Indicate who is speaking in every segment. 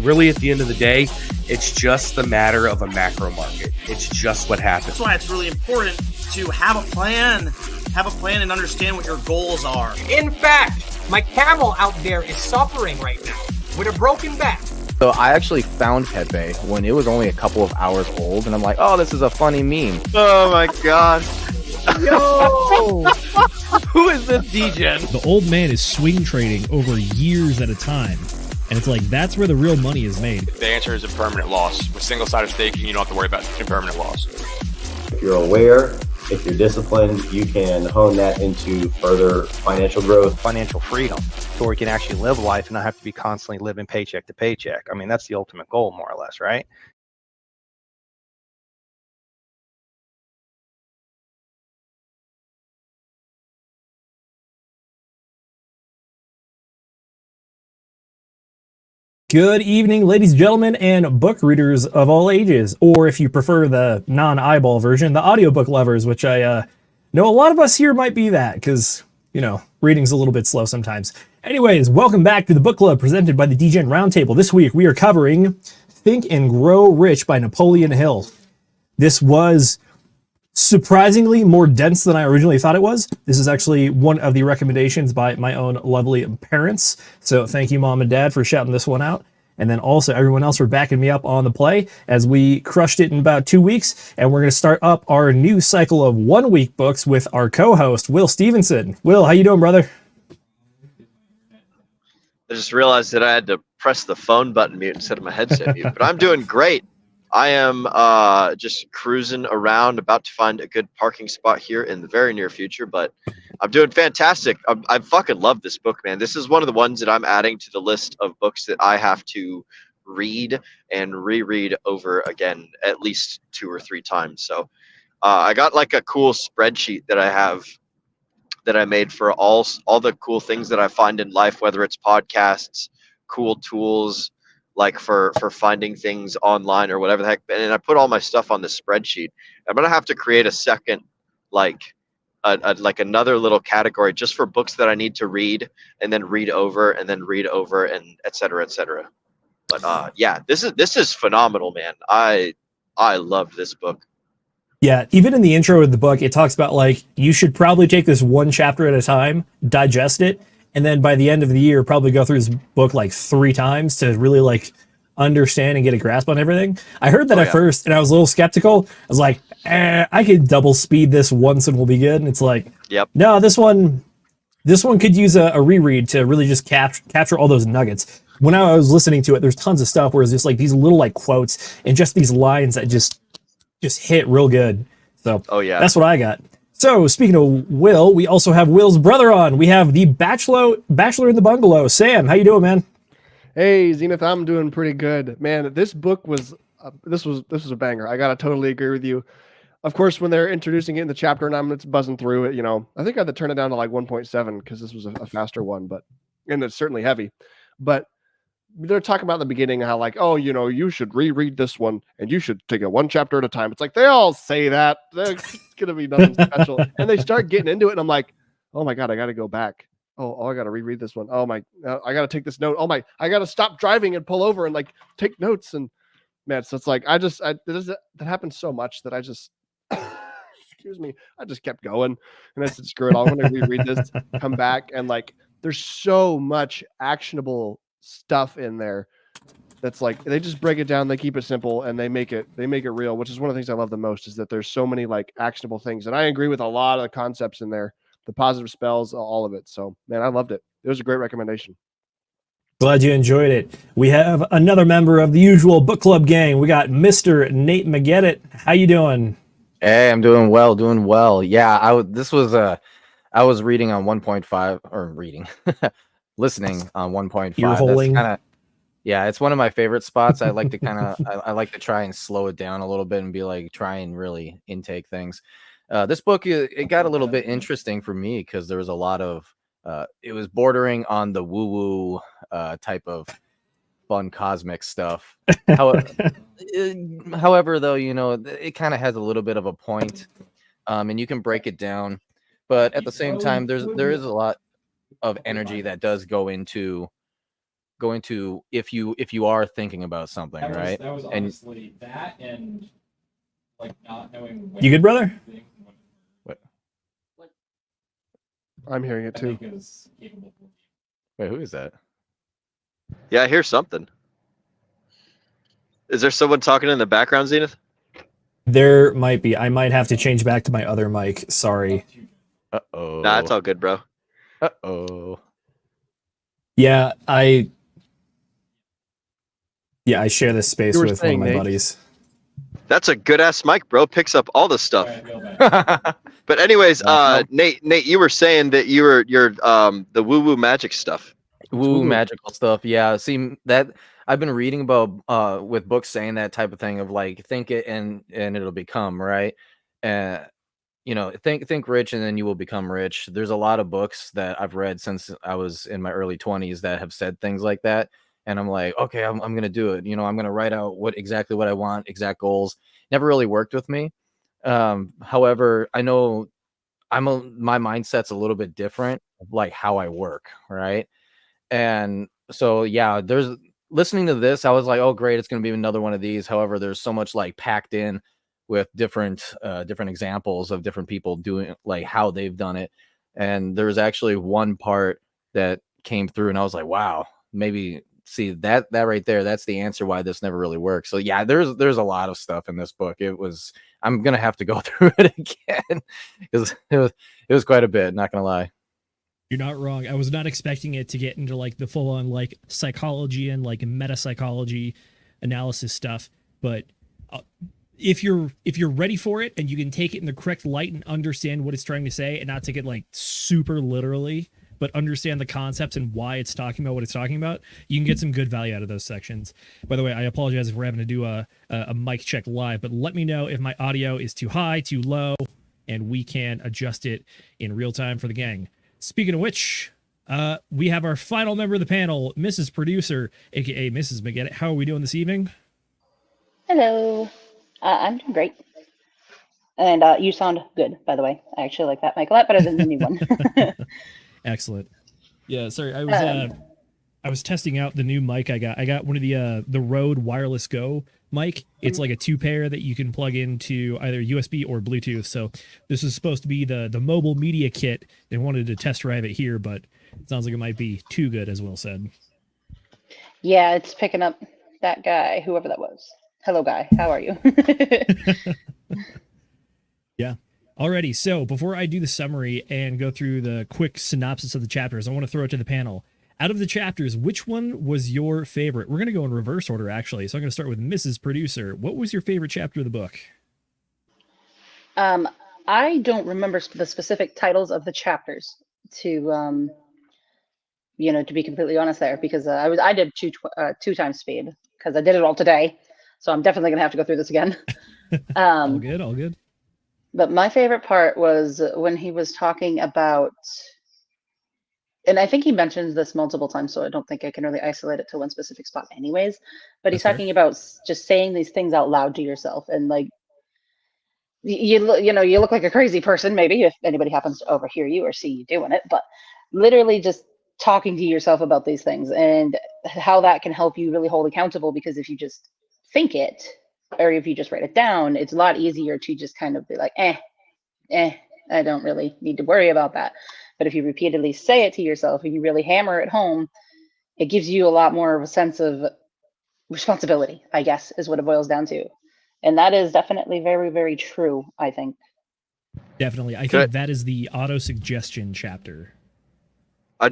Speaker 1: when really at the end of the day, it's just the matter of a macro market. It's just what happens.
Speaker 2: That's why it's really important to have a plan. Have a plan and understand what your goals are.
Speaker 3: In fact, my camel out there is suffering right now with a broken back.
Speaker 4: So I actually found Pepe when it was only a couple of hours old, and I'm like, oh, this is a funny meme.
Speaker 5: Oh my god.
Speaker 4: Yo! Who is this degen?
Speaker 6: The old man is swing trading over years at a time. And it's like, that's where the real money is made.
Speaker 7: The answer is impermanent loss. With single-sided staking, you don't have to worry about impermanent loss.
Speaker 8: If you're aware, if you're disciplined, you can hone that into further financial growth.
Speaker 4: Financial freedom, so we can actually live life and not have to be constantly living paycheck to paycheck. I mean, that's the ultimate goal, more or less, right?
Speaker 6: Good evening, ladies and gentlemen, and book readers of all ages, or if you prefer the non-eyeball version, the audiobook lovers, which I know a lot of us here might be that, because, you know, reading's a little bit slow sometimes. Anyways, welcome back to the book club presented by the Degen Roundtable. This week we are covering Think and Grow Rich by Napoleon Hill. This was surprisingly more dense than I originally thought it was. This is actually one of the recommendations by my own lovely parents. So thank you, Mom and Dad, for shouting this one out. And then also everyone else for backing me up on the play as we crushed it in about 2 weeks. And we're going to start up our new cycle of 1 week books with our co-host, Will Stevenson. Will, how you doing, brother?
Speaker 5: I just realized that I had to press the phone button mute instead of my headset mute, but I'm doing great. I am just cruising around, about to find a good parking spot here in the very near future, but I'm doing fantastic. I fucking love this book, man. This is one of the ones that I'm adding to the list of books that I have to read and reread over again at least 2 or 3 times. So I got like a cool spreadsheet that I have that I made for all the cool things that I find in life, whether it's podcasts, cool tools, like for finding things online or whatever the heck. And I put all my stuff on the spreadsheet. I'm going to have to create a second, like another little category just for books that I need to read and then read over and then read over and et cetera, et cetera. But yeah, this is phenomenal, man. I loved this book.
Speaker 6: Yeah, even in the intro of the book, it talks about like, you should probably take this one chapter at a time, digest it, and then by the end of the year, probably go through this book like 3 times to really like understand and get a grasp on everything. I heard that at first, and I was a little skeptical. I was like, I could double speed this once and we'll be good. And it's like,
Speaker 5: yep.
Speaker 6: No, this one could use a reread to really just capture all those nuggets. When I was listening to it, there's tons of stuff where it's just like these little like quotes and just these lines that just hit real good. So that's what I got. So, speaking of Will, we also have Will's brother on. We have the Bachelor in the Bungalow. Sam, how you doing, man?
Speaker 9: Hey, Zenith, I'm doing pretty good. Man, this book was this was a banger. I gotta totally agree with you. Of course, when they're introducing it in the chapter and I'm just buzzing through it, you know, I think I had to turn it down to like 1.7 because this was a faster one, and it's certainly heavy. But they're talking about in the beginning how like, oh, you know, you should reread this one and you should take it 1 chapter at a time. It's like they all say that. There's gonna be nothing special. And they start getting into it and I'm like, oh my God, I gotta go back. Oh, I gotta reread this one. Oh my, I gotta take this note. Oh my, I gotta stop driving and pull over and like take notes. And man, so it's like that happened so much that I just excuse me, I just kept going and I said, screw it, I'm gonna reread this, come back, and like there's so much actionable stuff in there that's like they just break it down, they keep it simple, and they make it real, which is one of the things I love the most, is that there's so many like actionable things. And I agree with a lot of the concepts in there, the positive spells, all of it. So man, I loved it. It was a great recommendation.
Speaker 6: Glad you enjoyed it. We have another member of the usual book club gang. We got Mr. Nate McGettit. How you doing?
Speaker 4: Hey, I'm doing well. Yeah, I was reading on 1.5 or reading listening on 1.5. That's kind of, yeah, it's one of my favorite spots. I like to I like to try and slow it down a little bit and be like, try and really intake things. This book, it got a little bit interesting for me because there was a lot of, it was bordering on the woo-woo type of fun cosmic stuff. However, though, you know, it kind of has a little bit of a point, and you can break it down. But at the same time, there is a lot of energy that does go into going to if you are thinking about something, right?
Speaker 6: That was
Speaker 4: and
Speaker 6: honestly that and like not knowing. You good, brother?
Speaker 4: what?
Speaker 9: I'm hearing it too.
Speaker 4: Wait, who is that?
Speaker 5: Yeah, I hear something. Is there someone talking in the background, Zenith?
Speaker 6: There might be. I might have to change back to my other mic. Sorry.
Speaker 4: Uh-oh.
Speaker 5: Nah, it's all good, bro.
Speaker 4: Uh-oh.
Speaker 6: Yeah, I share this space
Speaker 9: You were
Speaker 6: with
Speaker 9: saying,
Speaker 6: one of my
Speaker 9: Nate?
Speaker 6: buddies.
Speaker 5: That's a good ass mic, bro. Picks up all the stuff. But anyways, Nate, you were saying that you're the woo woo magic stuff.
Speaker 4: Woo magical stuff. Yeah. See that I've been reading about with books saying that type of thing of like think it and it'll become, right? You know, think rich and then you will become rich. There's a lot of books that I've read since I was in my early 20s that have said things like that. And I'm like, okay, I'm gonna do it. You know, I'm gonna write out exactly what I want, exact goals. Never really worked with me. However, I know my mindset's a little bit different, like how I work, right? And so yeah, there's listening to this, I was like, oh great, it's gonna be another one of these. However, there's so much like packed in with different examples of different people doing like how they've done it. And there's actually one part that came through and I was like, wow, maybe see that right there, that's the answer why this never really works. So yeah, there's a lot of stuff in this book. I'm gonna have to go through it again because it was quite a bit, not gonna lie.
Speaker 6: You're not wrong. I was not expecting it to get into like the full on like psychology and like meta psychology analysis stuff, but if you're ready for it and you can take it in the correct light and understand what it's trying to say and not take it like super literally, but understand the concepts and why it's talking about what it's talking about, you can get some good value out of those sections. By the way, I apologize if we're having to do a mic check live, but let me know if my audio is too high, too low, and we can adjust it in real time for the gang. Speaking of which, we have our final member of the panel, Mrs. Producer, aka Mrs. McGettit. How are we doing this evening?
Speaker 10: Hello. I'm doing great. And you sound good, by the way. I actually like that mic a lot better than the new one.
Speaker 6: Excellent. Yeah, sorry, I was testing out the new mic I got. I got one of the Rode Wireless Go mic. It's like a 2-pair that you can plug into either USB or Bluetooth. So this is supposed to be the mobile media kit. They wanted to test drive it here, but it sounds like it might be too good, as Will said.
Speaker 10: Yeah, it's picking up that guy, whoever that was. Hello, guy. How are you?
Speaker 6: Yeah. Alrighty, so before I do the summary and go through the quick synopsis of the chapters, I want to throw it to the panel. Out of the chapters, which one was your favorite? We're going to go in reverse order, actually. So I'm going to start with Mrs. Producer. What was your favorite chapter of the book?
Speaker 10: I don't remember the specific titles of the chapters to be completely honest there, because I did two times speed because I did it all today. So I'm definitely going to have to go through this again.
Speaker 6: All good.
Speaker 10: But my favorite part was when he was talking about, and I think he mentions this multiple times, so I don't think I can really isolate it to one specific spot anyways, but he's talking about just saying these things out loud to yourself. And like, you look like a crazy person, maybe, if anybody happens to overhear you or see you doing it, but literally just talking to yourself about these things and how that can help you really hold accountable, because if you just think it, or if you just write it down, it's a lot easier to just kind of be like, I don't really need to worry about that. But if you repeatedly say it to yourself and you really hammer it home, it gives you a lot more of a sense of responsibility, I guess, is what it boils down to. And that is definitely very, very true, I think.
Speaker 6: Definitely. I think that is the auto-suggestion chapter.
Speaker 5: I'd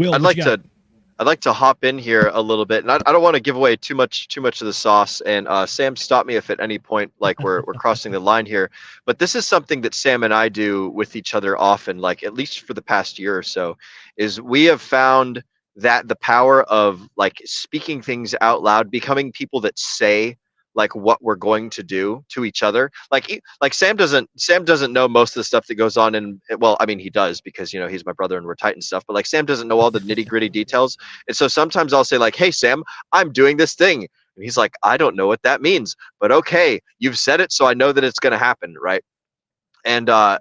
Speaker 5: like to hop in here a little bit, and I don't want to give away too much of the sauce. And Sam, stop me if at any point like we're crossing the line here. But this is something that Sam and I do with each other often, like at least for the past year or so, is we have found that the power of like speaking things out loud, becoming people that say like what we're going to do to each other. Like Sam doesn't know most of the stuff that goes on in, well, I mean, he does, because, he's my brother and we're tight and stuff, but like Sam doesn't know all the nitty gritty details. And so sometimes I'll say like, hey, Sam, I'm doing this thing. And he's like, I don't know what that means, but okay, you've said it, so I know that it's going to happen. Right. And I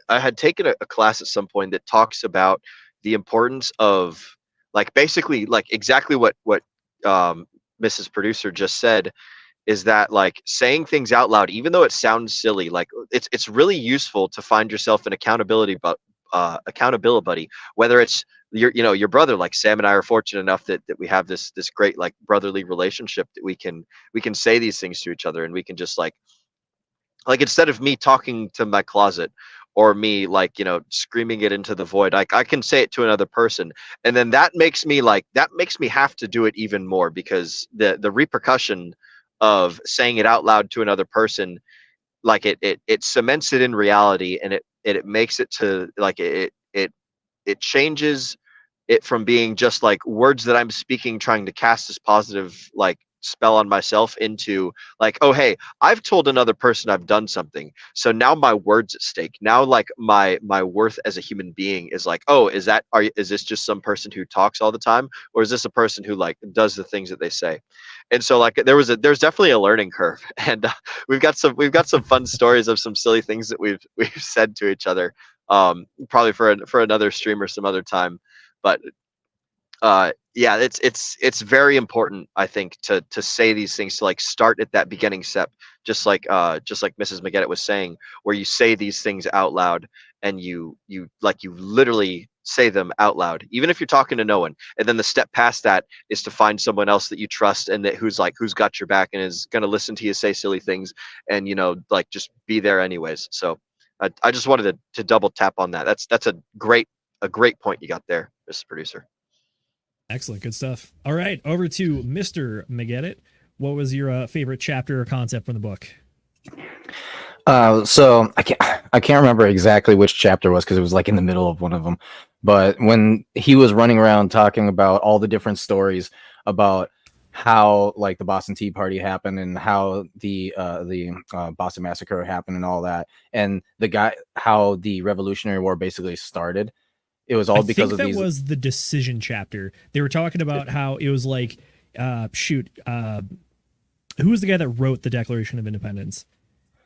Speaker 5: had taken a class at some point that talks about the importance of like basically like exactly what Mrs. Producer just said, is that like saying things out loud, even though it sounds silly, like it's really useful to find yourself an accountability buddy, whether it's your brother. Like Sam and I are fortunate enough that we have this great like brotherly relationship that we can say these things to each other, and we can just like instead of me talking to my closet or me like screaming it into the void, I can say it to another person, and then that makes me have to do it even more, because the repercussion of saying it out loud to another person, like it cements it in reality, and it makes it to like it changes it from being just like words that I'm speaking trying to cast this positive like spell on myself, into like, oh hey, I've told another person I've done something, so now my word's at stake. Now like my worth as a human being is like, oh, is this just some person who talks all the time, or is this a person who like does the things that they say? And so like there's definitely a learning curve, and we've got some fun stories of some silly things that we've said to each other, probably for another stream or some other time. But yeah, it's very important, I think, to say these things, to like start at that beginning step, just like Mrs. McGettit was saying, where you say these things out loud, and you literally say them out loud, even if you're talking to no one. And then the step past that is to find someone else that you trust, and who's got your back and is going to listen to you say silly things, and like just be there anyways. So I just wanted to double tap on that. That's a great point you got there, Mr. Producer.
Speaker 6: Excellent. Good stuff. All right. Over to Mr. McGettit. What was your favorite chapter or concept from the book?
Speaker 4: So I can't remember exactly which chapter it was, because it was like in the middle of one of them. But when he was running around talking about all the different stories about how like the Boston Tea Party happened, and how the Boston Massacre happened, and all that, and how the Revolutionary War basically started. It was all because of these. That was
Speaker 6: the decision chapter. They were talking about how it was like, who was the guy that wrote the Declaration of Independence?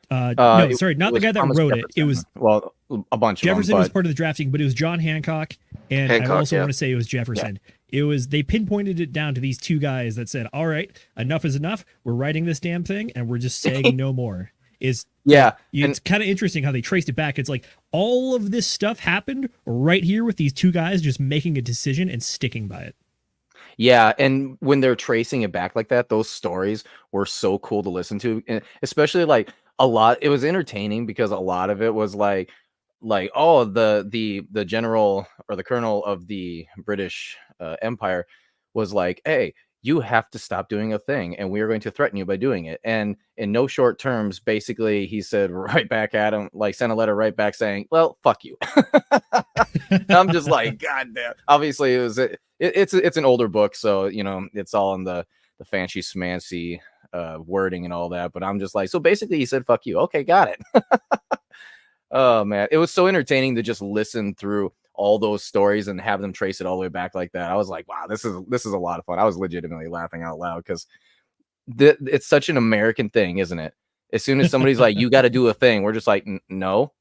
Speaker 6: No, sorry, not the guy that wrote it. It was
Speaker 4: a bunch of them.
Speaker 6: Jefferson was part of the drafting, but it was John Hancock, and I also want to say it was Jefferson. Yeah. They pinpointed it down to these two guys that said, "All right, enough is enough. We're writing this damn thing, and we're just saying no more." It's kind of interesting how they traced it back. It's like all of this stuff happened right here with these two guys just making a decision and sticking by it.
Speaker 4: Yeah, and when they're tracing it back like that, those stories were so cool to listen to, and especially like a lot. It was entertaining because a lot of it was like oh, the general or the colonel of the British Empire was like, hey, you have to stop doing a thing, and we are going to threaten you by doing it. And in no short terms, basically, he said right back at him, like sent a letter right back saying, well, fuck you. I'm just like, God damn. Obviously, it's an older book, so, it's all in the fancy smancy wording and all that. But I'm just like, so basically he said, fuck you. Okay, got it. Oh, man. It was so entertaining to just listen through all those stories and have them trace it all the way back like that. I was like, wow, this is a lot of fun. I was legitimately laughing out loud, because it's such an American thing, isn't it? As soon as somebody's like, you got to do a thing, we're just like, no.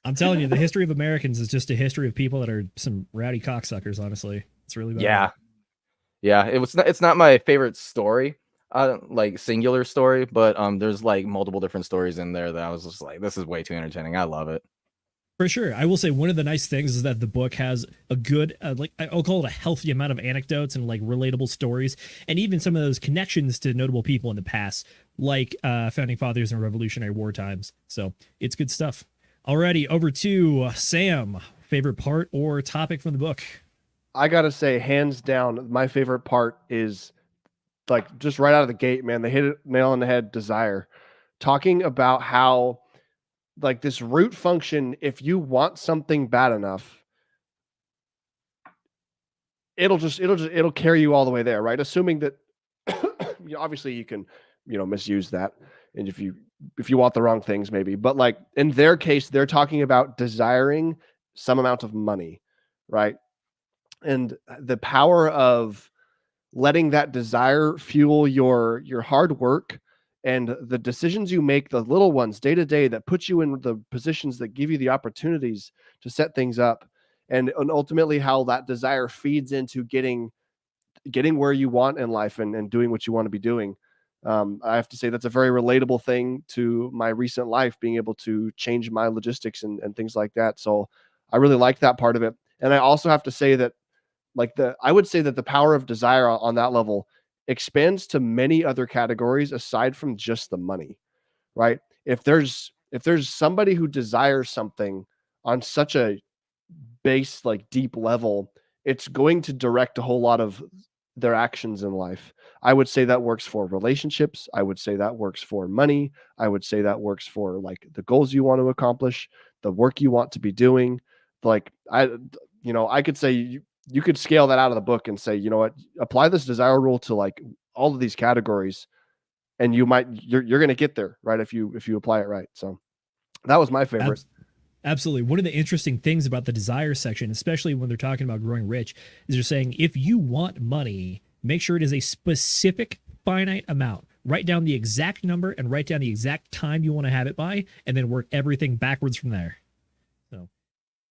Speaker 6: I'm telling you, the history of Americans is just a history of people that are some rowdy cocksuckers. Honestly, it's really bad.
Speaker 4: Yeah. It's not my favorite story, like singular story, but there's like multiple different stories in there that I was just like, this is way too entertaining. I love it.
Speaker 6: For sure. I will say one of the nice things is that the book has a good, I'll call it a healthy amount of anecdotes and like relatable stories, and even some of those connections to notable people in the past, like founding fathers and Revolutionary War times. So it's good stuff. Alrighty, over to Sam. Favorite part or topic from the book?
Speaker 9: I gotta say, hands down, my favorite part is like just right out of the gate, man. They hit it nail on the head. Desire, talking about how like this root function, if you want something bad enough, it'll carry you all the way there, right? Assuming that obviously you can, misuse that, and if you want the wrong things, maybe. But like in their case, they're talking about desiring some amount of money, right? And the power of letting that desire fuel your hard work and the decisions you make, the little ones day to day that put you in the positions that give you the opportunities to set things up. and ultimately how that desire feeds into getting where you want in life and doing what you want to be doing. I have to say that's a very relatable thing to my recent life, being able to change my logistics and things like that. So I really like that part of it. And I also have to say that I would say that the power of desire on that level expands to many other categories aside from just the money, right? If there's somebody who desires something on such a base, like deep level, it's going to direct a whole lot of their actions in life. I would say that works for relationships. I would say that works for money. I would say that works for like the goals you want to accomplish, the work you want to be doing. Like I could say you could scale that out of the book and say, you know what, apply this desire rule to like all of these categories, and you're going to get there, right? If you apply it right. So that was my favorite.
Speaker 6: Absolutely. One of the interesting things about the desire section, especially when they're talking about growing rich, is they're saying if you want money, make sure it is a specific finite amount. Write down the exact number and write down the exact time you want to have it by, and then work everything backwards from there. So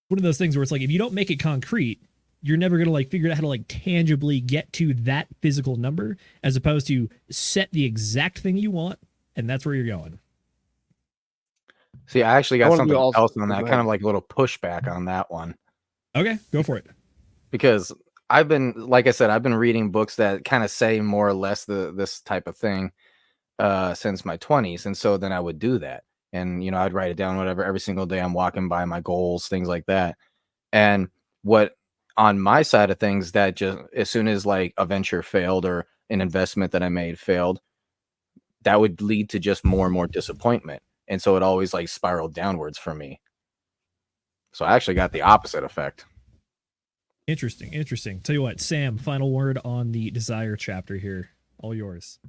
Speaker 6: one of those things where it's like, if you don't make it concrete, you're never going to like figure out how to like tangibly get to that physical number, as opposed to set the exact thing you want, and that's where you're going.
Speaker 4: See, I actually got something else on that, kind of like a little pushback on that one.
Speaker 6: Okay, go for it.
Speaker 4: Because I've been reading books that kind of say more or less this type of thing since my 20s. And so then I would do that. And, I'd write it down, whatever, every single day I'm walking by, my goals, things like that. And what on my side of things, that just as soon as like a venture failed or an investment that I made failed, that would lead to just more and more disappointment. And so it always like spiraled downwards for me. So I actually got the opposite effect.
Speaker 6: Interesting. Tell you what, Sam, final word on the desire chapter here. All yours.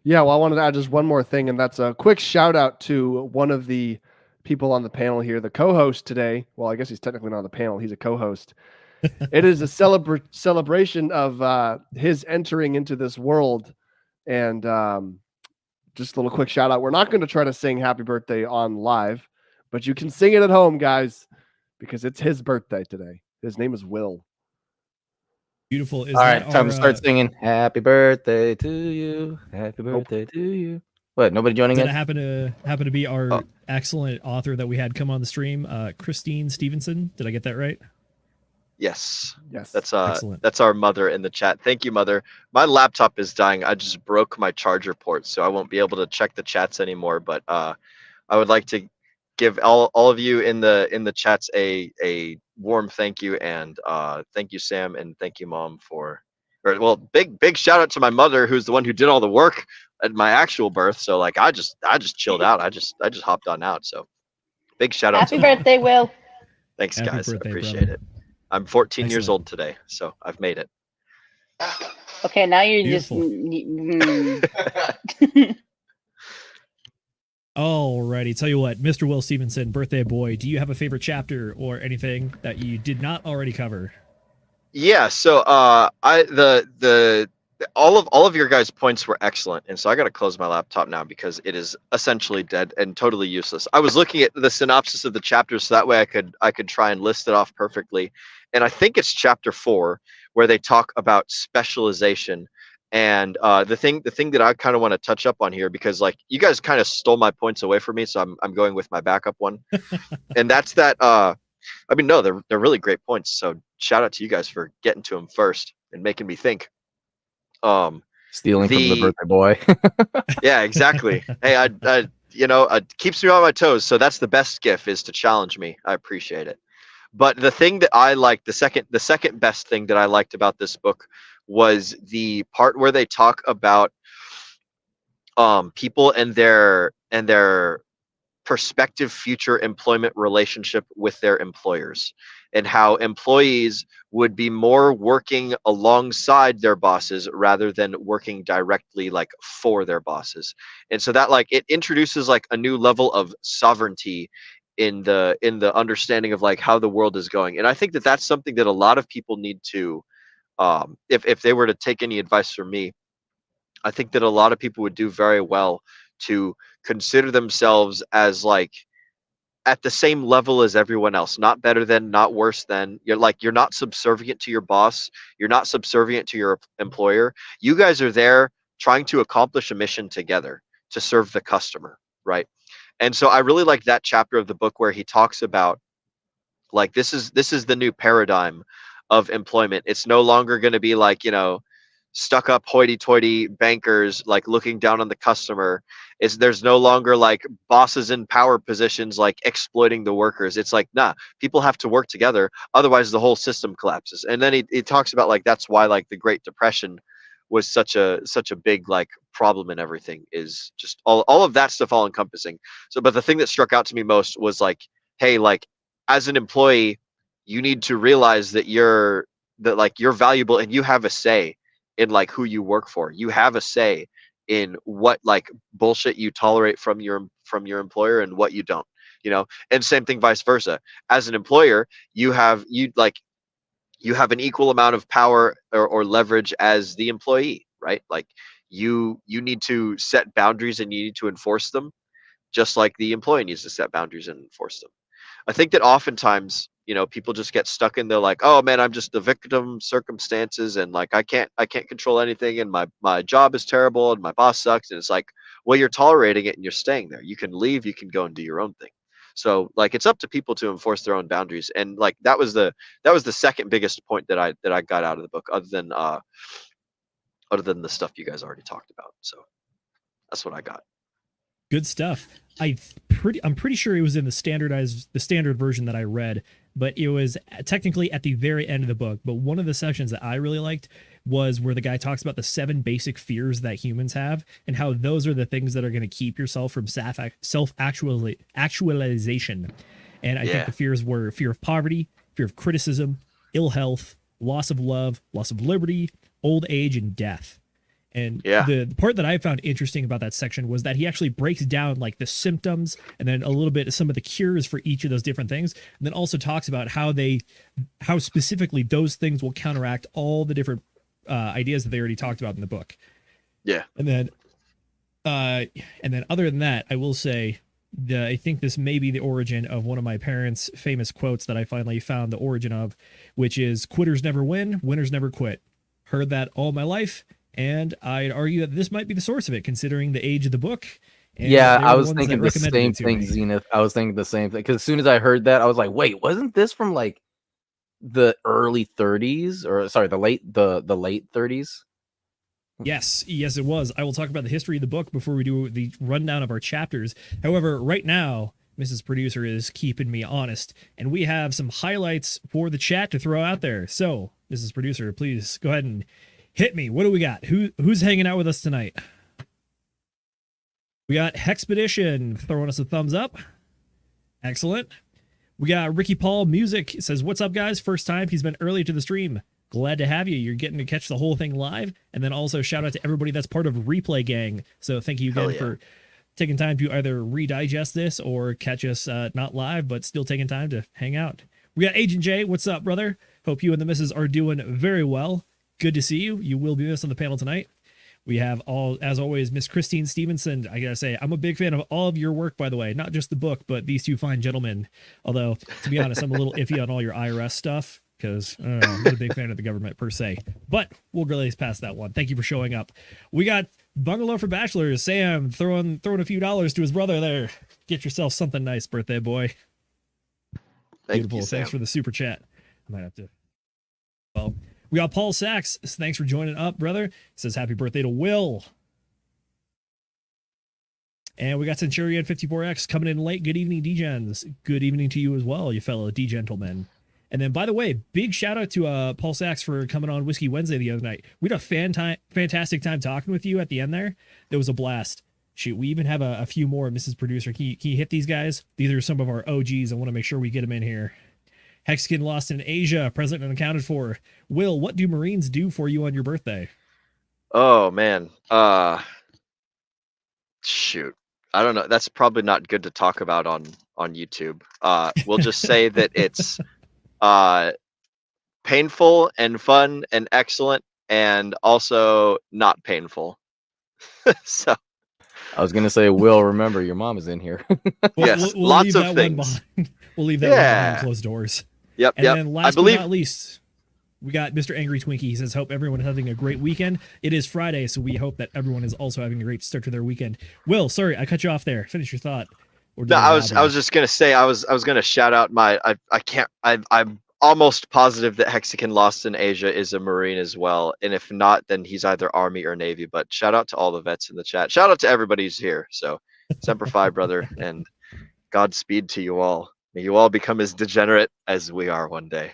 Speaker 9: Yeah, well, I wanted to add just one more thing, and that's a quick shout out to one of the people on the panel here, the co-host today. Well, I guess he's technically not on the panel. He's a co-host. It is a celebration of his entering into this world. And just a little quick shout out. We're not going to try to sing happy birthday on live, but you can sing it at home, guys, because it's his birthday today. His name is Will.
Speaker 6: Beautiful. All
Speaker 4: right, time to start singing happy birthday to you. Happy birthday to you. What, nobody joining
Speaker 6: in?
Speaker 4: in?
Speaker 6: Happen to be our excellent author that we had come on the stream, Christine Stevenson. Did I get that right?
Speaker 5: Yes.
Speaker 9: That's
Speaker 6: excellent.
Speaker 5: That's our mother in the chat. Thank you, mother. My laptop is dying. I just broke my charger port, so I won't be able to check the chats anymore. But I would like to give all of you in the chats a warm thank you, and thank you, Sam, and thank you, Mom, big shout out to my mother, who's the one who did all the work at my actual birth. So like I just chilled out. I just hopped on out. So big shout out.
Speaker 10: Happy birthday, Will.
Speaker 5: Thanks,
Speaker 6: Happy
Speaker 5: guys.
Speaker 6: birthday,
Speaker 5: Appreciate
Speaker 6: brother.
Speaker 5: it. I'm 14 years
Speaker 6: Excellent.
Speaker 5: old today, so I've made it.
Speaker 10: Okay, now you're
Speaker 6: Beautiful.
Speaker 10: just.
Speaker 6: Alrighty, tell you what, Mr. Will Stevenson, birthday boy, do you have a favorite chapter or anything that you did not already cover?
Speaker 5: Yeah, so all of your guys' points were excellent, and so I got to close my laptop now because it is essentially dead and totally useless. I was looking at the synopsis of the chapters so that way I could try and list it off perfectly, and I think it's chapter 4 where they talk about specialization. And the thing that I kind of want to touch up on here, because like you guys kind of stole my points away from me, so I'm going with my backup one, and that's that. I mean, no, they're really great points. So shout out to you guys for getting to them first and making me think.
Speaker 4: Stealing from the birthday boy.
Speaker 5: Yeah, exactly. Hey, I keeps me on my toes. So that's the best gift, is to challenge me. I appreciate it. But the thing that I liked, the second best thing that I liked about this book was the part where they talk about people and their prospective future employment relationship with their employers, and how employees would be more working alongside their bosses rather than working directly like for their bosses. And so that like it introduces like a new level of sovereignty in the understanding of like how the world is going. And I think that that's something that a lot of people need to if they were to take any advice from me, I think that a lot of people would do very well to consider themselves as like at the same level as everyone else, not better than, not worse than. You're not subservient to your boss. You're not subservient to your employer. You guys are there trying to accomplish a mission together to serve the customer, right? And so I really like that chapter of the book where he talks about, like, this is the new paradigm of employment. It's no longer going to be like, stuck up hoity-toity bankers like looking down on the customer. There's no longer like bosses in power positions like exploiting the workers. It's like, nah, people have to work together, otherwise the whole system collapses. And then he talks about like that's why like the Great Depression was such a big like problem, and everything is just all of that stuff all encompassing. So but the thing that struck out to me most was like, hey, like as an employee, you need to realize that you're valuable and you have a say in like who you work for. You have a say in what like bullshit you tolerate from your employer and what you don't, and same thing vice versa. As an employer, you have an equal amount of power or leverage as the employee, right? Like you need to set boundaries and you need to enforce them, just like the employee needs to set boundaries and enforce them. I think that oftentimes, people just get stuck in there like, oh man, I'm just the victim circumstances, and like I can't control anything, and my job is terrible and my boss sucks. And it's like, well, you're tolerating it and you're staying there. You can leave, you can go and do your own thing. So like it's up to people to enforce their own boundaries. And like that was the second biggest point that I got out of the book, other than the stuff you guys already talked about. So that's what I got.
Speaker 6: Good stuff. I'm pretty sure it was in the standard version that I read, but it was technically at the very end of the book. But one of the sections that I really liked was where the guy talks about the 7 basic fears that humans have, and how those are the things that are going to keep yourself from self-actualization. And I think the fears were fear of poverty, fear of criticism, ill health, loss of love, loss of liberty, old age, and death. And the part that I found interesting about that section was that he actually breaks down like the symptoms and then a little bit of some of the cures for each of those different things. And then also talks about how specifically those things will counteract all the different ideas that they already talked about in the book.
Speaker 5: Yeah.
Speaker 6: And then other than that, I will say I think this may be the origin of one of my parents' famous quotes that I finally found the origin of, which is quitters never win, winners never quit. Heard that all my life. And I'd argue that this might be the source of it, considering the age of the book. And
Speaker 4: yeah, I was thinking the same thing, Zenith. I was thinking the same thing, because as soon as I heard that, I was like, wait, wasn't this from like the early 30s, or sorry, the late 30s?
Speaker 6: Yes, it was. I will talk about the history of the book before we do the rundown of our chapters. However, right now, Mrs. Producer is keeping me honest, and we have some highlights for the chat to throw out there. So, Mrs. Producer, please go ahead and hit me. What do we got? Who's hanging out with us tonight? We got Hexpedition throwing us a thumbs up. Excellent. We got Ricky Paul Music says, "What's up, guys? First time. He's been early to the stream. Glad to have you. You're getting to catch the whole thing live." And then also shout out to everybody that's part of Replay Gang. So thank you again for taking time to either redigest this or catch us not live, but still taking time to hang out. We got Agent J. What's up, brother? Hope you and the missus are doing very well. Good to see you. You will be missed on the panel tonight. We have as always, Miss Christine Stevenson. I gotta say, I'm a big fan of all of your work, by the way. Not just the book, but these two fine gentlemen. Although, to be honest, I'm a little iffy on all your IRS stuff, because I'm not a big fan of the government per se. But we'll glaze past that one. Thank you for showing up. We got Bungalow for Bachelors. Sam throwing a few dollars to his brother there. Get yourself something nice, birthday boy. Beautiful. Thanks for the super chat. I might have to. Well. We got Paul Sachs. Thanks for joining up, brother. He says happy birthday to Will. And we got Centurion 54X coming in late. Good evening, D-Gens. Good evening to you as well, you fellow D-Gentlemen. And then, by the way, big shout out to Paul Sachs for coming on Whiskey Wednesday the other night. We had a fantastic time talking with you at the end there. There was a blast. Shoot, we even have a few more. Mrs. Producer, can you hit these guys? These are some of our OGs. I want to make sure we get them in here. Hexkin Lost in Asia, present and accounted for. Will, what do Marines do for you on your birthday?
Speaker 5: Oh man, shoot, I don't know. That's probably not good to talk about on YouTube. We'll just say that it's painful and fun and excellent, and also not painful. So
Speaker 4: I was gonna say, Will, remember your mom is in here.
Speaker 5: Yes,
Speaker 6: we'll
Speaker 5: lots
Speaker 6: leave
Speaker 5: of
Speaker 6: that one
Speaker 5: things.
Speaker 6: behind. We'll leave that one
Speaker 5: Yeah.
Speaker 6: behind closed doors.
Speaker 5: Yep,
Speaker 6: And
Speaker 5: yep.
Speaker 6: then
Speaker 5: I
Speaker 6: last
Speaker 5: believe
Speaker 6: but not least, we got Mr. Angry Twinkie. He says, hope everyone is having a great weekend. It is Friday, so we hope that everyone is also having a great start to their weekend. Will, sorry, I cut you off there. Finish your thought. Or did
Speaker 5: No, I
Speaker 6: rob you?
Speaker 5: was just gonna say I was gonna shout out I'm almost positive that Hexagon Lost in Asia is a Marine as well, and if not, then he's either Army or Navy. But shout out to all the vets in the chat. Shout out to everybody who's here. So Semper Fi, brother, and Godspeed to you all. May you all become as degenerate as we are one day.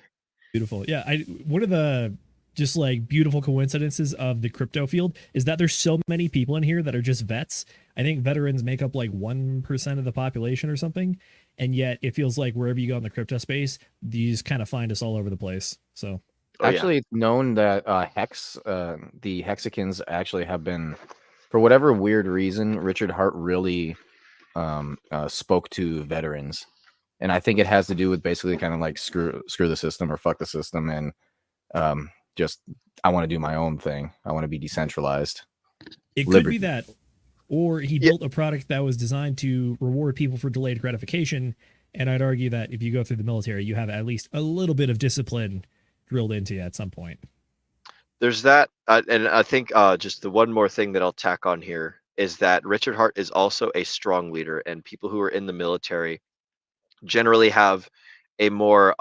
Speaker 6: Beautiful. Yeah, one of the just like beautiful coincidences of the crypto field is that there's so many people in here that are just vets. I think veterans make up like 1% of the population or something, and yet it feels like wherever you go in the crypto space, these kind of find us all over the place. So
Speaker 4: Actually, it's known that the Hexicans actually have been, for whatever weird reason, Richard Hart really spoke to veterans, and I think it has to do with basically kind of like screw the system or fuck the system, and just I want to do my own thing. I want to be decentralized.
Speaker 6: it could be that, or he built a product that was designed to reward people for delayed gratification. And I'd argue that if you go through the military, you have at least a little bit of discipline drilled into you at some point.
Speaker 5: There's that, and I think just the one more thing that I'll tack on here is that Richard Hart is also a strong leader, and people who are in the military generally have a more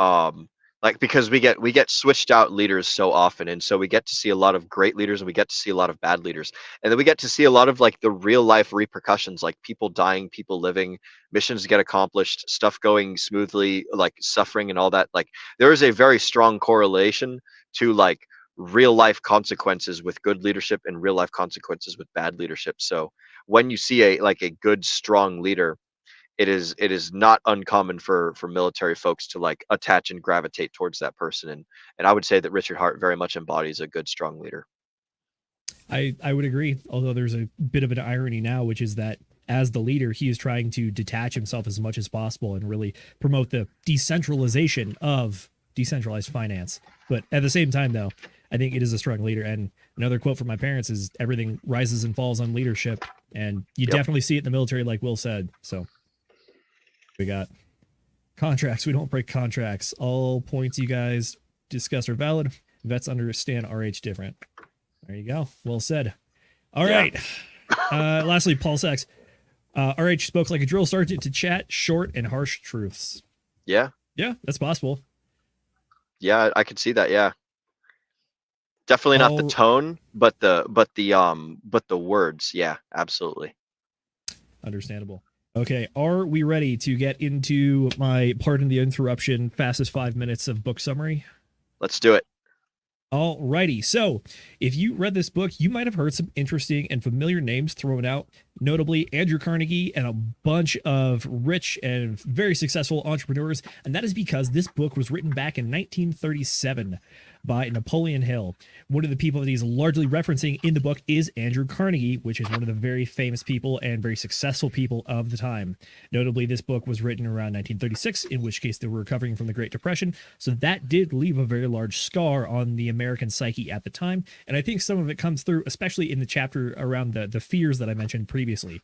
Speaker 5: because we get switched out leaders so often, and so we get to see a lot of great leaders and we get to see a lot of bad leaders, and then we get to see a lot of like the real life repercussions, like people dying, people living, missions get accomplished, stuff going smoothly, like suffering and all that. Like there is a very strong correlation to like real life consequences with good leadership and real life consequences with bad leadership. So when you see a good strong leader, it is not uncommon for military folks to like attach and gravitate towards that person, and I would say that Richard Hart very much embodies a good strong leader.
Speaker 6: I would agree, although there's a bit of an irony now, which is that as the leader, he is trying to detach himself as much as possible and really promote the decentralization of decentralized finance. But at the same time, though, I think it is a strong leader. And another quote from my parents is everything rises and falls on leadership, and you definitely see it in the military, like Will said. So we got contracts. We don't break contracts. All points you guys discuss are valid. Vets understand RH different. There you go. Well said. All right. Lastly, Paul Sachs. RH spoke like a drill sergeant to chat, short and harsh truths.
Speaker 5: Yeah.
Speaker 6: Yeah, that's possible.
Speaker 5: Yeah, I could see that. Yeah. Definitely not the tone, but the words. Yeah, absolutely.
Speaker 6: Understandable. Okay, are we ready to get into my, pardon the interruption, fastest 5 minutes of book summary?
Speaker 5: Let's do it.
Speaker 6: Alrighty, so if you read this book, you might have heard some interesting and familiar names thrown out, notably Andrew Carnegie and a bunch of rich and very successful entrepreneurs, and that is because this book was written back in 1937 by Napoleon Hill. One of the people that he's largely referencing in the book is Andrew Carnegie, which is one of the very famous people and very successful people of the time. Notably, this book was written around 1936, in which case they were recovering from the Great Depression, so that did leave a very large scar on the American psyche at the time, and I think some of it comes through, especially in the chapter around the fears that I mentioned previously.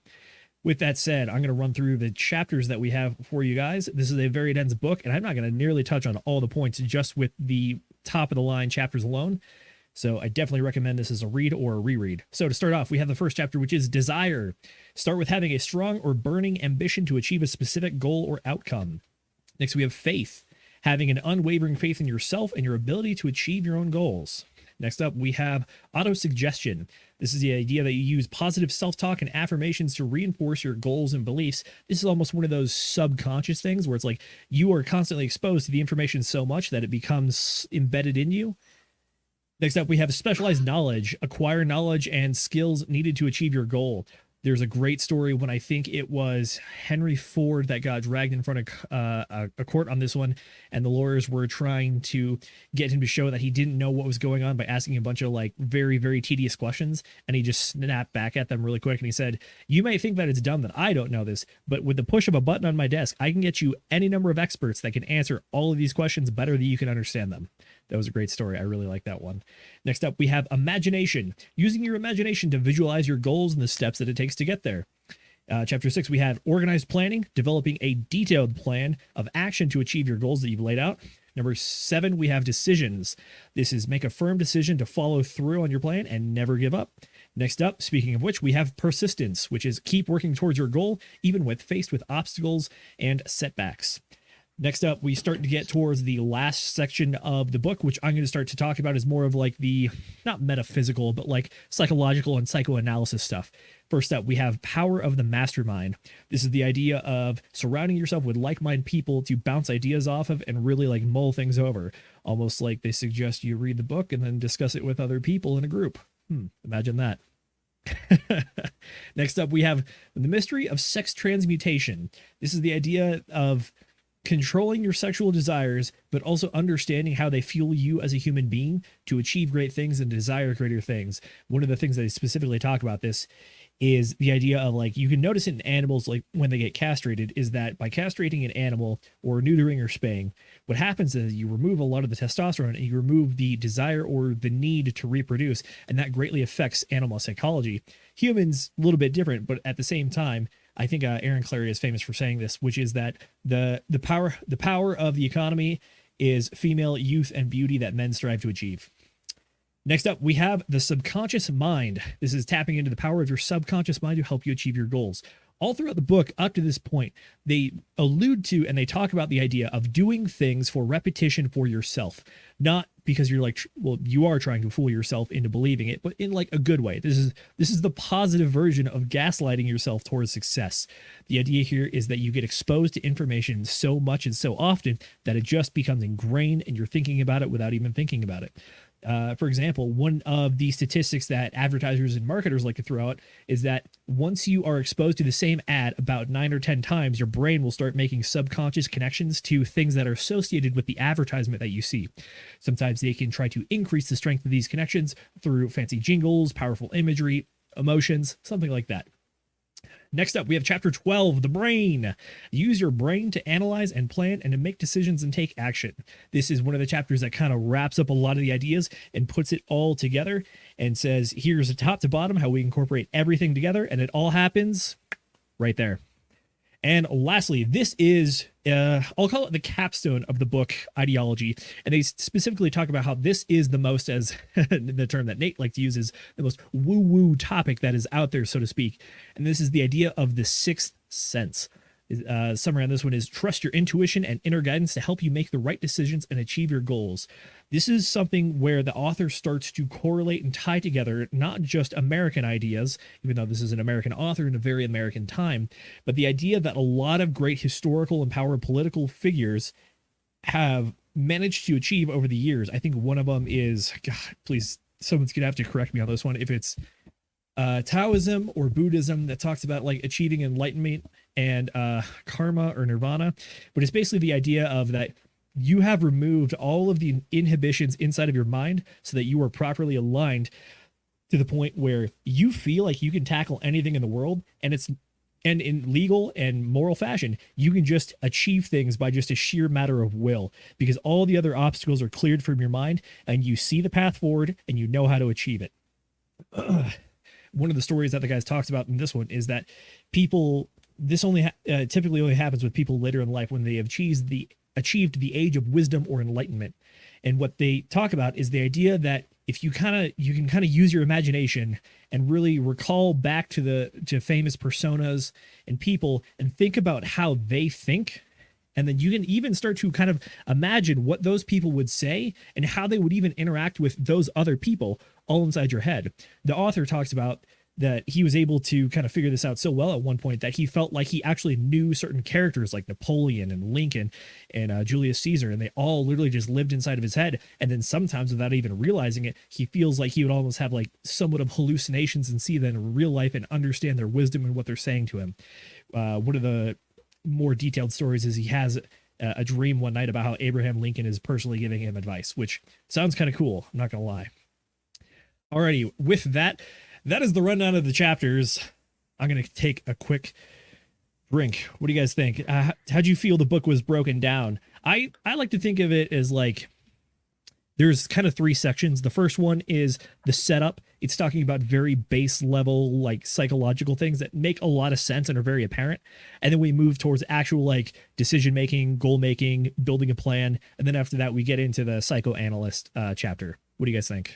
Speaker 6: With that said, I'm going to run through the chapters that we have for you guys. This is a very dense book, and I'm not going to nearly touch on all the points just with the top of the line chapters alone. So I definitely recommend this as a read or a reread. So to start off, we have the first chapter, which is desire. Start with having a strong or burning ambition to achieve a specific goal or outcome. Next, we have faith. Having an unwavering faith in yourself and your ability to achieve your own goals. Next up, we have autosuggestion. This is the idea that you use positive self-talk and affirmations to reinforce your goals and beliefs. This is almost one of those subconscious things where it's like you are constantly exposed to the information so much that it becomes embedded in you. Next up, we have specialized knowledge. Acquire knowledge and skills needed to achieve your goal. There's a great story when I think it was Henry Ford that got dragged in front of a court on this one, and the lawyers were trying to get him to show that he didn't know what was going on by asking a bunch of like very, very tedious questions, and he just snapped back at them really quick, and he said, "You may think that it's dumb that I don't know this, but with the push of a button on my desk, I can get you any number of experts that can answer all of these questions better than you can understand them." That was a great story. I really like that one. Next up, we have imagination. Using your imagination to visualize your goals and the steps that it takes to get there. Chapter 6, we have organized planning, developing a detailed plan of action to achieve your goals that you've laid out. Number 7, we have decisions. This is make a firm decision to follow through on your plan and never give up. Next up, speaking of which, we have persistence, which is keep working towards your goal, even when faced with obstacles and setbacks. Next up, we start to get towards the last section of the book, which I'm going to start to talk about as more of like the, not metaphysical, but like psychological and psychoanalysis stuff. First up, we have power of the mastermind. This is the idea of surrounding yourself with like-minded people to bounce ideas off of and really like mull things over. Almost like they suggest you read the book and then discuss it with other people in a group. Imagine that. Next up, we have the mystery of sex transmutation. This is the idea of controlling your sexual desires, but also understanding how they fuel you as a human being to achieve great things and desire greater things. One of the things they specifically talk about this is the idea of like, you can notice in animals, like when they get castrated, is that by castrating an animal or neutering or spaying, what happens is you remove a lot of the testosterone and you remove the desire or the need to reproduce. And that greatly affects animal psychology. Humans, a little bit different, but at the same time, I think Aaron Clarey is famous for saying this, which is that the power of the economy is female youth and beauty that men strive to achieve. Next up, we have the subconscious mind. This is tapping into the power of your subconscious mind to help you achieve your goals. All throughout the book, up to this point, they allude to and they talk about the idea of doing things for repetition for yourself. Not because you're like, well, you are trying to fool yourself into believing it, but in like a good way. This is the positive version of gaslighting yourself towards success. The idea here is that you get exposed to information so much and so often that it just becomes ingrained and you're thinking about it without even thinking about it. For example, one of the statistics that advertisers and marketers like to throw out is that once you are exposed to the same ad about 9 or 10 times, your brain will start making subconscious connections to things that are associated with the advertisement that you see. Sometimes they can try to increase the strength of these connections through fancy jingles, powerful imagery, emotions, something like that. Next up, we have chapter 12, the brain. Use your brain to analyze and plan and to make decisions and take action. This is one of the chapters that kind of wraps up a lot of the ideas and puts it all together and says, here's a top to bottom, how we incorporate everything together. And it all happens right there. And lastly, this is, I'll call it the capstone of the book, Ideology. And they specifically talk about how this is the most, as the term that Nate liked to use, is the most woo-woo topic that is out there, so to speak. And this is the idea of the sixth sense. Summary on this one is trust your intuition and inner guidance to help you make the right decisions and achieve your goals. This is something where the author starts to correlate and tie together not just American ideas, even though this is an American author in a very American time, but the idea that a lot of great historical and power political figures have managed to achieve over the years. I think one of them is, God, please, someone's gonna have to correct me on this one, if it's Taoism or Buddhism that talks about like achieving enlightenment and karma or nirvana, but it's basically the idea of that you have removed all of the inhibitions inside of your mind so that you are properly aligned to the point where you feel like you can tackle anything in the world, and in legal and moral fashion, you can just achieve things by just a sheer matter of will, because all the other obstacles are cleared from your mind and you see the path forward and you know how to achieve it. One of the stories that the guys talks about in this one is that people, this only typically only happens with people later in life when they have achieved the age of wisdom or enlightenment. And what they talk about is the idea that if you can kind of use your imagination and really recall back to famous personas and people and think about how they think, and then you can even start to kind of imagine what those people would say and how they would even interact with those other people all inside your head. The author talks about that he was able to kind of figure this out so well at one point that he felt like he actually knew certain characters like Napoleon and Lincoln and Julius Caesar, and they all literally just lived inside of his head. And then sometimes without even realizing it, he feels like he would almost have like somewhat of hallucinations and see them in real life and understand their wisdom and what they're saying to him. One of the more detailed stories is he has a dream one night about how Abraham Lincoln is personally giving him advice, which sounds kind of cool. I'm not going to lie. Alrighty, with that is the rundown of the chapters. I'm going to take a quick drink. What do you guys think? How'd you feel the book was broken down? I like to think of it as like there's kind of 3 sections. The first one is the setup. It's talking about very base level, like psychological things that make a lot of sense and are very apparent. And then we move towards actual like decision making, goal making, building a plan. And then after that, we get into the psychoanalyst chapter. What do you guys think?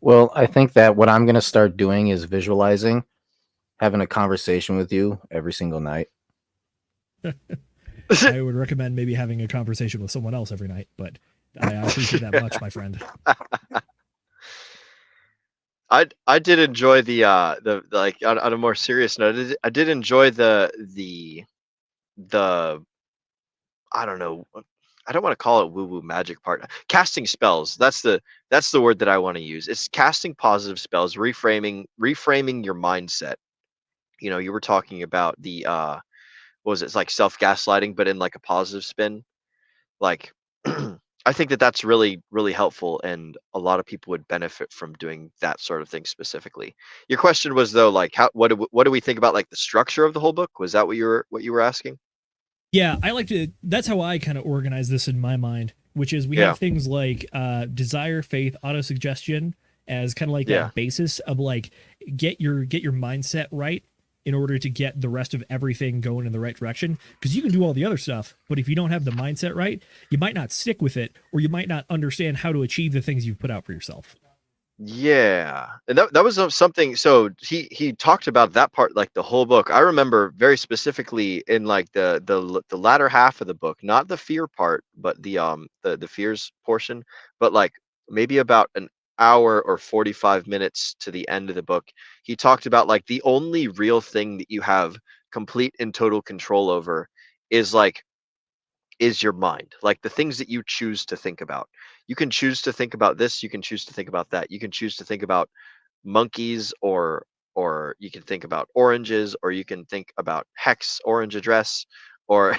Speaker 4: Well, I think that what I'm going to start doing is visualizing, having a conversation with you every single night.
Speaker 6: I would recommend maybe having a conversation with someone else every night, but I appreciate that much, my friend.
Speaker 5: I did enjoy the like on a more serious note. I did enjoy the I don't know. I don't want to call it woo-woo magic part. Casting spells. That's the word that I want to use. It's casting positive spells, reframing your mindset. You know, you were talking about the what was it? It's like self-gaslighting, but in like a positive spin. Like I think that that's really, really helpful, and a lot of people would benefit from doing that sort of thing specifically. Your question was though, like, what do we think about like the structure of the whole book? Was that what you were asking?
Speaker 6: Yeah, I like to. That's how I kind of organize this in my mind, which is we have things like desire, faith, autosuggestion as kind of like that basis of like get your mindset right in order to get the rest of everything going in the right direction. Because you can do all the other stuff, but if you don't have the mindset right, you might not stick with it, or you might not understand how to achieve the things you've put out for yourself.
Speaker 5: Yeah, and that was something. So he talked about that part like the whole book. I remember very specifically in like the latter half of the book, not the fear part, but the fears portion, but like maybe about an hour or 45 minutes to the end of the book, he talked about like the only real thing that you have complete and total control over is your mind, like the things that you choose to think about. You can choose to think about this, you can choose to think about that, you can choose to think about monkeys, or you can think about oranges, or you can think about Hex orange address, or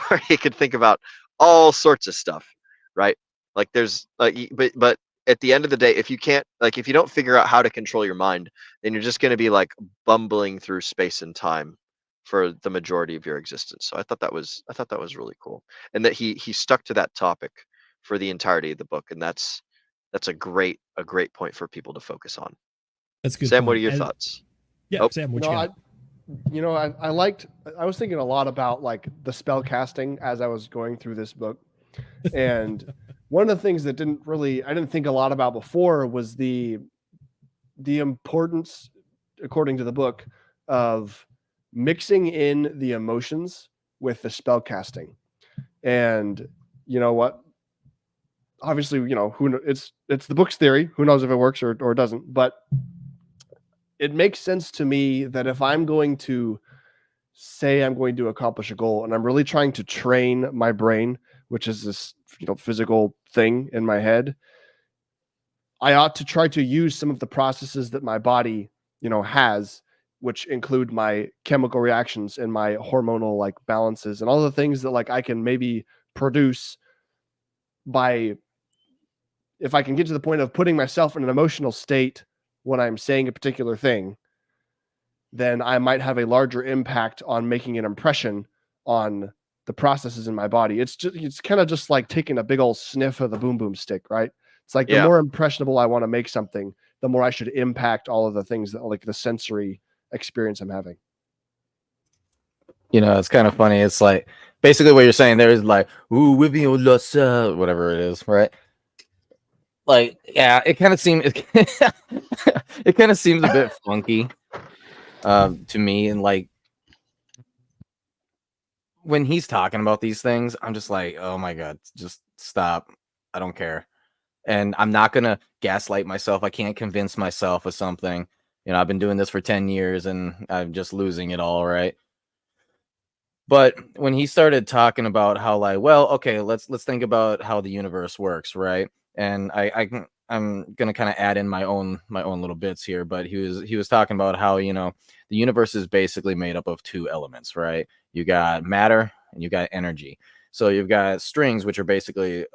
Speaker 5: or you can think about all sorts of stuff, right? Like there's like but at the end of the day, if you don't figure out how to control your mind, then you're just going to be like bumbling through space and time for the majority of your existence. So I thought that was really cool, and that he stuck to that topic for the entirety of the book, and that's a great point for people to focus on.
Speaker 6: That's good.
Speaker 5: Sam, what are your thoughts?
Speaker 6: Yeah, Sam, what you got?
Speaker 9: I was thinking a lot about like the spell casting as I was going through this book, and one of the things that I didn't think a lot about before was the importance, according to the book, of mixing in the emotions with the spell casting. And you know what? Obviously, you know, it's the book's theory. Who knows if it works or it doesn't? But it makes sense to me that if I'm going to say I'm going to accomplish a goal, and I'm really trying to train my brain, which is this, you know, physical thing in my head, I ought to try to use some of the processes that my body, you know, has, which include my chemical reactions and my hormonal like balances and all the things that like I can maybe produce by, if I can get to the point of putting myself in an emotional state when I'm saying a particular thing, then I might have a larger impact on making an impression on the processes in my body. It's kind of just like taking a big old sniff of the boom boom stick, right? It's like the more impressionable I want to make something, the more I should impact all of the things that like the sensory experience I'm having.
Speaker 4: You know, it's kind of funny. It's like basically what you're saying there is like, ooh, whatever it is, right? Like, yeah, it kind of seems it kind of seems a bit funky to me. And like when he's talking about these things, I'm just like, oh my God, just stop. I don't care. And I'm not gonna gaslight myself. I can't convince myself of something. You know, I've been doing this for 10 years and I'm just losing it all, right? But when he started talking about how like, well, okay, let's think about how the universe works, right? And I'm gonna kind of add in my own little bits here, but he was talking about how, you know, the universe is basically made up of 2 elements, right? You got matter and you got energy. So you've got strings, which are basically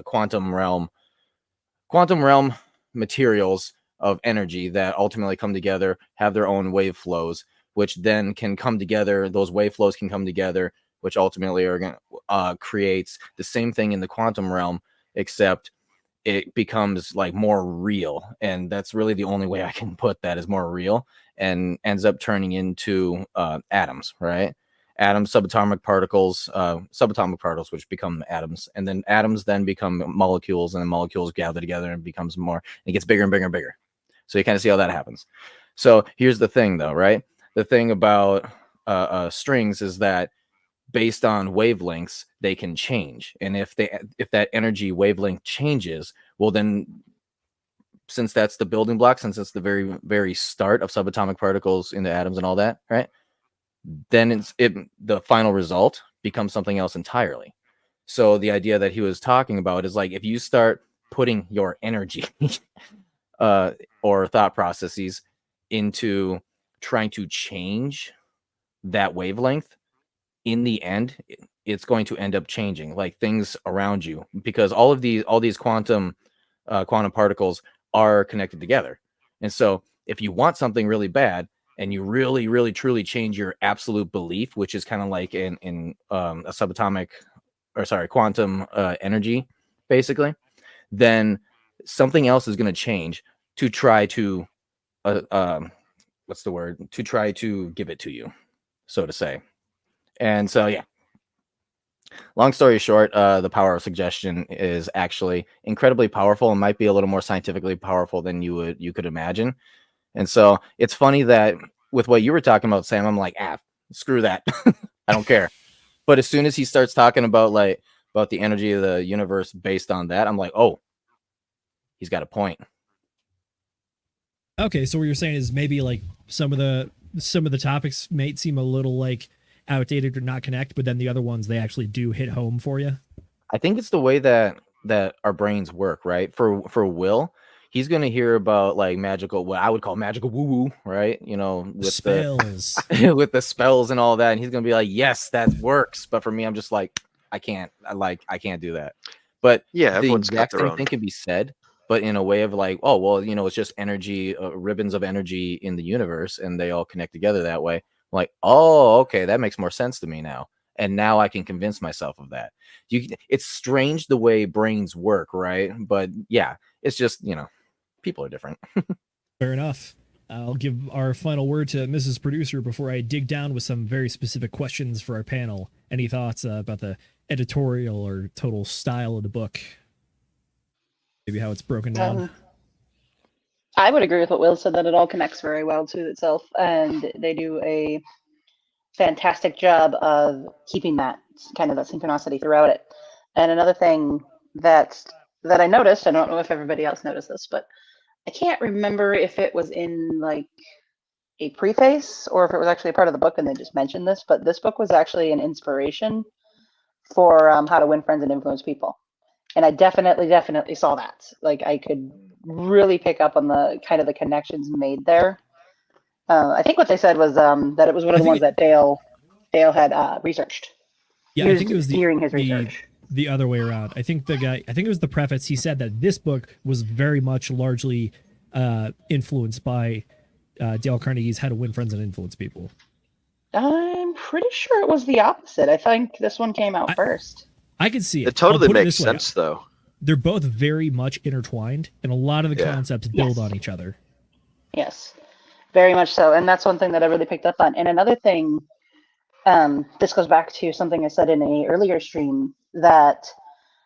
Speaker 4: quantum realm materials of energy that ultimately come together, have their own wave flows, which then can come together. Those wave flows can come together, which ultimately are going to creates the same thing in the quantum realm except it becomes like more real, and that's really the only way I can put that, is more real, and ends up turning into atoms, right? Atoms, subatomic particles, which become atoms, and then atoms then become molecules, and then molecules gather together and becomes more, and it gets bigger and bigger and bigger. So you kind of see how that happens. So here's the thing, though, right? The thing about strings is that based on wavelengths, they can change. And if that energy wavelength changes, well, then since that's the building block, since it's the very, very start of subatomic particles into atoms and all that, right? Then the final result becomes something else entirely. So the idea that he was talking about is like, if you start putting your energy or thought processes into trying to change that wavelength, in the end, it's going to end up changing, like things around you, because all these quantum particles are connected together. And so if you want something really bad, and you really, really, truly change your absolute belief, which is kind of like in a quantum energy, basically, then something else is going to change to try to to try to give it to you, so to say. And so, yeah, long story short, the power of suggestion is actually incredibly powerful, and might be a little more scientifically powerful than you could imagine. And so it's funny that with what you were talking about, Sam, I'm like, screw that. I don't care. But as soon as he starts talking about the energy of the universe based on that, I'm like, oh, he's got a point.
Speaker 6: Okay, so what you're saying is maybe like some of the topics may seem a little like outdated or not connect, but then the other ones, they actually do hit home for you.
Speaker 4: I think it's the way that our brains work, right? For Will, he's going to hear about like magical, what I would call magical woo-woo, right? You know, with
Speaker 6: spells,
Speaker 4: with the spells and all that. And he's going to be like, yes, that works. But for me, I'm just like, I can't do that. But
Speaker 5: yeah,
Speaker 4: the exact same thing can be said, but in a way of like, oh, well, you know, it's just energy, ribbons of energy in the universe, and they all connect together that way. Like, oh, okay, that makes more sense to me now. And now I can convince myself of that. It's strange the way brains work, right? But yeah, it's just, you know, people are different.
Speaker 6: Fair enough. I'll give our final word to Mrs. Producer before I dig down with some very specific questions for our panel. Any thoughts about the editorial or total style of the book? Maybe how it's broken down?
Speaker 10: I would agree with what Will said, that it all connects very well to itself, and they do a fantastic job of keeping that kind of that synchronicity throughout it. And another thing that I noticed, I don't know if everybody else noticed this, but I can't remember if it was in like a preface or if it was actually a part of the book and they just mentioned this, but this book was actually an inspiration for how to win friends and influence people. And I definitely saw that. Like, I could really pick up on the kind of the connections made there. I think what they said was that it was one of the ones that Dale had researched.
Speaker 6: Yeah, I think it was the other way around. I think it was the preface. He said that this book was very much largely influenced by Dale Carnegie's How to Win Friends and Influence People.
Speaker 10: I'm pretty sure it was the opposite. I think this one came out first.
Speaker 6: I can see it.
Speaker 5: It totally makes sense, though.
Speaker 6: They're both very much intertwined, and a lot of the concepts build on each other.
Speaker 10: Yes, very much so. And that's one thing that I really picked up on. And another thing, this goes back to something I said in an earlier stream, that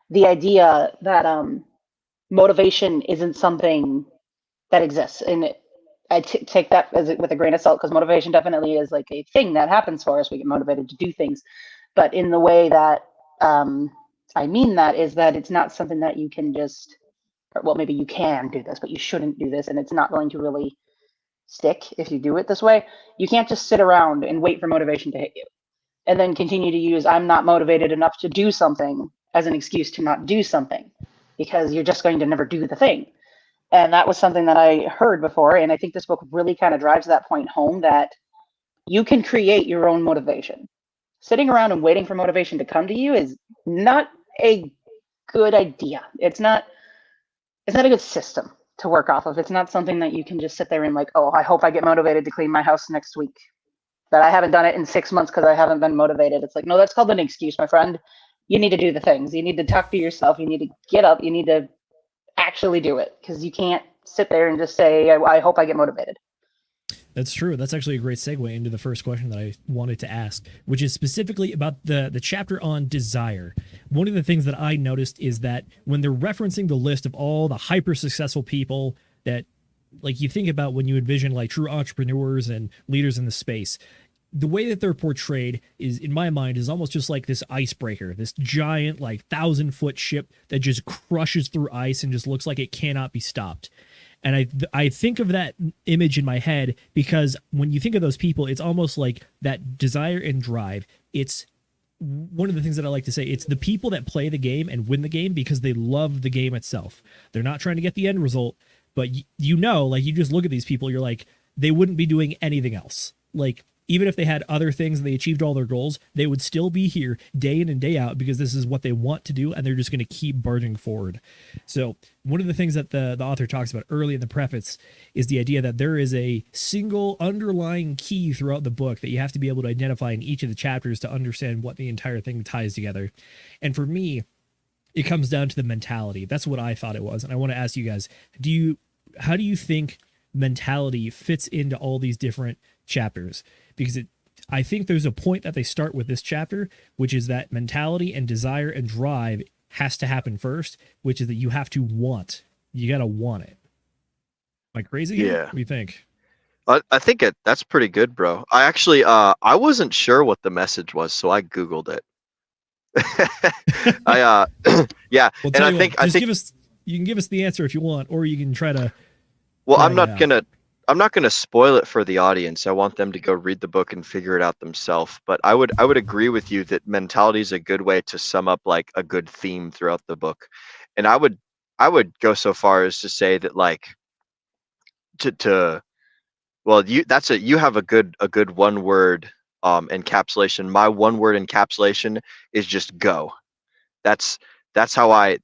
Speaker 10: the idea that motivation isn't something that exists. And I take that with a grain of salt, because motivation definitely is like a thing that happens for us. We get motivated to do things. But in the way that I mean that is that it's not something that you can just, well, maybe you can do this, but you shouldn't do this, and it's not going to really stick if you do it this way. You can't just sit around and wait for motivation to hit you and then continue to use I'm not motivated enough to do something as an excuse to not do something, because you're just going to never do the thing. And that was something that I heard before, and I think this book really kind of drives that point home, that you can create your own motivation. Sitting around and waiting for motivation to come to you is not a good idea. It's not a good system to work off of. It's not something that you can just sit there and like, oh, I hope I get motivated to clean my house next week, but I haven't done it in 6 months because I haven't been motivated. It's like, no, that's called an excuse, my friend. you need to do the things. You need to talk to yourself. You need to get up. You need to actually do it, because you can't sit there and just say, I hope I get motivated.
Speaker 6: That's true. That's actually a great segue into the first question that I wanted to ask, which is specifically about the chapter on desire. One of the things that I noticed is that when they're referencing the list of all the hyper successful people that, like, you think about when you envision like true entrepreneurs and leaders in the space, the way that they're portrayed is, in my mind, is almost just like this icebreaker, this giant like 1,000-foot ship that just crushes through ice and just looks like it cannot be stopped. And I think of that image in my head because when you think of those people, it's almost like that desire and drive. It's one of the things that I like to say. It's the people that play the game and win the game because they love the game itself. They're not trying to get the end result, but like you just look at these people, you're like, they wouldn't be doing anything else. Like, even if they had other things and they achieved all their goals, they would still be here day in and day out because this is what they want to do, and they're just going to keep burning forward. So one of the things that the author talks about early in the preface is the idea that there is a single underlying key throughout the book that you have to be able to identify in each of the chapters to understand what the entire thing ties together. And for me, it comes down to the mentality. That's what I thought it was. And I want to ask you guys, how do you think mentality fits into all these different chapters? Because I think there's a point that they start with this chapter, which is that mentality and desire and drive has to happen first, which is that you have to want. You got to want it. Am I crazy?
Speaker 5: Yeah.
Speaker 6: What do you think?
Speaker 5: I think that's pretty good, bro. I actually, I wasn't sure what the message was, so I Googled it. Yeah.
Speaker 6: Well,
Speaker 5: and I think
Speaker 6: you can give us the answer if you want, or you can try to.
Speaker 5: Well, I'm not gonna spoil it for the audience. I want them to go read the book and figure it out themselves. But I would agree with you that mentality is a good way to sum up like a good theme throughout the book. And I would go so far as to say that like you have a good one word encapsulation. My one word encapsulation is just go. That's how I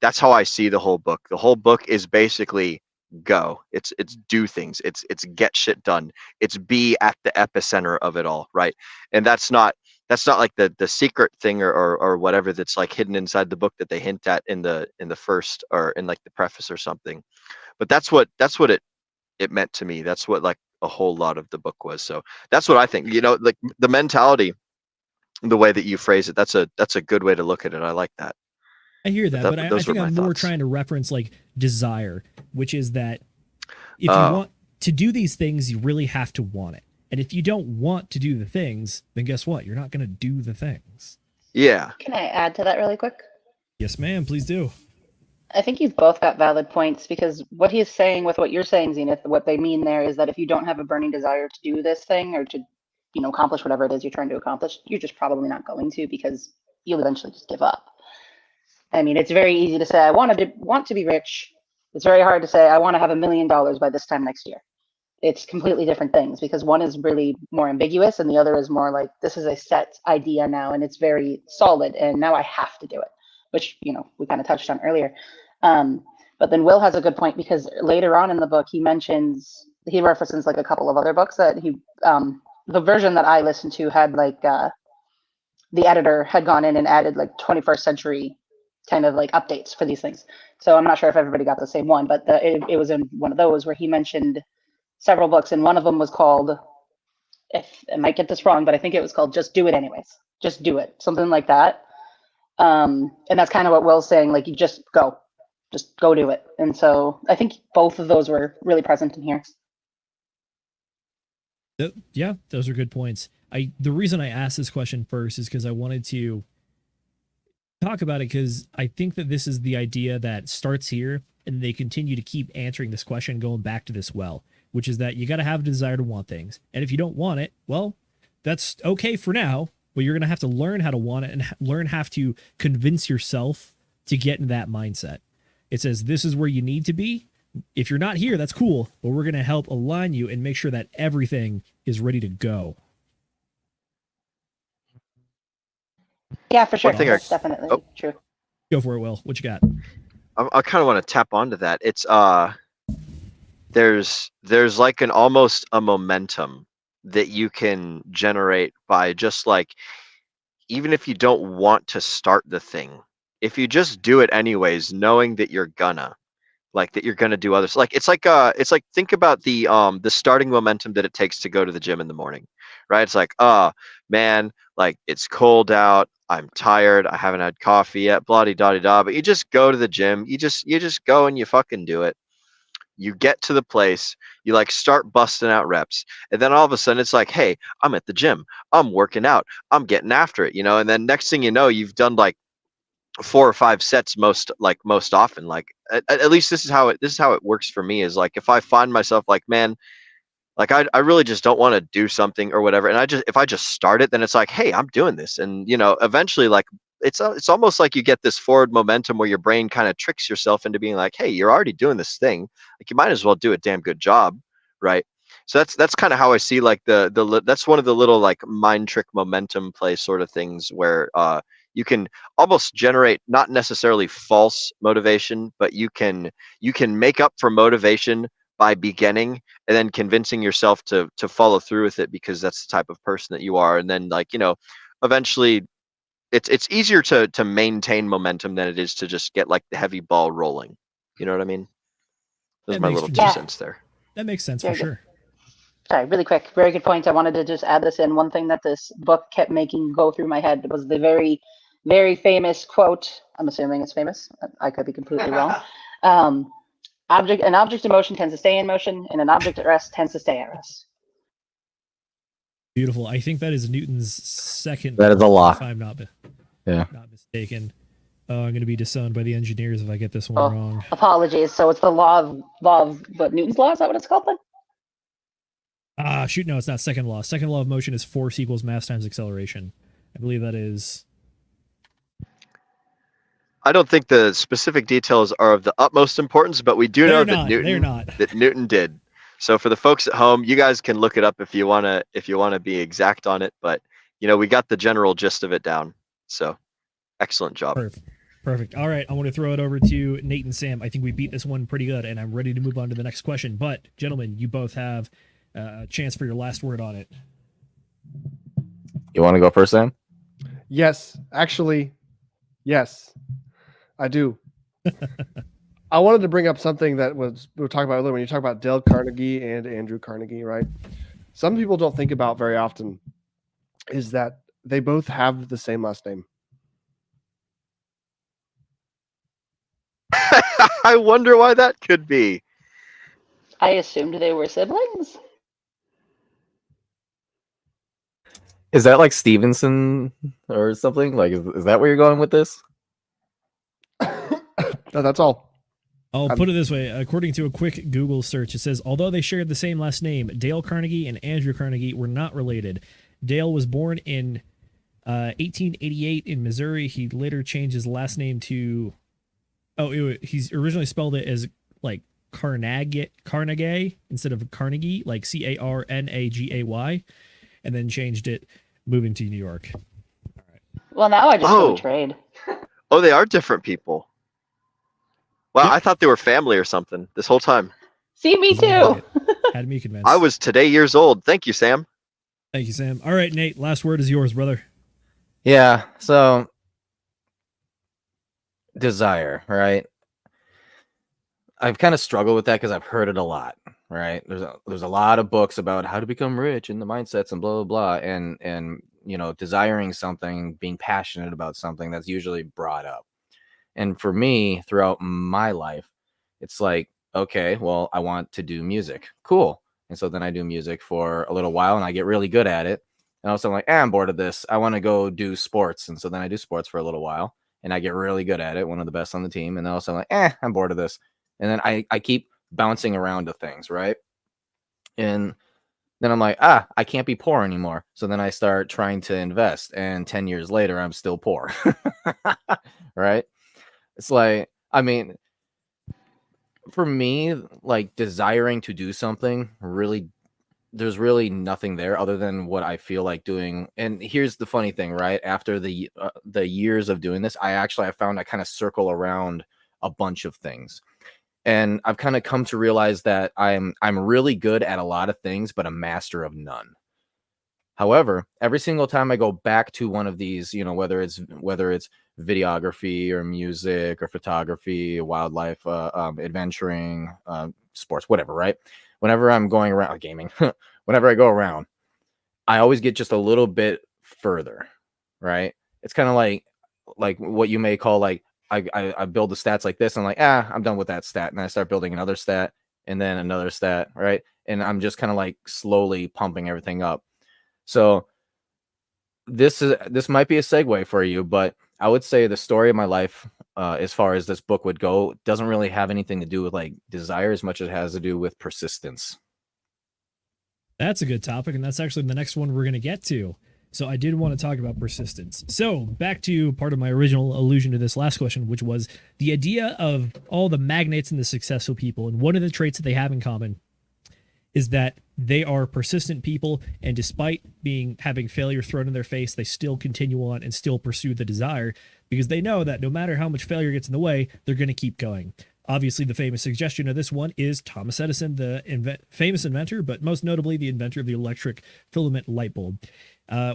Speaker 5: see the whole book. The whole book is basically go. It's do things. It's get shit done. It's be at the epicenter of it all, right? And that's not like the secret thing or whatever that's like hidden inside the book that they hint at in the first or in like the preface or something. But that's what it meant to me. That's what like a whole lot of the book was. So that's what I think. You know, like the mentality, the way that you phrase it, that's a good way to look at it. I like that.
Speaker 6: I hear that, but I think I'm more trying to reference like desire, which is that if you want to do these things, you really have to want it. And if you don't want to do the things, then guess what? You're not going to do the things.
Speaker 5: Yeah.
Speaker 10: Can I add to that really quick?
Speaker 6: Yes, ma'am. Please do.
Speaker 10: I think you've both got valid points, because what he's saying with what you're saying, Zenith, what they mean there is that if you don't have a burning desire to do this thing or to, accomplish whatever it is you're trying to accomplish, you're just probably not going to, because you'll eventually just give up. I mean, it's very easy to say, I want to be rich. It's very hard to say, I want to have $1 million by this time next year. It's completely different things, because one is really more ambiguous and the other is more like, this is a set idea now and it's very solid and now I have to do it, which, we kind of touched on earlier. But then Will has a good point, because later on in the book, he references like a couple of other books that the version that I listened to had like, the editor had gone in and added like 21st century kind of like updates for these things. So I'm not sure if everybody got the same one, but it was in one of those where he mentioned several books, and one of them was called, if I might get this wrong, but I think it was called Just Do It Anyways. Just do it. Something like that. And that's kind of what Will's saying, like, you just go do it. And so I think both of those were really present in here.
Speaker 6: Yeah, those are good points. The reason I asked this question first is because I wanted to talk about it, because I think that this is the idea that starts here and they continue to keep answering this question, going back to this well, which is that you got to have a desire to want things. And if you don't want it, well, that's okay for now, but you're going to have to learn how to want it and learn how to convince yourself to get in that mindset. It says, this is where you need to be. If you're not here, that's cool, but we're going to help align you and make sure that everything is ready to go.
Speaker 10: Yeah, for sure. That's definitely true.
Speaker 6: Go for it, Will. What you got?
Speaker 5: I kind of want to tap onto that. It's there's like almost a momentum that you can generate by just like even if you don't want to start the thing, if you just do it anyways, knowing that you're gonna do others, like it's like think about the starting momentum that it takes to go to the gym in the morning, right? It's like, oh man, like it's cold out, I'm tired, I haven't had coffee yet, blah de da da, but you just go to the gym, you just go and you fucking do it. You get to the place, you like start busting out reps, and then all of a sudden it's like, hey, I'm at the gym, I'm working out, I'm getting after it, and then next thing you know, you've done like 4 or 5 sets most often. Like at least this is how it works for me, is like if I find myself like, man, like I really just don't want to do something or whatever, and if I just start it, then it's like, hey, I'm doing this, and eventually, like it's almost like you get this forward momentum where your brain kind of tricks yourself into being like, hey, you're already doing this thing, like you might as well do a damn good job, right? So that's kind of how I see like that's one of the little like mind trick momentum play sort of things where you can almost generate not necessarily false motivation, but you can make up for motivation by beginning and then convincing yourself to follow through with it, because that's the type of person that you are. And then like, eventually it's easier to maintain momentum than it is to just get like the heavy ball rolling. You know what I mean? Those are my little 2 cents there.
Speaker 6: That makes sense for sure.
Speaker 10: Sorry, really quick, very good point. I wanted to just add this in. One thing that this book kept making go through my head was the very, very famous quote. I'm assuming it's famous. I could be completely wrong. An object in motion tends to stay in motion, and an object at rest tends to stay at rest.
Speaker 6: Beautiful. I think that is Newton's second.
Speaker 4: That is a law.
Speaker 6: If I'm not mistaken. Oh, I'm going to be disowned by the engineers if I get this one wrong.
Speaker 10: Apologies. So it's the law of what, Newton's law? Is that what it's called then?
Speaker 6: Shoot, no, it's not second law. Second law of motion is force equals mass times acceleration. I believe that is.
Speaker 5: I don't think the specific details are of the utmost importance, but we do know that Newton did. So for the folks at home, you guys can look it up if you wanna be exact on it. But we got the general gist of it down. So excellent job.
Speaker 6: Perfect. All right, I want to throw it over to Nate and Sam. I think we beat this one pretty good, and I'm ready to move on to the next question. But gentlemen, you both have a chance for your last word on it.
Speaker 4: You want to go first, Sam?
Speaker 9: Yes, actually, yes, I do. I wanted to bring up something that we were talking about earlier when you talk about Dale Carnegie and Andrew Carnegie, right? Some people don't think about very often is that they both have the same last name.
Speaker 5: I wonder why that could be.
Speaker 10: I assumed they were siblings.
Speaker 4: Is that like Stevenson or something? Like, is that where you're going with this?
Speaker 9: No, that's all.
Speaker 6: I'll put it this way. According to a quick Google search, it says, although they shared the same last name, Dale Carnegie and Andrew Carnegie were not related. Dale was born in 1888 in Missouri. He later changed his last name to... he's originally spelled it as like Carnegie instead of Carnegie, like Carnagay, and then changed it moving to New York. All right.
Speaker 10: Well, now I just go trade.
Speaker 5: Oh, they are different people. Wow, I thought they were family or something this whole time.
Speaker 10: See, me too.
Speaker 6: Had me convinced.
Speaker 5: I was today years old. Thank you, Sam.
Speaker 6: Thank you, Sam. All right, Nate, last word is yours, brother.
Speaker 4: Yeah, so desire, right? I've kind of struggled with that because I've heard it a lot, right? There's a lot of books about how to become rich and the mindsets and blah blah blah, and desiring something, being passionate about something, that's usually brought up. And for me, throughout my life, it's like, okay, well, I want to do music. Cool. And so then I do music for a little while and I get really good at it. And also I'm like, I'm bored of this. I want to go do sports. And so then I do sports for a little while and I get really good at it. One of the best on the team. And then also I'm like, I'm bored of this. And then I keep bouncing around to things, right? And then I'm like, I can't be poor anymore. So then I start trying to invest. And 10 years later, I'm still poor. Right? It's like, I mean, for me, like desiring to do something, really, there's really nothing there other than what I feel like doing. And here's the funny thing, right? After the years of doing this, I found I kind of circle around a bunch of things. And I've kind of come to realize that I'm really good at a lot of things, but a master of none. However, every single time I go back to one of these, whether it's videography or music or photography, wildlife, adventuring, sports, whatever, right? Whenever I'm going around gaming, whenever I go around, I always get just a little bit further, right? It's kind of like what you may call like I build the stats like this, and like, I'm done with that stat, and I start building another stat and then another stat, right? And I'm just kind of like slowly pumping everything up. So this might be a segue for you, but I would say the story of my life, as far as this book would go, doesn't really have anything to do with like desire as much as it has to do with persistence.
Speaker 6: That's a good topic, and that's actually the next one we're going to get to. So I did want to talk about persistence. So back to part of my original allusion to this last question, which was the idea of all the magnates and the successful people. And one of the traits that they have in common is that they are persistent people, and despite having failure thrown in their face, they still continue on and still pursue the desire, because they know that no matter how much failure gets in the way, they're going to keep going. Obviously, the famous suggestion of this one is Thomas Edison, the famous inventor, but most notably the inventor of the electric filament light bulb.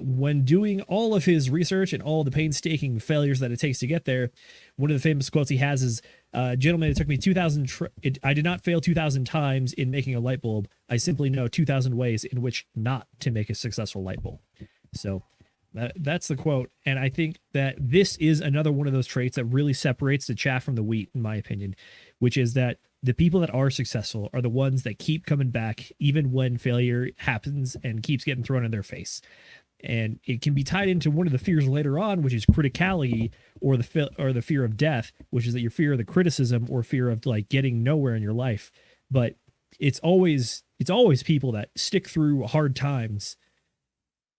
Speaker 6: When doing all of his research and all the painstaking failures that it takes to get there, one of the famous quotes he has is, gentlemen, it took me 2,000. I did not fail 2,000 times in making a light bulb. I simply know 2,000 ways in which not to make a successful light bulb. So that's the quote. And I think that this is another one of those traits that really separates the chaff from the wheat, in my opinion, which is that the people that are successful are the ones that keep coming back, even when failure happens and keeps getting thrown in their face. And it can be tied into one of the fears later on, which is criticality, or the fear of death, which is that your fear of the criticism or fear of like getting nowhere in your life. But it's always people that stick through hard times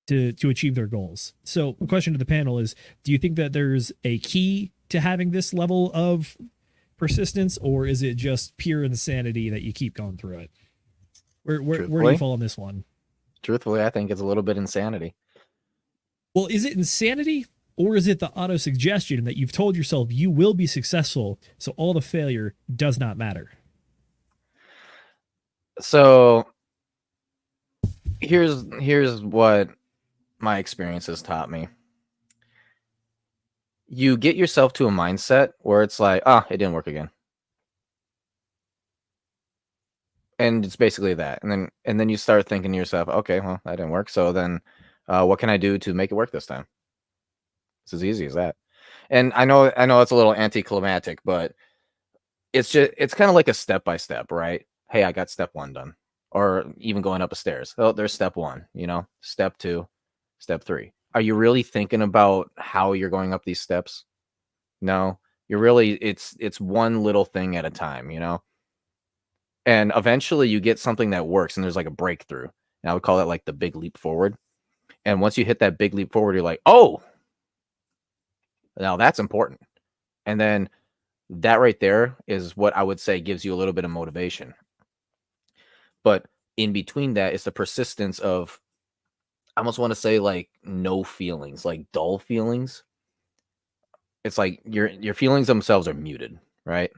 Speaker 6: to achieve their goals. So the question to the panel is, do you think that there's a key to having this level of persistence, or is it just pure insanity that you keep going through it? Where do you fall on this one?
Speaker 4: Truthfully, I think it's a little bit insanity.
Speaker 6: Well, is it insanity, or is it the auto-suggestion that you've told yourself you will be successful, so all the failure does not matter?
Speaker 4: So here's what my experience has taught me. You get yourself to a mindset where it's like, it didn't work again. And it's basically that. And then you start thinking to yourself, okay, well, that didn't work. So then what can I do to make it work this time? It's as easy as that. And I know it's a little anticlimactic, but it's kind of like a step-by-step, right? Hey, I got step 1 done. Or even going up a stairs. Oh, there's step 1, step 2, step 3. Are you really thinking about how you're going up these steps? No, you're really, it's one little thing at a time, And eventually you get something that works, and there's like a breakthrough. And I would call that like the big leap forward. And once you hit that big leap forward, you're like, oh, now that's important. And then that right there is what I would say gives you a little bit of motivation. But in between that is the persistence of, I almost want to say like no feelings, like dull feelings. It's like your feelings themselves are muted, right?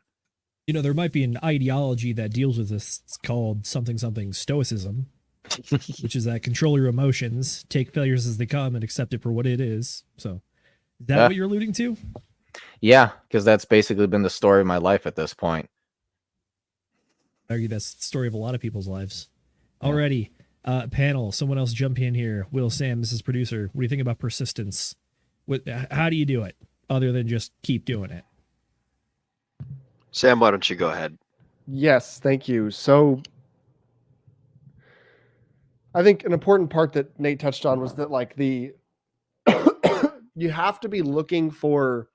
Speaker 6: There might be an ideology that deals with this. It's called something stoicism, which is that control your emotions, take failures as they come, and accept it for what it is. So is that what you're alluding to? Yeah,
Speaker 4: because that's basically been the story of my life at this point.
Speaker 6: I argue that's the story of a lot of people's lives. Alrighty. Panel, someone else jump in here. Will, Sam, Mrs. Producer, what do you think about persistence? How do you do it other than just keep doing it?
Speaker 5: Sam, why don't you go ahead?
Speaker 9: Yes, thank you. So I think an important part that Nate touched on was that like you have to be looking for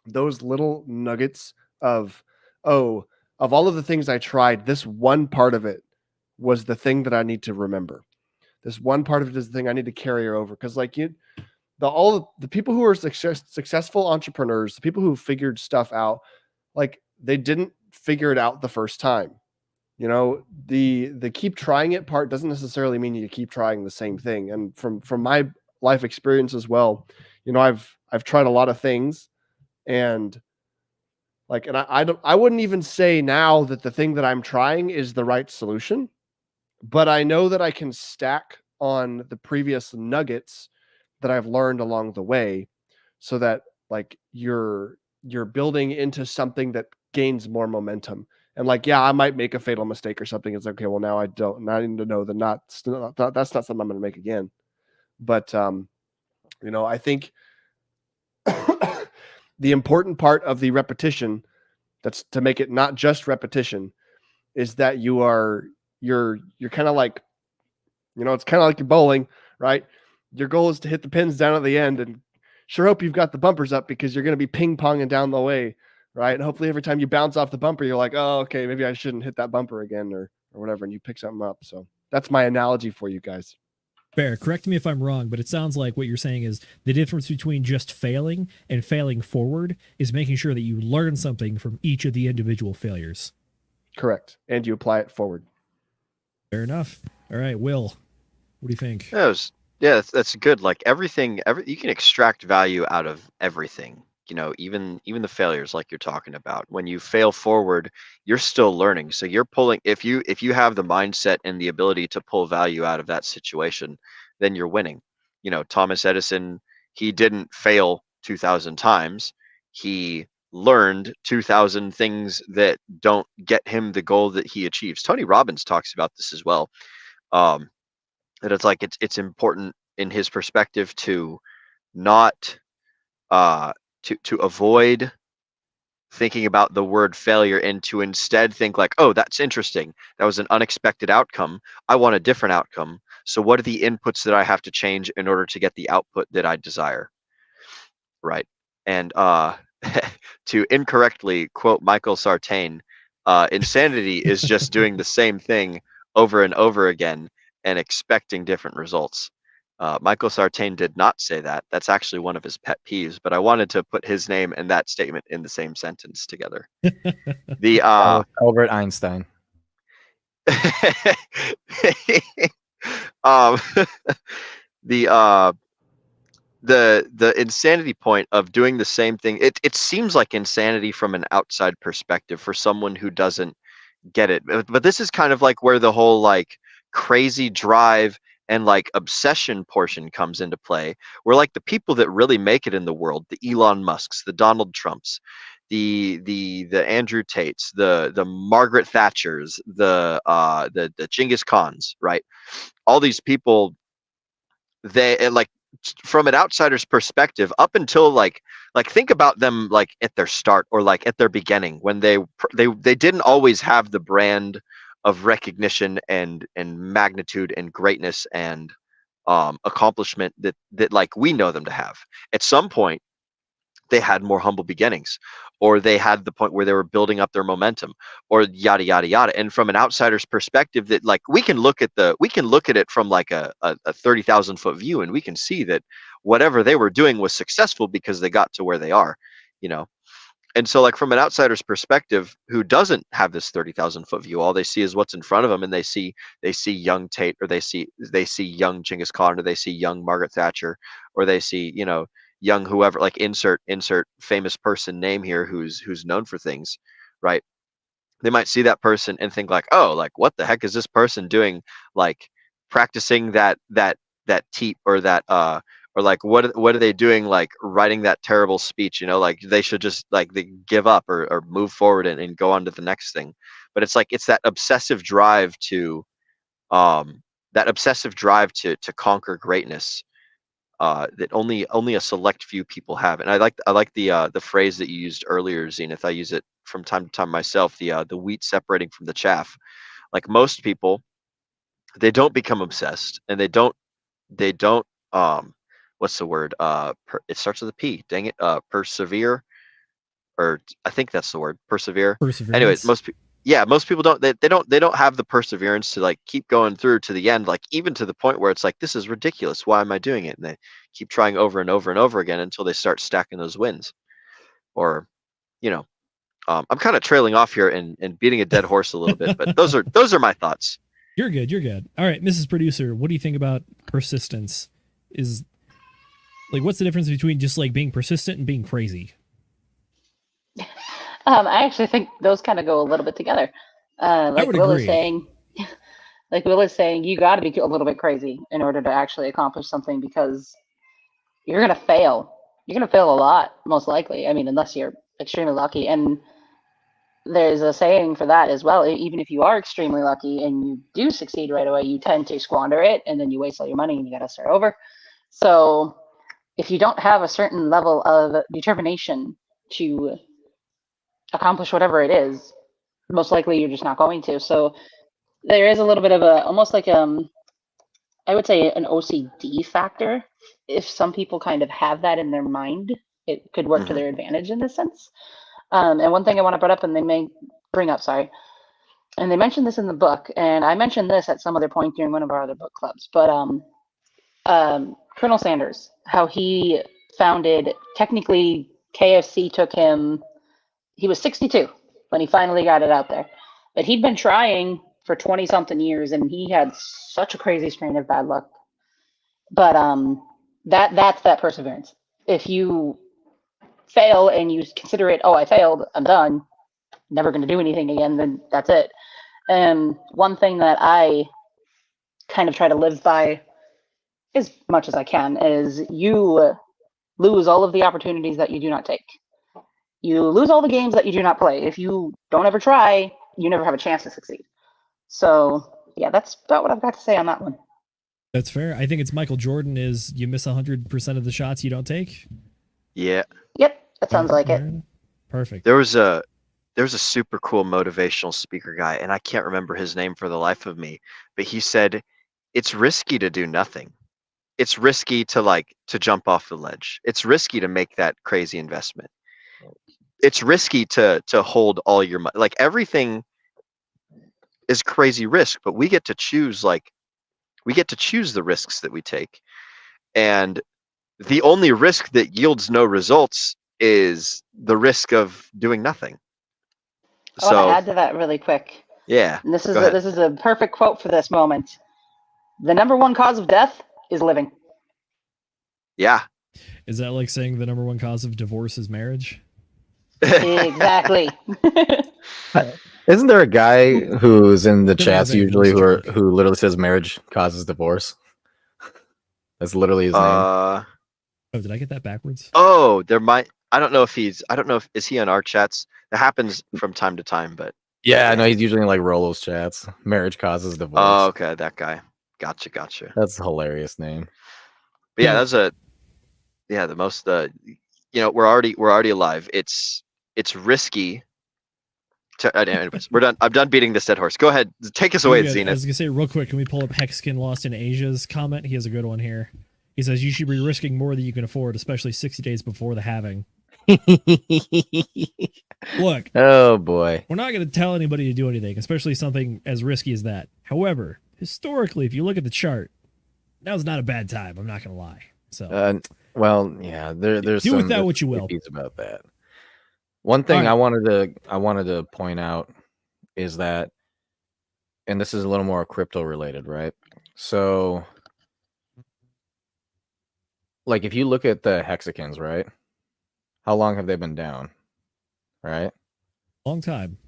Speaker 9: those little nuggets of all of the things I tried, this one part of it was the thing that I need to remember. This one part of it is the thing I need to carry over. Because like all the people who are successful entrepreneurs, the people who figured stuff out, like they didn't figure it out the first time. The keep trying it part doesn't necessarily mean you keep trying the same thing. And from my life experience as well, I've tried a lot of things, and like, and I wouldn't even say now that the thing that I'm trying is the right solution, but I know that I can stack on the previous nuggets that I've learned along the way, so that like you're building into something that gains more momentum. And like, yeah, I might make a fatal mistake or something. It's okay. Well, now I need to know that that's not something I'm going to make again. But I think the important part of the repetition, that's to make it not just repetition, is that you're kind of like, it's kind of like your bowling, right? Your goal is to hit the pins down at the end, and sure hope you've got the bumpers up, because you're going to be ping-ponging down the way, right? And hopefully every time you bounce off the bumper, you're like, oh, okay, maybe I shouldn't hit that bumper again or whatever, and you pick something up. So that's my analogy for you guys.
Speaker 6: Fair. Correct me if I'm wrong, but it sounds like what you're saying is the difference between just failing and failing forward is making sure that you learn something from each of the individual failures.
Speaker 9: Correct. And you apply it forward.
Speaker 6: Fair enough. All right, Will, what do you think?
Speaker 5: Yeah, that's good. Like everything, you can extract value out of everything. Even the failures, like you're talking about. When you fail forward, you're still learning. So you're pulling. If you have the mindset and the ability to pull value out of that situation, then you're winning. Thomas Edison, he didn't fail 2,000 times. He learned 2,000 things that don't get him the goal that he achieves. Tony Robbins talks about this as well. That it's like it's important in his perspective to not to avoid thinking about the word failure and to instead think like, oh, that's interesting. That was an unexpected outcome. I want a different outcome. So what are the inputs that I have to change in order to get the output that I desire? Right. And to incorrectly quote Michael Sartain, insanity is just doing the same thing over and over again and expecting different results. Michael Sartain did not say that. That's actually one of his pet peeves, but I wanted to put his name and that statement in the same sentence together. The
Speaker 4: Albert Einstein. The insanity point of doing the same thing, it seems like insanity from an outside perspective for someone who doesn't get it. But this is kind of like where the whole like crazy drive and like obsession portion comes into play, where like the people that really make it in the world, the Elon Musks, the Donald Trumps, the Andrew Tates, the Margaret Thatchers, the Genghis Khans, right? All these people, they like, from an outsider's perspective, up until like think about them like at their start or like at their beginning, when they didn't always have the brand of recognition and magnitude and greatness and accomplishment that like we know them to have. At some point they had more humble beginnings, or they had the point where they were building up their momentum, or yada yada yada. And from an outsider's perspective, that like we can look at it from like a 30,000 foot view, and we can see that whatever they were doing was successful because they got to where they are, And so like from an outsider's perspective who doesn't have this 30,000 foot view, all they see is what's in front of them, and they see young Tate, or they see young Genghis Khan, or they see young Margaret Thatcher, or they see, young whoever, like insert famous person name here who's known for things, right? They might see that person and think like, oh, like what the heck is this person doing, like practicing that teat, or that or like what are they doing, like writing that terrible speech, like they should just like they give up or move forward and go on to the next thing. But it's like it's that obsessive drive to conquer greatness that only a select few people have. And I like the phrase that you used earlier, Zenith. I use it from time to time myself, the wheat separating from the chaff. Like most people, they don't become obsessed, and they don't what's the word? It starts with a P. Dang it. Persevere, or I think that's the word. Persevere. Anyways, most people don't. They don't have the perseverance to like keep going through to the end. Like even to the point where it's like, this is ridiculous. Why am I doing it? And they keep trying over and over and over again until they start stacking those wins. Or, I'm kind of trailing off here and beating a dead horse a little bit. But those are my thoughts.
Speaker 6: You're good. All right, Mrs. Producer, what do you think about persistence? Is like, what's the difference between just like being persistent and being crazy?
Speaker 10: I actually think those kind of go a little bit together. Like Will is saying, like Will is saying, you got to be a little bit crazy in order to actually accomplish something, because you're going to fail. You're going to fail a lot, most likely. I mean, unless you're extremely lucky. And there's a saying for that as well. Even if you are extremely lucky and you do succeed right away, you tend to squander it, and then you waste all your money and you got to start over. So if you don't have a certain level of determination to accomplish whatever it is, most likely you're just not going to. So there is a little bit of a, almost like I would say an OCD factor. If some people kind of have that in their mind, it could work to their advantage in this sense. And one thing I want to bring up, and they may bring up, sorry, and they mentioned this in the book, and I mentioned this at some other point during one of our other book clubs, but Colonel Sanders, how he founded, technically KFC took him, he was 62 when he finally got it out there, but he'd been trying for 20 something years, and he had such a crazy strain of bad luck. But that's that perseverance. If you fail and you consider it, oh, I failed, I'm done, never going to do anything again, then that's it. And one thing that I kind of try to live by as much as I can is you lose all of the opportunities that you do not take. You lose all the games that you do not play. If you don't ever try, you never have a chance to succeed. So yeah, that's about what I've got to say on that one.
Speaker 6: That's fair. I think it's Michael Jordan is you miss 100% of the shots you don't take.
Speaker 5: Yeah.
Speaker 10: Yep, that sounds like it.
Speaker 6: Perfect.
Speaker 5: There was a super cool motivational speaker guy, and I can't remember his name for the life of me, but he said it's risky to do nothing. It's risky to jump off the ledge. It's risky to make that crazy investment. It's risky to hold all your money. Like, everything is crazy risk, but we get to choose the risks that we take. And the only risk that yields no results is the risk of doing nothing.
Speaker 10: I want to add to that really quick.
Speaker 5: Yeah.
Speaker 10: And this is a perfect quote for this moment. The number one cause of death is living.
Speaker 5: Yeah.
Speaker 6: Is that like saying the number one cause of divorce is marriage?
Speaker 10: Exactly.
Speaker 4: Isn't there a guy who's in the chats usually who literally says marriage causes divorce? That's literally his name.
Speaker 6: Oh, did I get that backwards?
Speaker 5: Oh, there might. I don't know if is he on our chats? That happens from time to time, but
Speaker 4: yeah, I know he's usually in like Rolo's chats. Marriage causes divorce.
Speaker 5: Oh, okay, that guy. Gotcha.
Speaker 4: That's a hilarious name.
Speaker 5: But yeah, the most. We're already alive. It's risky. Anyways, we're done. I'm done beating this dead horse. Go ahead, take us away, Zenith.
Speaker 6: I was gonna say real quick. Can we pull up Hexkin Lost in Asia's comment? He has a good one here. He says you should be risking more than you can afford, especially 60 days before the halving. Look.
Speaker 4: Oh boy.
Speaker 6: We're not going to tell anybody to do anything, especially something as risky as that. However, historically, if you look at the chart, now's not a bad time. I'm not going to lie. So,
Speaker 4: well, yeah, there's
Speaker 6: do
Speaker 4: some
Speaker 6: with that what you will.
Speaker 4: About that. One thing right. I wanted to point out is that, and this is a little more crypto related, right? So, like, if you look at the hexagons, right? How long have they been down? Right?
Speaker 6: Long time.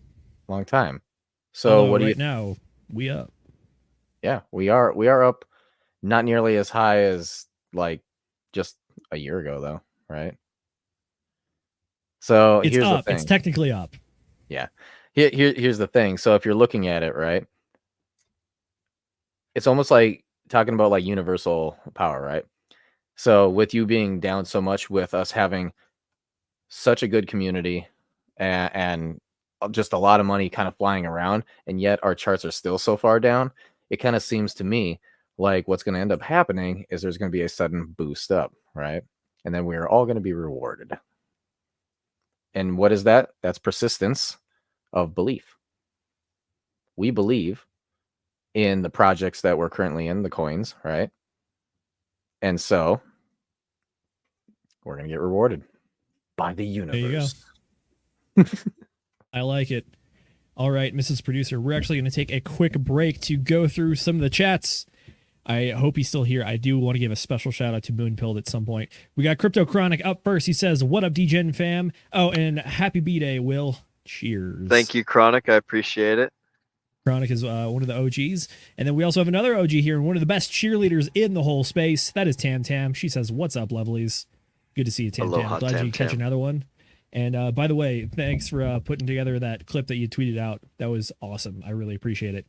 Speaker 4: So what do you
Speaker 6: now? We up.
Speaker 4: Yeah, we are up, not nearly as high as like just a year ago, though, right? So
Speaker 6: it's
Speaker 4: here's
Speaker 6: up.
Speaker 4: the thing.
Speaker 6: It's technically up.
Speaker 4: Yeah. Here's the thing. So if you're looking at it, right, it's almost like talking about like universal power, right? So with you being down so much, with us having such a good community and just a lot of money kind of flying around, and yet our charts are still so far down, it kind of seems to me like what's going to end up happening is there's going to be a sudden boost up, right? And then we're all going to be rewarded. And what is that? That's persistence of belief. We believe in the projects that we're currently in, the coins, right? And so we're going to get rewarded by the universe.
Speaker 6: There you go. I like it. All right, Mrs. Producer, we're actually going to take a quick break to go through some of the chats. I hope he's still here. I do want to give a special shout out to Moonpilled at some point. We got Crypto Chronic up first. He says, "What up, DGen fam?" Oh, and happy B-Day, Will. Cheers.
Speaker 5: Thank you, Chronic. I appreciate it.
Speaker 6: Chronic is one of the OGs. And then we also have another OG here, and one of the best cheerleaders in the whole space. That is Tam Tam. She says, "What's up, lovelies? Good to see you, Tam Tam.
Speaker 5: Aloha,
Speaker 6: Glad
Speaker 5: Tam
Speaker 6: you catch
Speaker 5: Tam.
Speaker 6: another one." And by the way, thanks for putting together that clip that you tweeted out. That was awesome. I really appreciate it.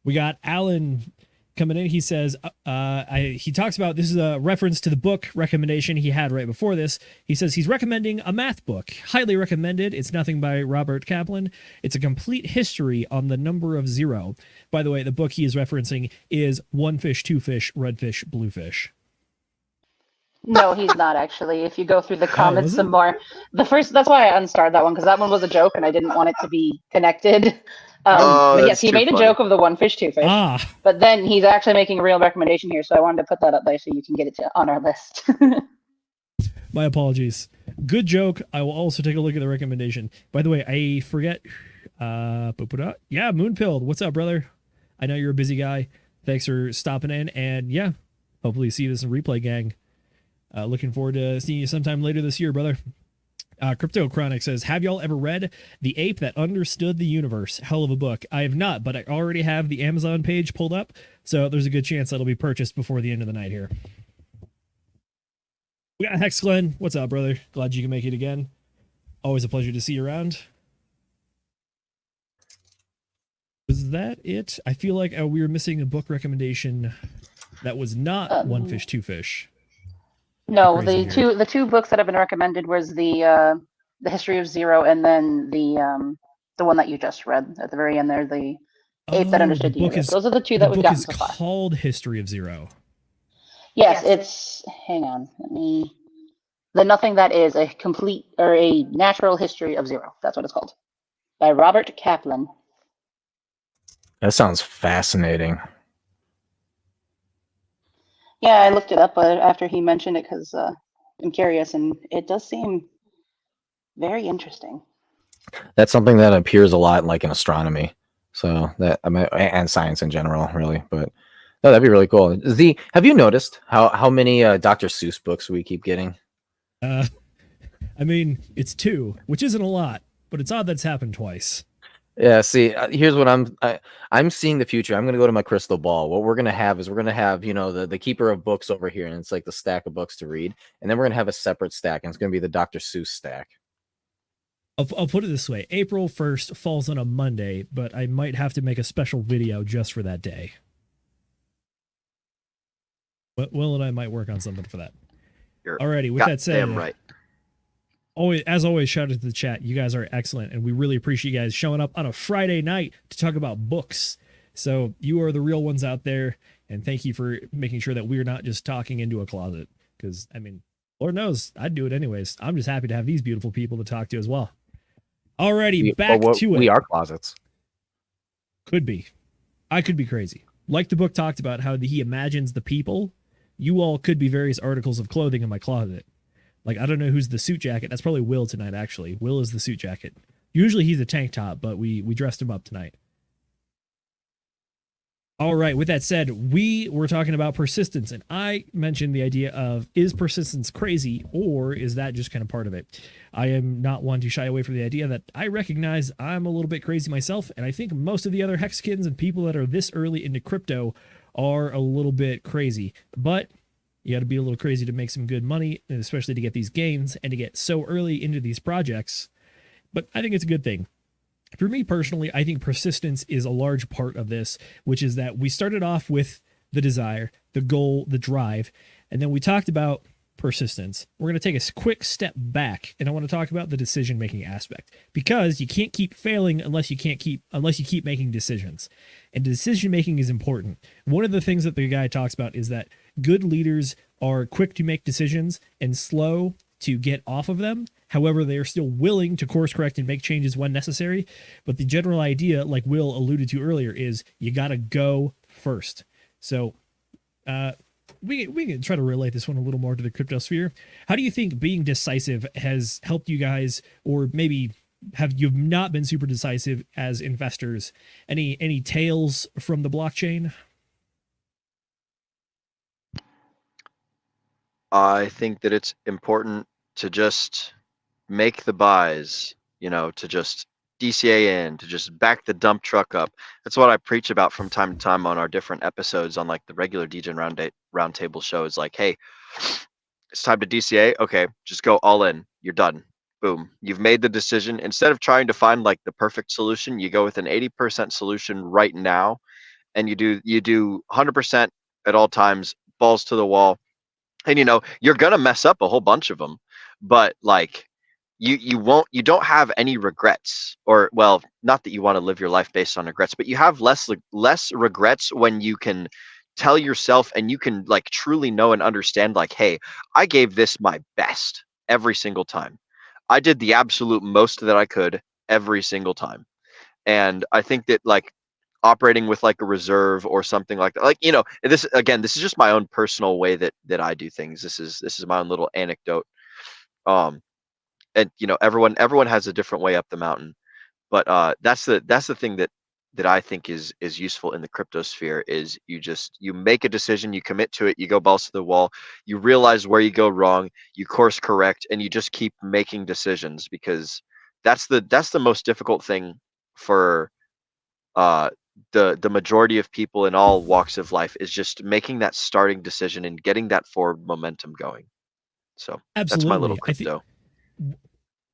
Speaker 6: We got Alan coming in. He says, he talks about, this is a reference to the book recommendation he had right before this. He says he's recommending a math book. Highly recommended. It's nothing by Robert Kaplan. It's a complete history on the number of zero. By the way, the book he is referencing is One Fish, Two Fish, Red Fish, Blue Fish.
Speaker 10: No, he's not actually. If you go through the comments some more, that's why I unstarred that one, because that one was a joke and I didn't want it to be connected. But yes,
Speaker 5: that's
Speaker 10: he
Speaker 5: too
Speaker 10: made a
Speaker 5: funny.
Speaker 10: joke of the one fish, two fish. But then he's actually making a real recommendation here, so I wanted to put that up there so you can get it on our list.
Speaker 6: My apologies. Good joke. I will also take a look at the recommendation. By the way, I forget. Yeah, Moonpilled. What's up, brother? I know you're a busy guy. Thanks for stopping in. And yeah, hopefully see this in replay, gang. Looking forward to seeing you sometime later this year, brother. Crypto Chronic says, have y'all ever read The Ape That Understood the Universe? Hell of a book. I have not, but I already have the Amazon page pulled up, so there's a good chance that'll be purchased before the end of the night here. We got Hex Glenn. What's up, brother? Glad you can make it again. Always a pleasure to see you around. Was that it? I feel like we were missing a book recommendation that was not One Fish, Two Fish.
Speaker 10: No, the two books that have been recommended was the History of Zero, and then the one that you just read at the very end there, the Ape That Understood the Universe. Those are the two that we've gotten so far.
Speaker 6: It's called History of Zero.
Speaker 10: Yes, it's, hang on, The Nothing That Is, a complete, or a natural history of zero. That's what it's called. By Robert Kaplan.
Speaker 4: That sounds fascinating.
Speaker 10: Yeah, I looked it up after he mentioned it because I'm curious, and it does seem very interesting.
Speaker 4: That's something that appears a lot like in astronomy. So that, I mean, and science in general, really. But no, that'd be really cool. Have you noticed how many Dr. Seuss books we keep getting?
Speaker 6: I mean, it's 2, which isn't a lot, but it's odd that's happened twice.
Speaker 4: Yeah, see, here's what I'm seeing the future. I'm going to go to my crystal ball. What we're going to have is the keeper of books over here, and it's like the stack of books to read. And then we're going to have a separate stack, and it's going to be the Dr. Seuss stack.
Speaker 6: I'll put it this way. April 1st falls on a Monday, but I might have to make a special video just for that day. Will and I might work on something for that. Alrighty, with that said,
Speaker 5: damn right.
Speaker 6: As always, shout out to the chat. You guys are excellent, and we really appreciate you guys showing up on a Friday night to talk about books. So you are the real ones out there, and thank you for making sure that we're not just talking into a closet. Because, I mean, Lord knows, I'd do it anyways. I'm just happy to have these beautiful people to talk to as well. Alrighty, back to it.
Speaker 4: We are closets.
Speaker 6: Could be. I could be crazy. Like the book talked about how he imagines the people, you all could be various articles of clothing in my closet. Like, I don't know who's the suit jacket. That's probably Will tonight, actually. Will is the suit jacket. Usually he's a tank top, but we dressed him up tonight. All right, with that said, we were talking about persistence, and I mentioned the idea of, is persistence crazy, or is that just kind of part of it? I am not one to shy away from the idea that I recognize I'm a little bit crazy myself, and I think most of the other Hexkins and people that are this early into crypto are a little bit crazy. But you got to be a little crazy to make some good money, and especially to get these gains and to get so early into these projects. But I think it's a good thing. For me personally, I think persistence is a large part of this, which is that we started off with the desire, the goal, the drive, and then we talked about persistence. We're going to take a quick step back, and I want to talk about the decision-making aspect, because you can't keep failing unless you keep making decisions. And decision-making is important. One of the things that the guy talks about is that good leaders are quick to make decisions and slow to get off of them. However, they are still willing to course correct and make changes when necessary. But the general idea, like Will alluded to earlier, is you got to go first. So we can try to relate this one a little more to the crypto sphere. How do you think being decisive has helped you guys, or maybe you've not been super decisive as investors? Any tales from the blockchain?
Speaker 5: I think that it's important to just make the buys, to just DCA in, to just back the dump truck up. That's what I preach about from time to time on our different episodes on like the regular DGen roundtable shows. Like, hey, it's time to DCA. Okay, just go all in. You're done. Boom. You've made the decision. Instead of trying to find like the perfect solution, you go with an 80% solution right now, and you do 100% at all times, balls to the wall. And you're gonna mess up a whole bunch of them, but like you don't have any regrets, or well, not that you want to live your life based on regrets, but you have less regrets when you can tell yourself and you can like truly know and understand, like, hey, I gave this my best every single time. I did the absolute most that I could every single time. And I think that like operating with like a reserve or something like that, like, this is just my own personal way that I do things. This is my own little anecdote. And everyone has a different way up the mountain, but that's the thing that I think is useful in the crypto sphere is you make a decision, you commit to it, you go balls to the wall, you realize where you go wrong, you course correct, and you just keep making decisions, because that's the most difficult thing for the majority of people in all walks of life, is just making that starting decision and getting that forward momentum going. So
Speaker 11: Absolutely.
Speaker 5: That's my little crypto.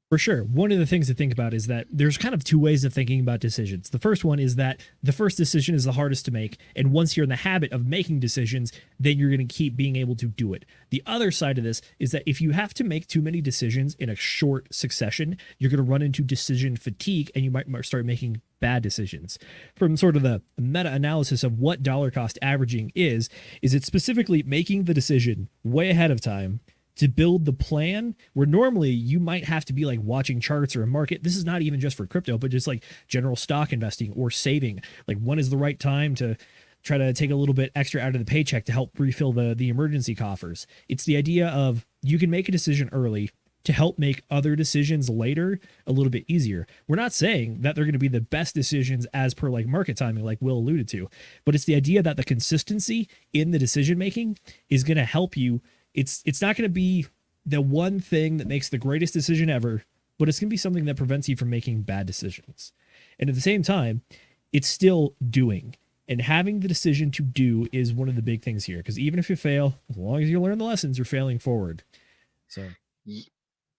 Speaker 11: For sure. One of the things to think about is that there's kind of two ways of thinking about decisions. The first one is that the first decision is the hardest to make, and once you're in the habit of making decisions, then you're going to keep being able to do it. The other side of this is that if you have to make too many decisions in a short succession, you're going to run into decision fatigue, and you might start making bad decisions. From sort of the meta-analysis of what dollar cost averaging is it specifically making the decision way ahead of time to build the plan, where normally you might have to be like watching charts or a market. This is not even just for crypto, but just like general stock investing or saving. Like, when is the right time to try to take a little bit extra out of the paycheck to help refill the emergency coffers? It's the idea of you can make a decision early to help make other decisions later a little bit easier. We're not saying that they're going to be the best decisions as per like market timing, like Will alluded to, but it's the idea that the consistency in the decision making is going to help you. It's not going to be the one thing that makes the greatest decision ever, but it's going to be something that prevents you from making bad decisions. And at the same time, it's still doing. And having the decision to do is one of the big things here, because even if you fail, as long as you learn the lessons, you're failing forward. So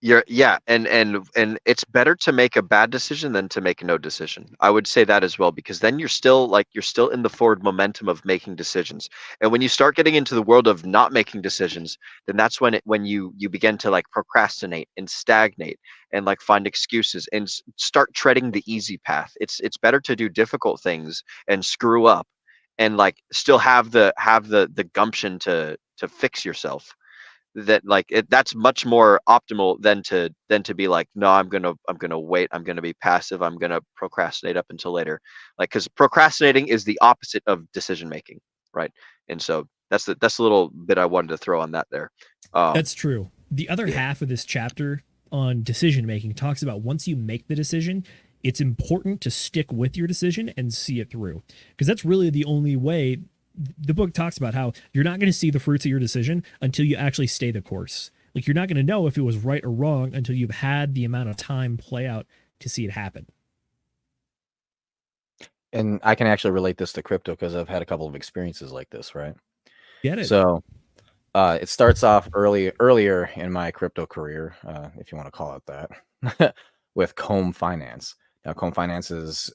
Speaker 5: and it's better to make a bad decision than to make no decision. I would say that as well, because then you're still in the forward momentum of making decisions. And when you start getting into the world of not making decisions, then that's when you begin to like procrastinate and stagnate and like find excuses and start treading the easy path. It's better to do difficult things and screw up and like still have the gumption to fix yourself. That's much more optimal than to be like, no, I'm gonna wait, I'm gonna be passive, I'm gonna procrastinate up until later, like, because procrastinating is the opposite of decision making, right? And so that's a little bit I wanted to throw on that there.
Speaker 11: That's true. The other half of this chapter on decision making talks about once you make the decision, it's important to stick with your decision and see it through, because that's really the only way. The book talks about how you're not going to see the fruits of your decision until you actually stay the course. Like, you're not going to know if it was right or wrong until you've had the amount of time play out to see it happen.
Speaker 4: And I can actually relate this to crypto because I've had a couple of experiences like this, right?
Speaker 11: Get it?
Speaker 4: So it starts off earlier in my crypto career, if you want to call it that, with Comb Finance. Now, Comb Finance is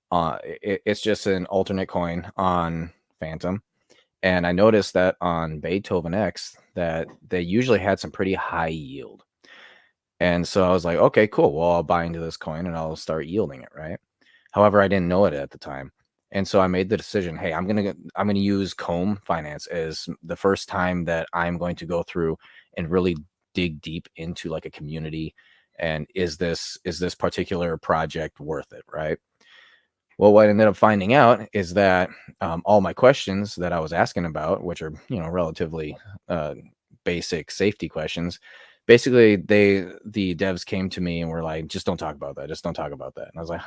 Speaker 4: it's just an alternate coin on Phantom, and I noticed that on Beethoven X that they usually had some pretty high yield, and so I was like, okay, cool, well, I'll buy into this coin and I'll start yielding it, right? However, I didn't know it at the time, and so I made the decision, hey, I'm gonna use Comb Finance as the first time that I'm going to go through and really dig deep into like a community, and is this particular project worth it, right? Well, what I ended up finding out is that all my questions that I was asking about, which are, relatively basic safety questions, basically the devs came to me and were like, just don't talk about that. Just don't talk about that. And I was like,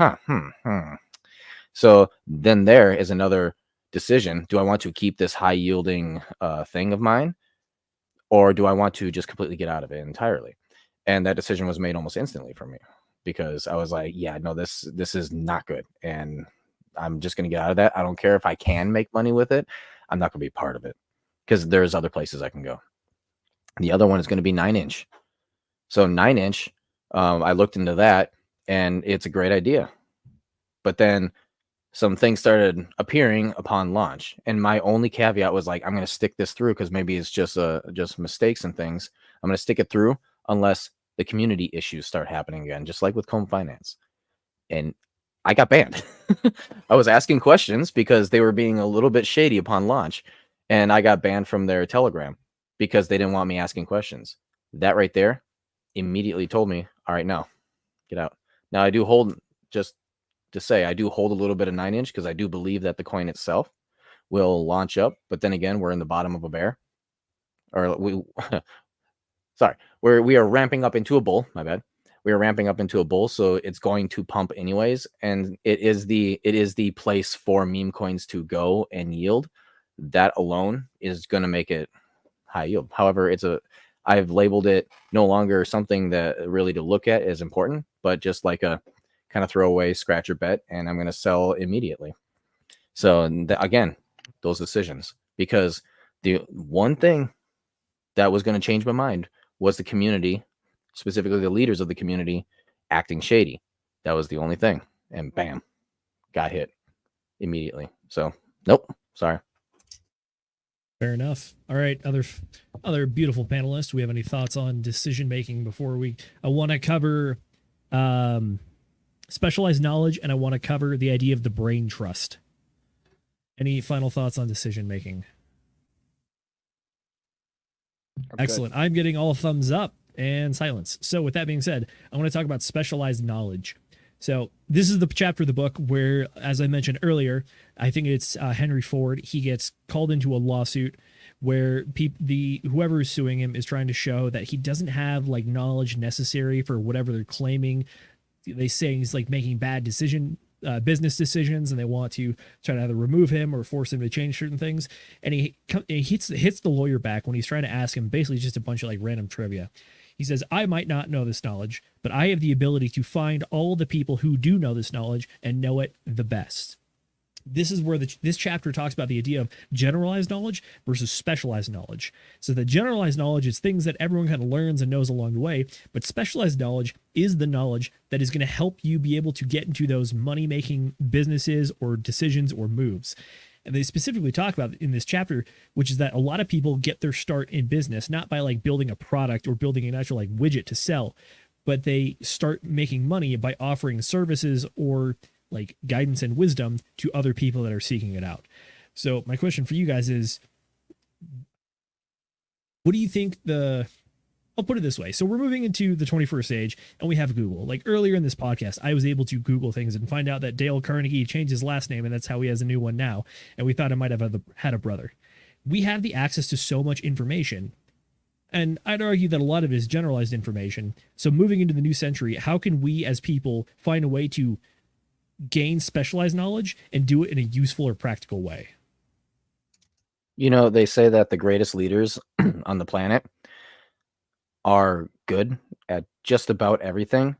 Speaker 4: So then there is another decision. Do I want to keep this high yielding thing of mine, or do I want to just completely get out of it entirely? And that decision was made almost instantly for me. because I was like, yeah, no, this is not good, and I'm just gonna get out of that. I don't care if I can make money with it. I'm not gonna be part of it because there's other places I can go. The other one is going to be 9inch. So 9inch, I looked into that, and it's a great idea. But then some things started appearing upon launch, and my only caveat was like, I'm going to stick this through because maybe it's just mistakes and things. I'm going to stick it through unless the community issues start happening again, just like with Comb Finance. And I got banned. I was asking questions because they were being a little bit shady upon launch, and I got banned from their Telegram because they didn't want me asking questions. That right there immediately told me, all right, no, get out. Now I do hold, just to say, I do hold a little bit of 9inch because I do believe that the coin itself will launch up. But then again, we're in the bottom of a bear, or we are ramping up into a bull. My bad. We are ramping up into a bull, so it's going to pump anyways, and it is the place for meme coins to go and yield. That alone is going to make it high yield. However, I've labeled it no longer something that really to look at is important, but just like a kind of throwaway scratcher bet, and I'm going to sell immediately. So again, those decisions, because the one thing that was going to change my mind was the community, specifically the leaders of the community, acting shady. That was the only thing, and bam, got hit immediately. So nope, sorry.
Speaker 11: Fair enough. All right, other beautiful panelists. Do we have any thoughts on decision making before I want to cover specialized knowledge, and I want to cover the idea of the brain trust. Any final thoughts on decision making? Excellent. I'm getting all thumbs up and silence. So with that being said, I want to talk about specialized knowledge. So this is the chapter of the book where, as I mentioned earlier, I think it's Henry Ford. He gets called into a lawsuit where whoever is suing him is trying to show that he doesn't have like knowledge necessary for whatever they're claiming. They say he's like making bad business decisions, and they want to try to either remove him or force him to change certain things. And he hits the lawyer back when he's trying to ask him basically just a bunch of like random trivia. He says, I might not know this knowledge, but I have the ability to find all the people who do know this knowledge and know it the best. This is where this chapter talks about the idea of generalized knowledge versus specialized knowledge. So the generalized knowledge is things that everyone kind of learns and knows along the way, but specialized knowledge is the knowledge that is going to help you be able to get into those money-making businesses or decisions or moves. And they specifically talk about in this chapter, which is that a lot of people get their start in business, not by like building a product or building an actual like widget to sell, but they start making money by offering services or like guidance and wisdom to other people that are seeking it out. So my question for you guys is, what do you think I'll put it this way. So we're moving into the 21st age and we have Google. Like earlier in this podcast, I was able to Google things and find out that Dale Carnegie changed his last name, and that's how he has a new one now. And we thought I might have had a brother. We have the access to so much information. And I'd argue that a lot of it is generalized information. So moving into the new century, how can we as people find a way to gain specialized knowledge and do it in a useful or practical way?
Speaker 4: You know, they say that the greatest leaders on the planet are good at just about everything,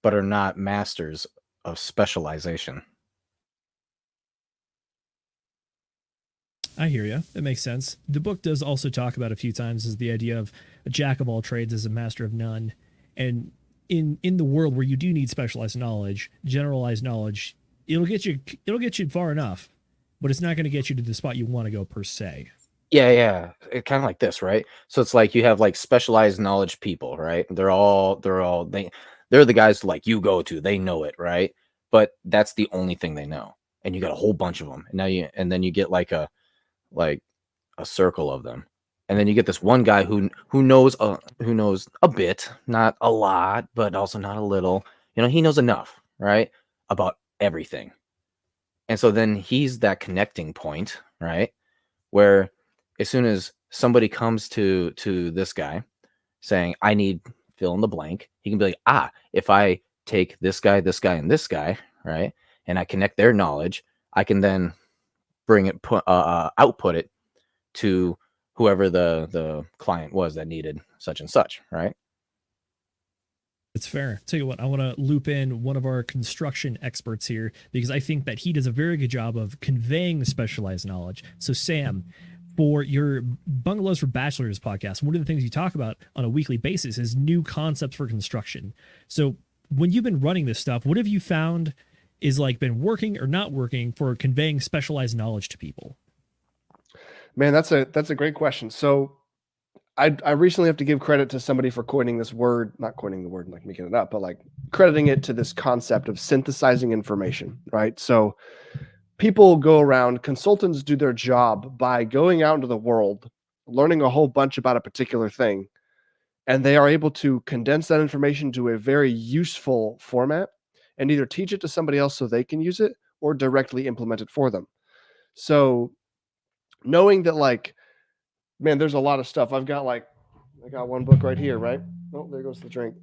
Speaker 4: but are not masters of specialization.
Speaker 11: I hear you. That makes sense. The book does also talk about a few times is the idea of a jack of all trades as a master of none. And in the world where you do need specialized knowledge, generalized knowledge, it'll get you far enough, but it's not going to get you to the spot you want to go per se.
Speaker 4: Yeah. It's kind of like this, right? So it's like you have like specialized knowledge people, right? They're the guys like you go to, they know it, right? But that's the only thing they know. And you got a whole bunch of them. And then you get like a circle of them. And then you get this one guy who knows a bit, not a lot, but also not a little. You know, he knows enough, right? About everything. And so then he's that connecting point, right? Where as soon as somebody comes to this guy saying, I need fill in the blank, he can be like, if I take this guy, and this guy, right? And I connect their knowledge, I can then bring it, output it to whoever the client was that needed such and such, right?
Speaker 11: It's fair. Tell you what, I want to loop in one of our construction experts here because I think that he does a very good job of conveying specialized knowledge. So, Sam, for your Bungalows for Bachelors podcast, one of the things you talk about on a weekly basis is new concepts for construction. So, when you've been running this stuff, what have you found is like been working or not working for conveying specialized knowledge to people?
Speaker 9: Man, that's a great question. So I recently have to give credit to somebody for coining this word, not coining the word, like making it up, but like crediting it to this concept of synthesizing information, right? So people go around, consultants do their job by going out into the world, learning a whole bunch about a particular thing, and they are able to condense that information to a very useful format and either teach it to somebody else so they can use it or directly implement it for them. So knowing that, like, man, there's a lot of stuff. I got one book right here, right? Oh, there goes the drink.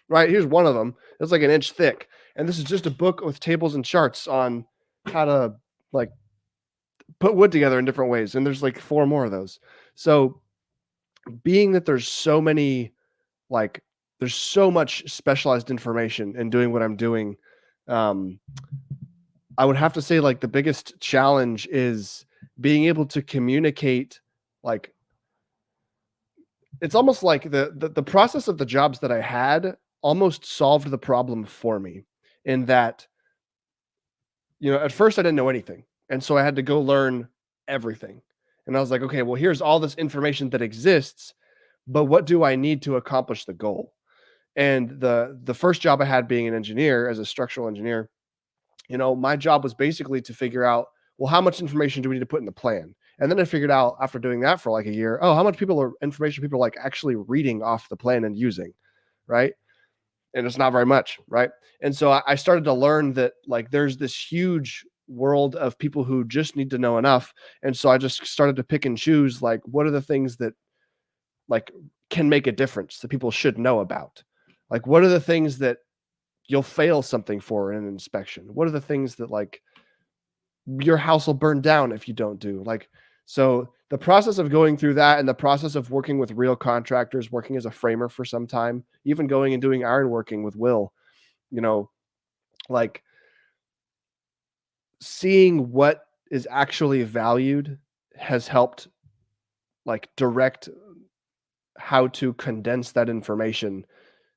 Speaker 9: Right, here's one of them. It's like an inch thick. And this is just a book with tables and charts on how to like put wood together in different ways. And there's like 4 more of those. So being that there's so many, like there's so much specialized information in doing what I'm doing, I would have to say like the biggest challenge is being able to communicate. Like it's almost like the process of the jobs that I had almost solved the problem for me, in that, you know, at first I didn't know anything. And so I had to go learn everything. And I was like, okay, well, here's all this information that exists, but what do I need to accomplish the goal? And the first job I had being an engineer, as a structural engineer, you know, my job was basically to figure out, well, how much information do we need to put in the plan? And then I figured out after doing that for like a year, oh, how much information people are like actually reading off the plan and using, right? And it's not very much, right? And so I started to learn that like there's this huge world of people who just need to know enough. And so I just started to pick and choose, like, what are the things that like can make a difference that people should know about? Like, what are the things that you'll fail something for in an inspection? What are the things that like your house will burn down if you don't do? Like, so the process of going through that and the process of working with real contractors, working as a framer for some time, even going and doing ironworking with Will, you know, like seeing what is actually valued has helped like direct how to condense that information.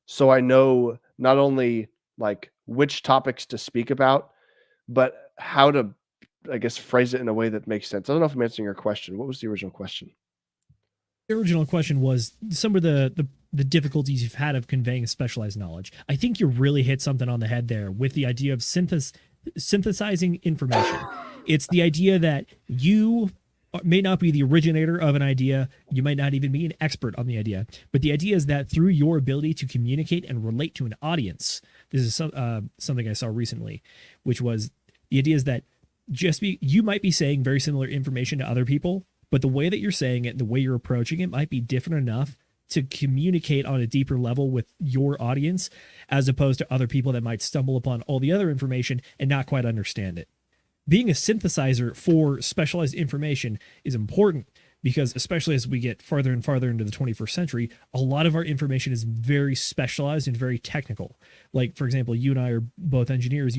Speaker 9: So I know not only like which topics to speak about, but how to, I guess, phrase it in a way that makes sense. I don't know if I'm answering your question. What was the original question?
Speaker 11: The original question was some of the difficulties you've had of conveying specialized knowledge. I think you really hit something on the head there with the idea of synthesizing information. It's the idea that you may not be the originator of an idea. You might not even be an expert on the idea, but the idea is that through your ability to communicate and relate to an audience, this is something I saw recently, which was the idea is that you might be saying very similar information to other people, but the way that you're saying it and the way you're approaching it might be different enough to communicate on a deeper level with your audience, as opposed to other people that might stumble upon all the other information and not quite understand it. Being a synthesizer for specialized information is important because, especially as we get farther and farther into the 21st century, a lot of our information is very specialized and very technical. Like, for example, you and I are both engineers.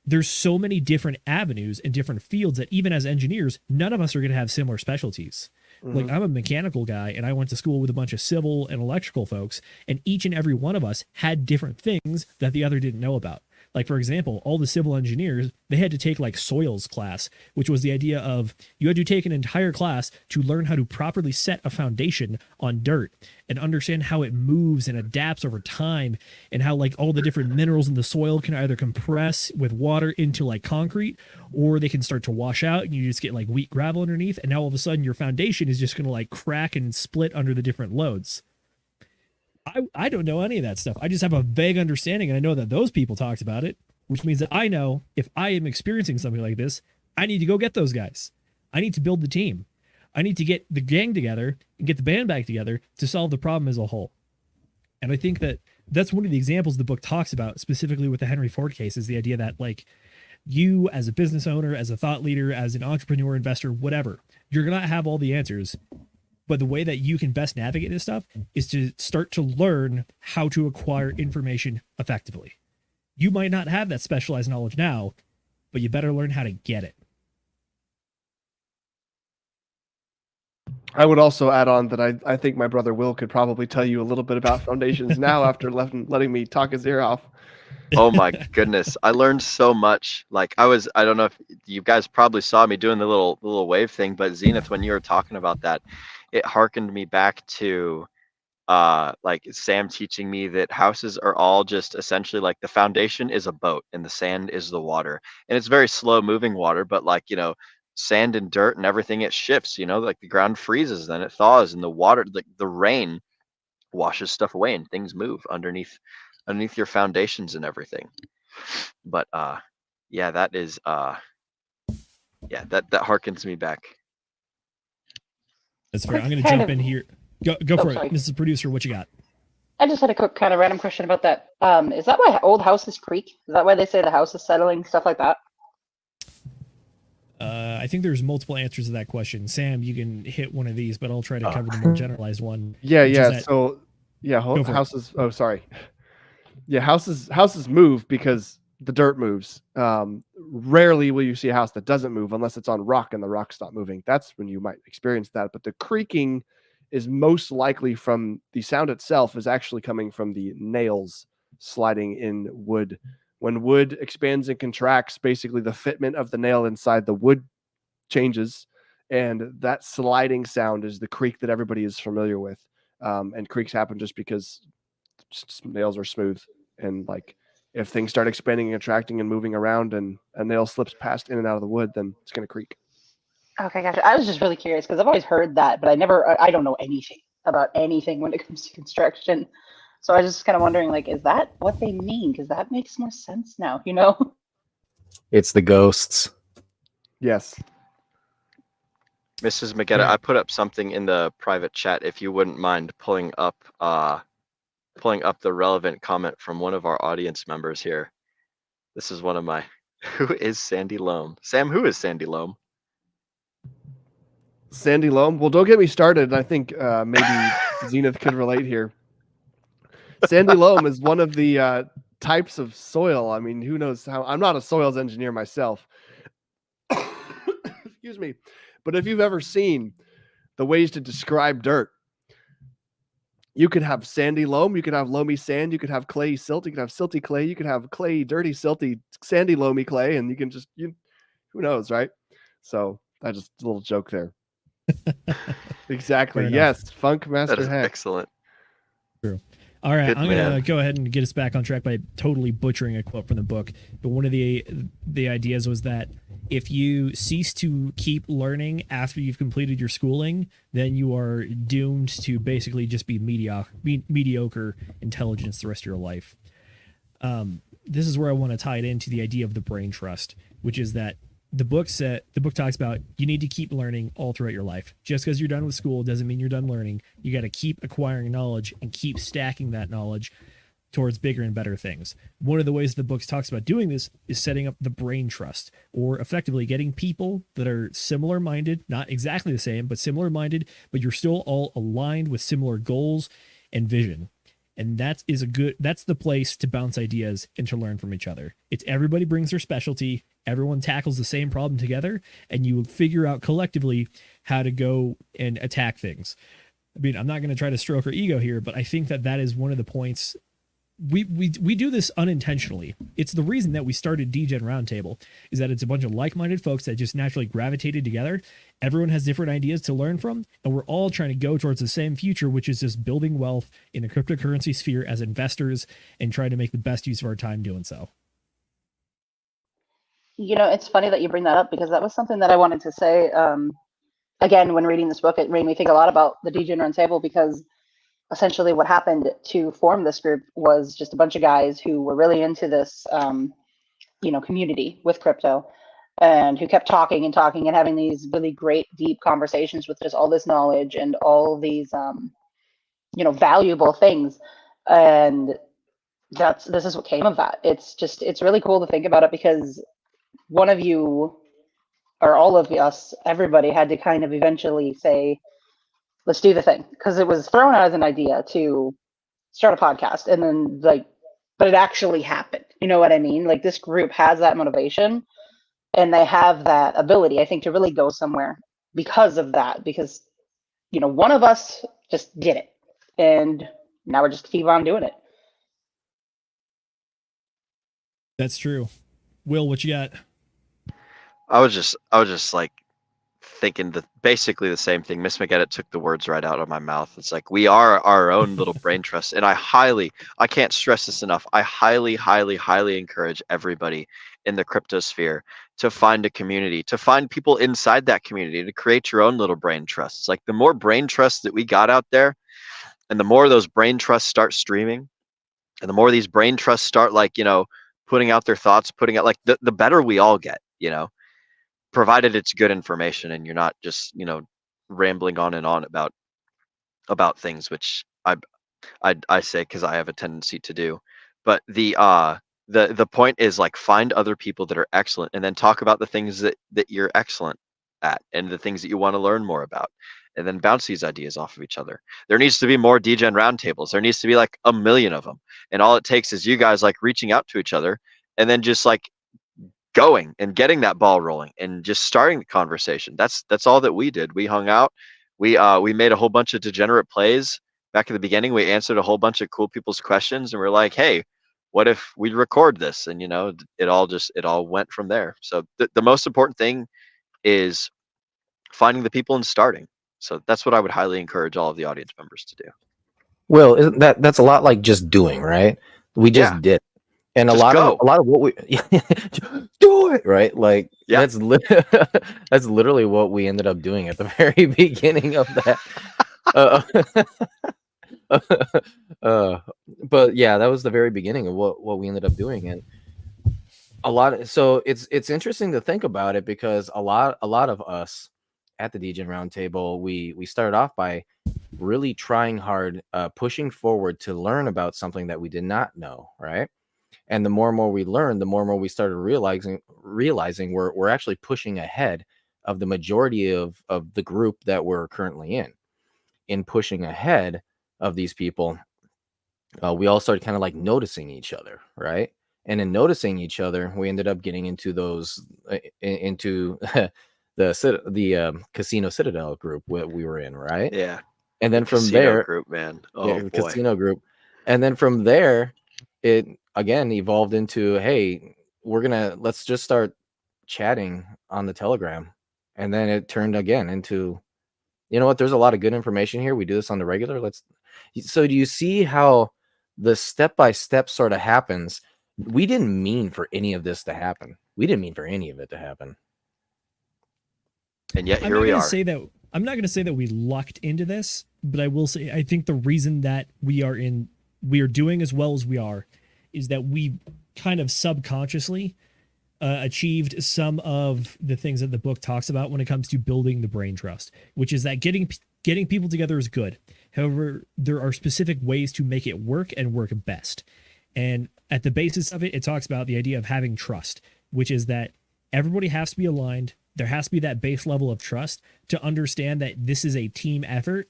Speaker 11: There's so many different avenues and different fields that even as engineers, none of us are going to have similar specialties. Mm-hmm. Like, I'm a mechanical guy and I went to school with a bunch of civil and electrical folks, and each and every one of us had different things that the other didn't know about. Like, for example, all the civil engineers, they had to take like soils class, which was the idea of you had to take an entire class to learn how to properly set a foundation on dirt and understand how it moves and adapts over time, and how like all the different minerals in the soil can either compress with water into like concrete, or they can start to wash out and you just get like wheat gravel underneath. And now all of a sudden your foundation is just going to like crack and split under the different loads. I don't know any of that stuff. I just have a vague understanding, and I know that those people talked about it, which means that I know if I am experiencing something like this, I need to go get those guys. I need to build the team. I need to get the gang together and get the band back together to solve the problem as a whole. And I think that that's one of the examples the book talks about, specifically with the Henry Ford case, is the idea that like you as a business owner, as a thought leader, as an entrepreneur, investor, whatever, you're going to have all the answers. But the way that you can best navigate this stuff is to start to learn how to acquire information effectively. You might not have that specialized knowledge now, but you better learn how to get it.
Speaker 9: I would also add on that I think my brother Will could probably tell you a little bit about foundations now after letting me talk his ear off.
Speaker 5: Oh my goodness. I learned so much. Like I don't know if you guys probably saw me doing the little wave thing, but Zenith, when you were talking about that, it harkened me back to like Sam teaching me that houses are all just essentially like the foundation is a boat and the sand is the water. And it's very slow moving water, but like, sand and dirt and everything, it shifts, like the ground freezes, then it thaws, and the water, the rain washes stuff away and things move underneath your foundations and everything. But yeah, that is that harkens me back.
Speaker 11: That's fair. I'm going to jump in here. Go for it, Mrs. Producer. What you got?
Speaker 10: I just had a quick kind of random question about that. Is that why old houses creak? Is that why they say the house is settling, stuff like that?
Speaker 11: I think there's multiple answers to that question. Sam, you can hit one of these, but I'll try to cover the more generalized one.
Speaker 9: Yeah. So yeah, houses. Oh, sorry. Yeah, houses move because the dirt moves. Rarely will you see a house that doesn't move unless it's on rock and the rock stop moving. That's when you might experience that. But the creaking is most likely from the sound itself is actually coming from the nails sliding in wood. When wood expands and contracts, basically the fitment of the nail inside the wood changes, and that sliding sound is the creak that everybody is familiar with. And creaks happen just because nails are smooth, and like if things start expanding and contracting and moving around and a nail slips past in and out of the wood, then it's going to creak.
Speaker 10: Okay, gotcha. I was just really curious because I've always heard that, but I don't know anything about anything when it comes to construction. So I was just kind of wondering, like, is that what they mean? Because that makes more sense now,
Speaker 4: It's the ghosts.
Speaker 9: Yes.
Speaker 5: Mrs. Magetta, I put up something in the private chat if you wouldn't mind pulling up the relevant comment from one of our audience members here. This is one of my who is Sandy Loam? Sam, who is Sandy Loam?
Speaker 9: Sandy Loam? Well, don't get me started. I think maybe Zenith could relate here. Sandy loam is one of the types of soil. I mean, who knows how? I'm not a soils engineer myself. Excuse me. But if you've ever seen the ways to describe dirt, you could have sandy loam, you could have loamy sand, you could have clayey silt, you could have silty clay, you could have clay, dirty, silty, sandy, loamy clay, and you can just, who knows, right? So that's just a little joke there. Exactly. Yes. Funk Master
Speaker 5: That is
Speaker 9: Hack.
Speaker 5: excellent.
Speaker 11: True. All right,
Speaker 5: Good
Speaker 11: I'm going
Speaker 5: man.
Speaker 11: to go ahead and get us back on track by totally butchering a quote from the book. But one of the ideas was that if you cease to keep learning after you've completed your schooling, then you are doomed to basically just be mediocre intelligence the rest of your life. This is where I want to tie it into the idea of the brain trust, which is that the book talks about you need to keep learning all throughout your life. Just because you're done with school doesn't mean you're done learning. You got to keep acquiring knowledge and keep stacking that knowledge towards bigger and better things. One of the ways the book talks about doing this is setting up the brain trust, or effectively getting people that are similar minded, not exactly the same, but similar minded, but you're still all aligned with similar goals and vision. And that's the place to bounce ideas and to learn from each other. It's everybody brings their specialty, everyone tackles the same problem together, and you figure out collectively how to go and attack things. I mean, I'm not going to try to stroke our ego here, but I think that is one of the points. We do this unintentionally. It's the reason that we started DGen Roundtable, is that it's a bunch of like-minded folks that just naturally gravitated together. Everyone has different ideas to learn from, and we're all trying to go towards the same future, which is just building wealth in the cryptocurrency sphere as investors and trying to make the best use of our time doing so.
Speaker 10: It's funny that you bring that up because that was something that I wanted to say. Again, when reading this book, it made me think a lot about the DGen Roundtable because essentially what happened to form this group was just a bunch of guys who were really into this, community with crypto and who kept talking and having these really great, deep conversations with just all this knowledge and all these, valuable things. And this is what came of that. It's really cool to think about it because one of you or all of us, everybody had to kind of eventually say, let's do the thing. Because it was thrown out as an idea to start a podcast, and then but it actually happened. You know what I mean? Like, this group has that motivation, and they have that ability, I think, to really go somewhere because of that. Because, one of us just did it, and now we're just keep on doing it.
Speaker 11: That's true. Will, what you got?
Speaker 5: I was just like thinking basically the same thing. Miss McGettit took the words right out of my mouth. It's like, we are our own little brain trust. And I can't stress this enough. I highly, highly, highly encourage everybody in the cryptosphere to find a community, to find people inside that community, to create your own little brain trust. It's like, the more brain trust that we got out there, and the more those brain trusts start streaming, and the more these brain trusts start, putting out their thoughts, putting out, the better we all get, provided it's good information and you're not just, rambling on and on about things, which I say, because I have a tendency to do. But the point is, find other people that are excellent, and then talk about the things that you're excellent at and the things that you want to learn more about, and then bounce these ideas off of each other. There needs to be more DGen roundtables. There needs to be 1 million of them. And all it takes is you guys reaching out to each other, and then just going and getting that ball rolling and just starting the conversation. That's all that we did. We hung out. We made a whole bunch of degenerate plays back at the beginning. We answered a whole bunch of cool people's questions, and we're like, hey, what if we record this? And it all went from there. So the most important thing is finding the people and starting. So that's what I would highly encourage all of the audience members to do.
Speaker 4: Well, isn't that's a lot like just doing, right? We just did. And
Speaker 5: just
Speaker 4: a lot of what we do it, right? That's literally what we ended up doing at the very beginning of that. But yeah, that was the very beginning of what we ended up doing. And so it's interesting to think about it, because a lot of us at the DGen Roundtable, we started off by really trying hard, pushing forward to learn about something that we did not know, right? And the more and more we learned, the more and more we started realizing we're actually pushing ahead of the majority of the group that we're currently in pushing ahead of these people. We all started kind of noticing each other, right? And in noticing each other, we ended up getting into the Casino Citadel group we were in, right?
Speaker 5: Yeah.
Speaker 4: And then from
Speaker 5: Casino
Speaker 4: there,
Speaker 5: group, man. Oh, boy.
Speaker 4: Casino group. And then from there, it again evolved into, hey, let's just start chatting on the Telegram. And then it turned again into, you know what, there's a lot of good information here. We do this on the regular. So do you see how the step-by-step sort of happens? We didn't mean for any of this to happen. We didn't mean for any of it to happen.
Speaker 5: And yet here we are.
Speaker 11: I'm not going to say that we lucked into this, but I will say I think the reason that we are doing as well as we are is that we kind of subconsciously achieved some of the things that the book talks about when it comes to building the brain trust, which is that getting people together is good. However, there are specific ways to make it work and work best. And at the basis of it, it talks about the idea of having trust, which is that everybody has to be aligned. There has to be that base level of trust to understand that this is a team effort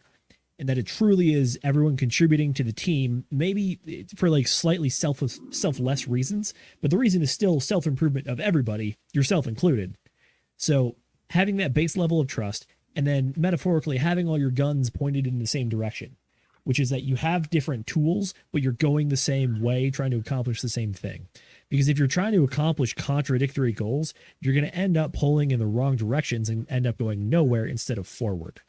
Speaker 11: and that it truly is everyone contributing to the team, maybe for slightly selfless reasons, but the reason is still self-improvement of everybody, yourself included. So having that base level of trust, and then metaphorically having all your guns pointed in the same direction, which is that you have different tools, but you're going the same way, trying to accomplish the same thing. Because if you're trying to accomplish contradictory goals, you're going to end up pulling in the wrong directions and end up going nowhere instead of forward.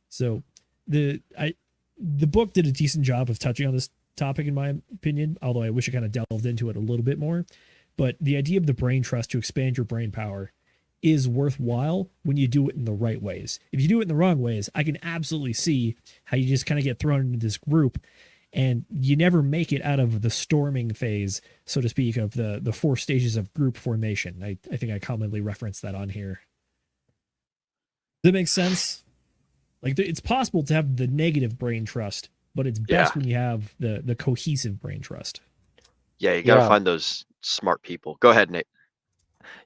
Speaker 11: So the book did a decent job of touching on this topic, in my opinion, although I wish I kind of delved into it a little bit more. But the idea of the brain trust to expand your brain power is worthwhile when you do it in the right ways. If you do it in the wrong ways, I can absolutely see how you just kind of get thrown into this group and you never make it out of the storming phase, so to speak, of the 4 stages of group formation. I think I commonly reference that on here. Does that make sense? It's possible to have the negative brain trust, but it's best when you have the cohesive brain trust.
Speaker 5: Yeah, you got to find those smart people. Go ahead, Nate.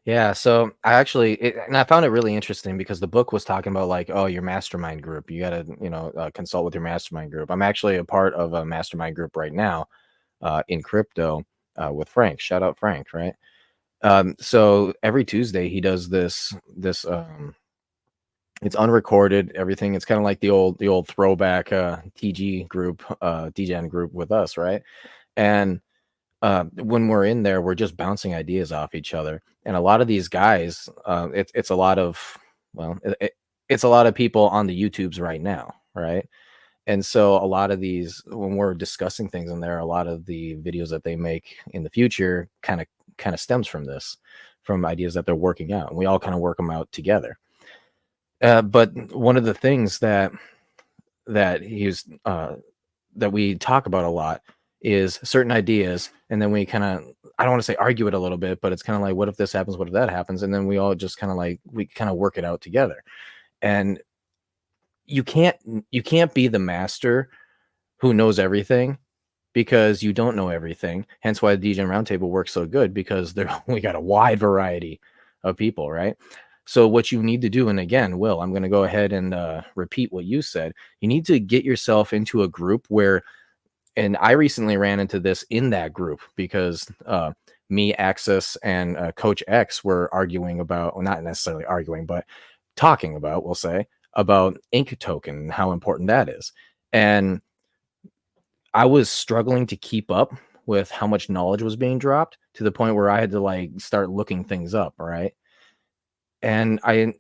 Speaker 4: Yeah, so I actually, and I found it really interesting because the book was talking about like, oh, your mastermind group. You got to, consult with your mastermind group. I'm actually a part of a mastermind group right now, in crypto, with Frank. Shout out Frank, right? So every Tuesday he does this. It's unrecorded, everything. It's kind of like the old throwback TG group, DGen group with us, right? And when we're in there, we're just bouncing ideas off each other. And a lot of these guys, it's a lot of, it's a lot of people on the YouTubes right now, right? And so a lot of these, when we're discussing things in there, a lot of the videos that they make in the future kind of stems from this, from ideas that they're working out. And we all kind of work them out together. But one of the things that we talk about a lot is certain ideas, and then we kind of, I don't want to say argue it a little bit, but it's kind of like, what if this happens? What if that happens? And then we all just kind of like, we kind of work it out together. And you can't be the master who knows everything, because you don't know everything. Hence why the DGen Roundtable works so good, because we got a wide variety of people, right? So what you need to do, and again, Will, I'm going to go ahead and repeat what you said. You need to get yourself into a group where, and I recently ran into this in that group, because me, Axis, and Coach X were arguing about, well, not necessarily arguing, but talking about, we'll say, about Ink Token and how important that is. And I was struggling to keep up with how much knowledge was being dropped, to the point where I had to like start looking things up, right? And I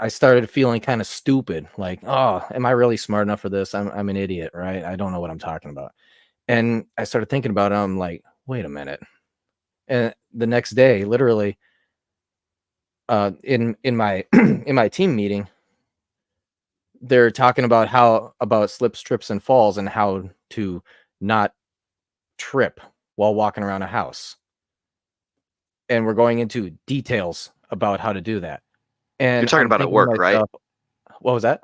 Speaker 4: started feeling kind of stupid, like, oh, am I really smart enough for this? I'm an idiot, right? I don't know what I'm talking about. And I started thinking about it. I'm like, wait a minute. And the next day, literally, in my in my team meeting, they're talking about slips, trips, and falls, and how to not trip while walking around a house. And we're going into details about how to do that. And
Speaker 5: you're talking about at work, right?
Speaker 4: What was that?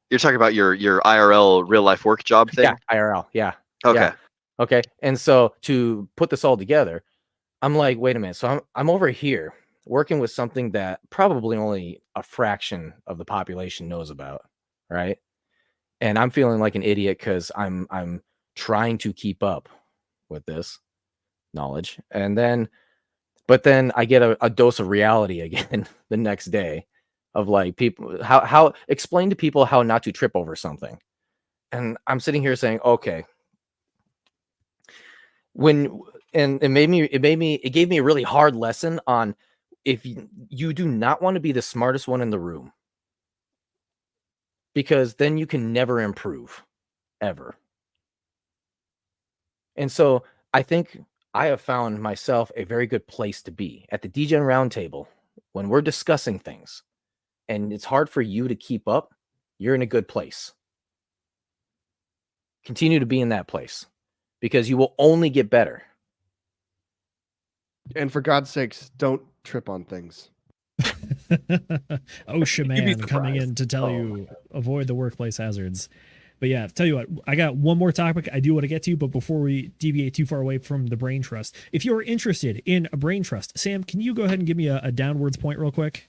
Speaker 5: You're talking about your IRL real life work job thing?
Speaker 4: Yeah, IRL. Yeah.
Speaker 5: Okay.
Speaker 4: Yeah. Okay. And so to put this all together, I'm like, wait a minute. So I'm over here working with something that probably only a fraction of the population knows about, right? And I'm feeling like an idiot because I'm trying to keep up with this knowledge. But then I get a dose of reality again the next day, of like, people, how explain to people how not to trip over something. And I'm sitting here saying, okay, it gave me a really hard lesson on, if you do not want to be the smartest one in the room, because then you can never improve, ever. And so I think I have found myself a very good place to be at the DGen Roundtable. When we're discussing things and it's hard for you to keep up, you're in a good place. Continue to be in that place, because you will only get better.
Speaker 9: And for God's sakes, don't trip on things.
Speaker 11: OSHA man coming in to tell you, avoid the workplace hazards. But yeah, tell you what, I got one more topic I do want to get to, but before we deviate too far away from the brain trust, if you're interested in a brain trust, Sam, can you go ahead and give me a downwards point real quick?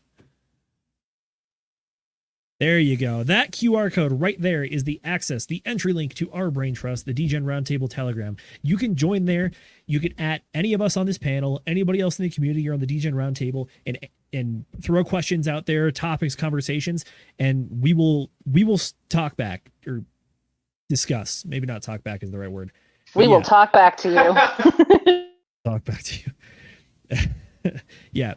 Speaker 11: There you go. That QR code right there is the access, the entry link to our brain trust, the DGen Roundtable Telegram. You can join there. You can add any of us on this panel, anybody else in the community or on the DGen Roundtable, and throw questions out there, topics, conversations, and we will talk back, or discuss. Maybe not talk back is the right word.
Speaker 10: We will talk back to you.
Speaker 11: Talk back to you. Yeah.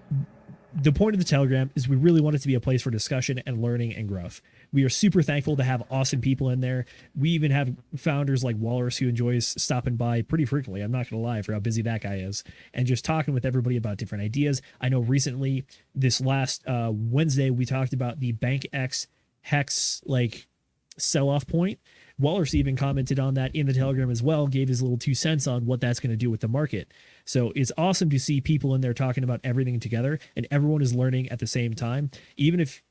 Speaker 11: The point of the Telegram is we really want it to be a place for discussion and learning and growth. We are super thankful to have awesome people in there. We even have founders like Walrus, who enjoys stopping by pretty frequently. I'm not going to lie, for how busy that guy is, and just talking with everybody about different ideas. I know recently, this last Wednesday, we talked about the BankX Hex sell-off point. Walrus even commented on that in the Telegram as well, gave his little 2 cents on what that's going to do with the market. So it's awesome to see people in there talking about everything together, and everyone is learning at the same time. Even if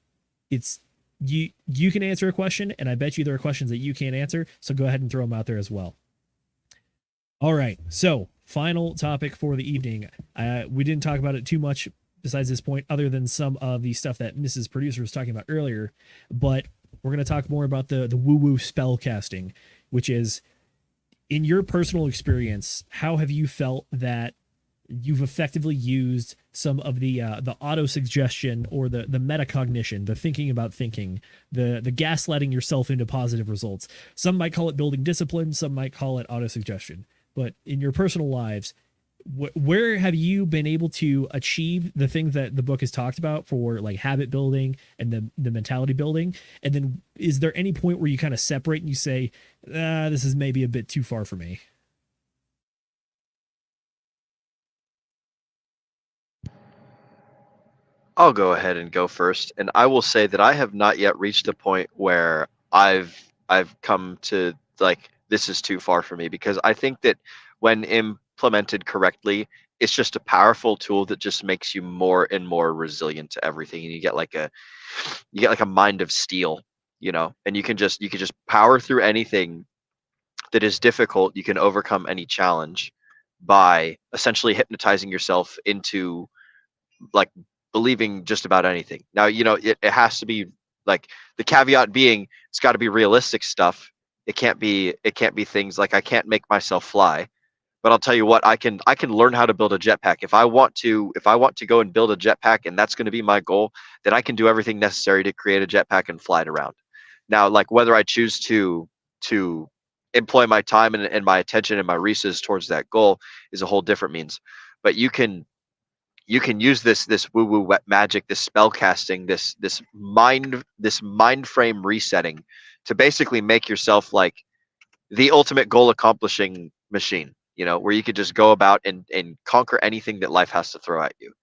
Speaker 11: it's you can answer a question, and I bet you there are questions that you can't answer, so go ahead and throw them out there as well. All right, so final topic for the evening. We didn't talk about it too much besides this point, other than some of the stuff that Mrs. Producer was talking about earlier. But we're going to talk more about the woo-woo spell casting, which is, in your personal experience, how have you felt that you've effectively used some of the auto suggestion or the metacognition, the thinking about thinking, the gaslighting yourself into positive results? Some might call it building discipline, some might call it auto suggestion. But in your personal lives, where have you been able to achieve the things that the book has talked about for like habit building and the mentality building? And then is there any point where you kind of separate and you say, this is maybe a bit too far for me?
Speaker 5: I'll go ahead and go first, and I will say that I have not yet reached a point where I've come to like, this is too far for me, because I think that when implemented correctly, it's just a powerful tool that just makes you more and more resilient to everything, and you get like a mind of steel, and you can just power through anything that is difficult. You can overcome any challenge by essentially hypnotizing yourself into like believing just about anything. Now, it has to be like, the caveat being, it's got to be realistic stuff. It can't be things like, I can't make myself fly, but I'll tell you what, I can learn how to build a jetpack. If I want to go and build a jetpack, and that's going to be my goal, then I can do everything necessary to create a jetpack and fly it around. Now, like, whether I choose to employ my time and my attention and my resources towards that goal is a whole different means. But you can use this woo-woo magic, this spell casting, this mind frame resetting to basically make yourself like the ultimate goal accomplishing machine, where you could just go about and conquer anything that life has to throw at you.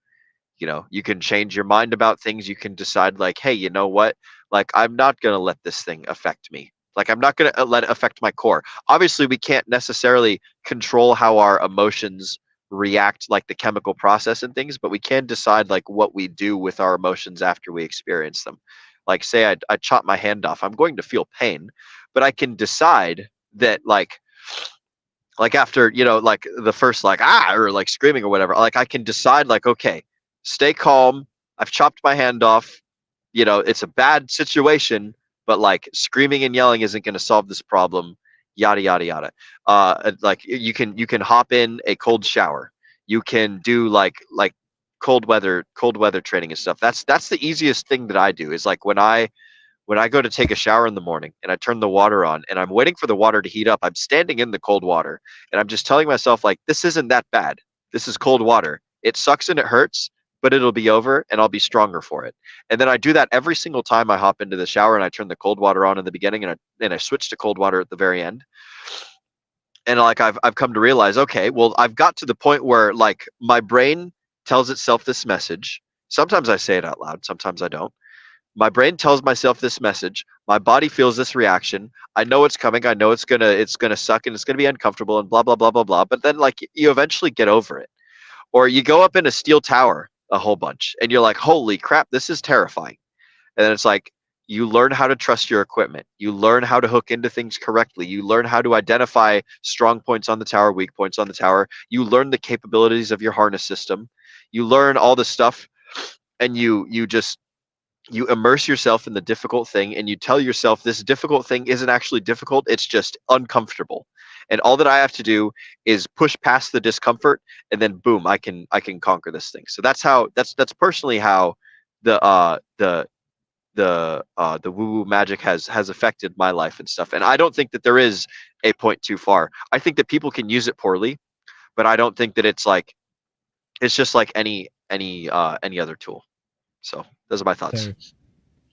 Speaker 5: You can change your mind about things. You can decide like, hey, you know what? Like, I'm not going to let this thing affect me. Like, I'm not going to let it affect my core. Obviously, we can't necessarily control how our emotions react, like the chemical process and things, but we can decide like what we do with our emotions after we experience them. Like, say I chop my hand off, I'm going to feel pain, but I can decide that like after, like the first like or like screaming or whatever, like I can decide like, okay, stay calm. I've chopped my hand off. It's a bad situation, but like screaming and yelling isn't going to solve this problem. Yada yada yada. Like you can hop in a cold shower. You can do like cold weather training and stuff. That's the easiest thing that I do, is like when I go to take a shower in the morning and I turn the water on and I'm waiting for the water to heat up, I'm standing in the cold water and I'm just telling myself like, this isn't that bad. This is cold water. It sucks and it hurts, but it'll be over and I'll be stronger for it. And then I do that every single time I hop into the shower, and I turn the cold water on in the beginning and I switch to cold water at the very end. And like I've come to realize, okay, well, I've got to the point where like my brain tells itself this message. Sometimes I say it out loud, sometimes I don't. My brain tells myself this message. My body feels this reaction. I know it's coming. I know it's gonna suck and it's gonna be uncomfortable and blah blah blah blah blah. But then like you eventually get over it. Or you go up in a steel tower a whole bunch and you're like, holy crap, this is terrifying. And then it's like, you learn how to trust your equipment. You learn how to hook into things correctly. You learn how to identify strong points on the tower, weak points on the tower. You learn the capabilities of your harness system. You learn all this stuff, and you immerse yourself in the difficult thing, and you tell yourself this difficult thing isn't actually difficult. It's just uncomfortable. And all that I have to do is push past the discomfort, and then boom, I can conquer this thing. So that's personally how the woo-woo magic has affected my life and stuff. And I don't think that there is a point too far. I think that people can use it poorly, but I don't think that it's just like any other tool. So those are my thoughts.
Speaker 11: So,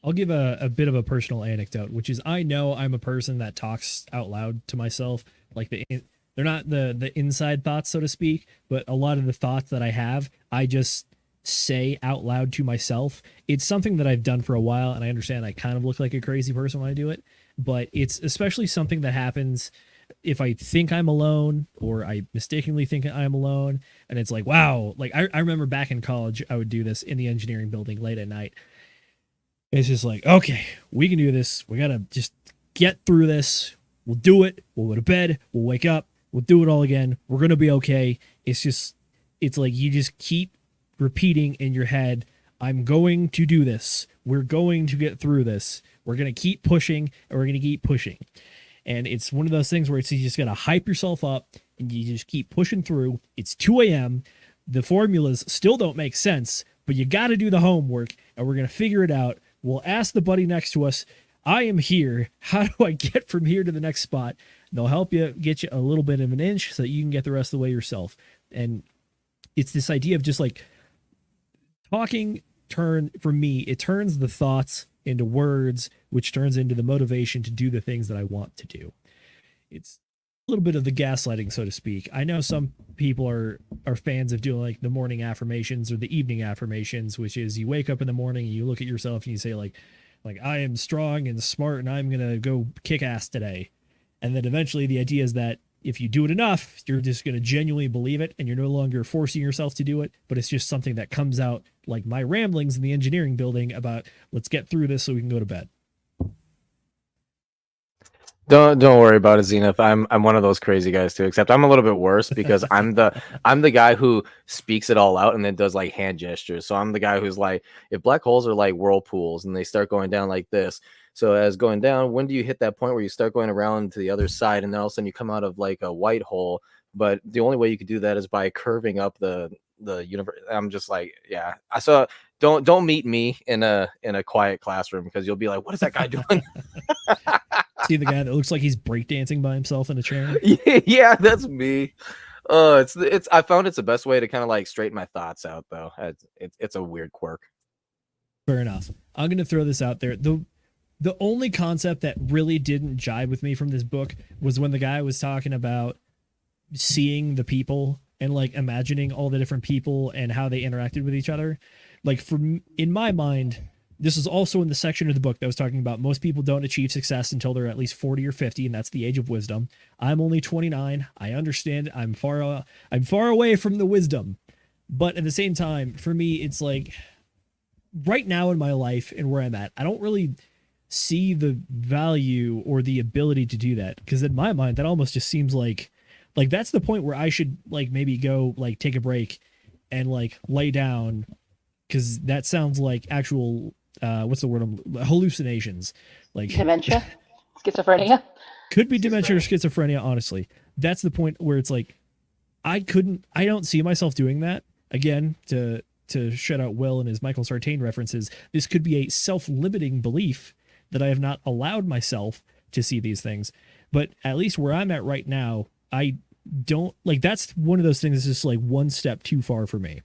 Speaker 11: I'll give a bit of a personal anecdote, which is, I know I'm a person that talks out loud to myself. Like they're not the inside thoughts, so to speak, but a lot of the thoughts that I have, I just say out loud to myself. It's something that I've done for a while, and I understand I kind of look like a crazy person when I do it, but it's especially something that happens if I think I'm alone, or I mistakenly think I'm alone, and it's like, wow. Like I remember back in college, I would do this in the engineering building late at night. It's just like, okay, we can do this. We got to just get through this. We'll do it. We'll go to bed. We'll wake up. We'll do it all again. We're going to be okay. It's like you just keep repeating in your head, I'm going to do this. We're going to get through this. We're going to keep pushing, and we're going to keep pushing. And it's one of those things where you just got to hype yourself up and you just keep pushing through. It's 2 a.m. The formulas still don't make sense, but you got to do the homework, and we're going to figure it out. We'll ask the buddy next to us, I am here. How do I get from here to the next spot? And they'll help you, get you a little bit of an inch so that you can get the rest of the way yourself. And it's this idea of just like talking for me, it turns the thoughts into words, which turns into the motivation to do the things that I want to do. It's a little bit of the gaslighting, so to speak. I know some people are fans of doing like the morning affirmations or the evening affirmations, which is you wake up in the morning and you look at yourself and you say like I am strong and smart and I'm going to go kick ass today. And then eventually the idea is that if you do it enough, you're just going to genuinely believe it and you're no longer forcing yourself to do it, but it's just something that comes out like my ramblings in the engineering building about let's get through this so we can go to bed.
Speaker 4: Don't worry about it, Zenith. I'm one of those crazy guys too, except I'm a little bit worse because I'm the guy who speaks it all out and then does like hand gestures. So I'm the guy who's like, if black holes are like whirlpools and they start going down like this. So as going down, when do you hit that point where you start going around to the other side and then all of a sudden you come out of like a white hole? But the only way you could do that is by curving up the universe. I'm just like, yeah. So don't meet me in a quiet classroom because you'll be like, what is that guy doing?
Speaker 11: See the guy that looks like he's breakdancing by himself in a chair?
Speaker 4: Yeah, that's me. It's I found it's the best way to kind of like straighten my thoughts out though. It's a weird quirk.
Speaker 11: Fair enough. I'm going to throw this out there. The only concept that really didn't jive with me from this book was when the guy was talking about seeing the people and like imagining all the different people and how they interacted with each other. Like in my mind, this is also in the section of the book that was talking about most people don't achieve success until they're at least 40 or 50, and that's the age of wisdom. I'm only 29. I understand I'm far away from the wisdom. But at the same time, for me, it's like right now in my life and where I'm at, I don't really see the value or the ability to do that. Because in my mind, that almost just seems like that's the point where I should like maybe go like take a break and like lay down, because that sounds like actual what's the word? Hallucinations, like
Speaker 10: dementia, schizophrenia.
Speaker 11: Could be dementia or schizophrenia. Honestly, that's the point where it's like I don't see myself doing that again. To shut out Will and his Michael Sartain references, this could be a self-limiting belief that I have not allowed myself to see these things. But at least where I'm at right now, I don't like. That's one of those things that's just like one step too far for me.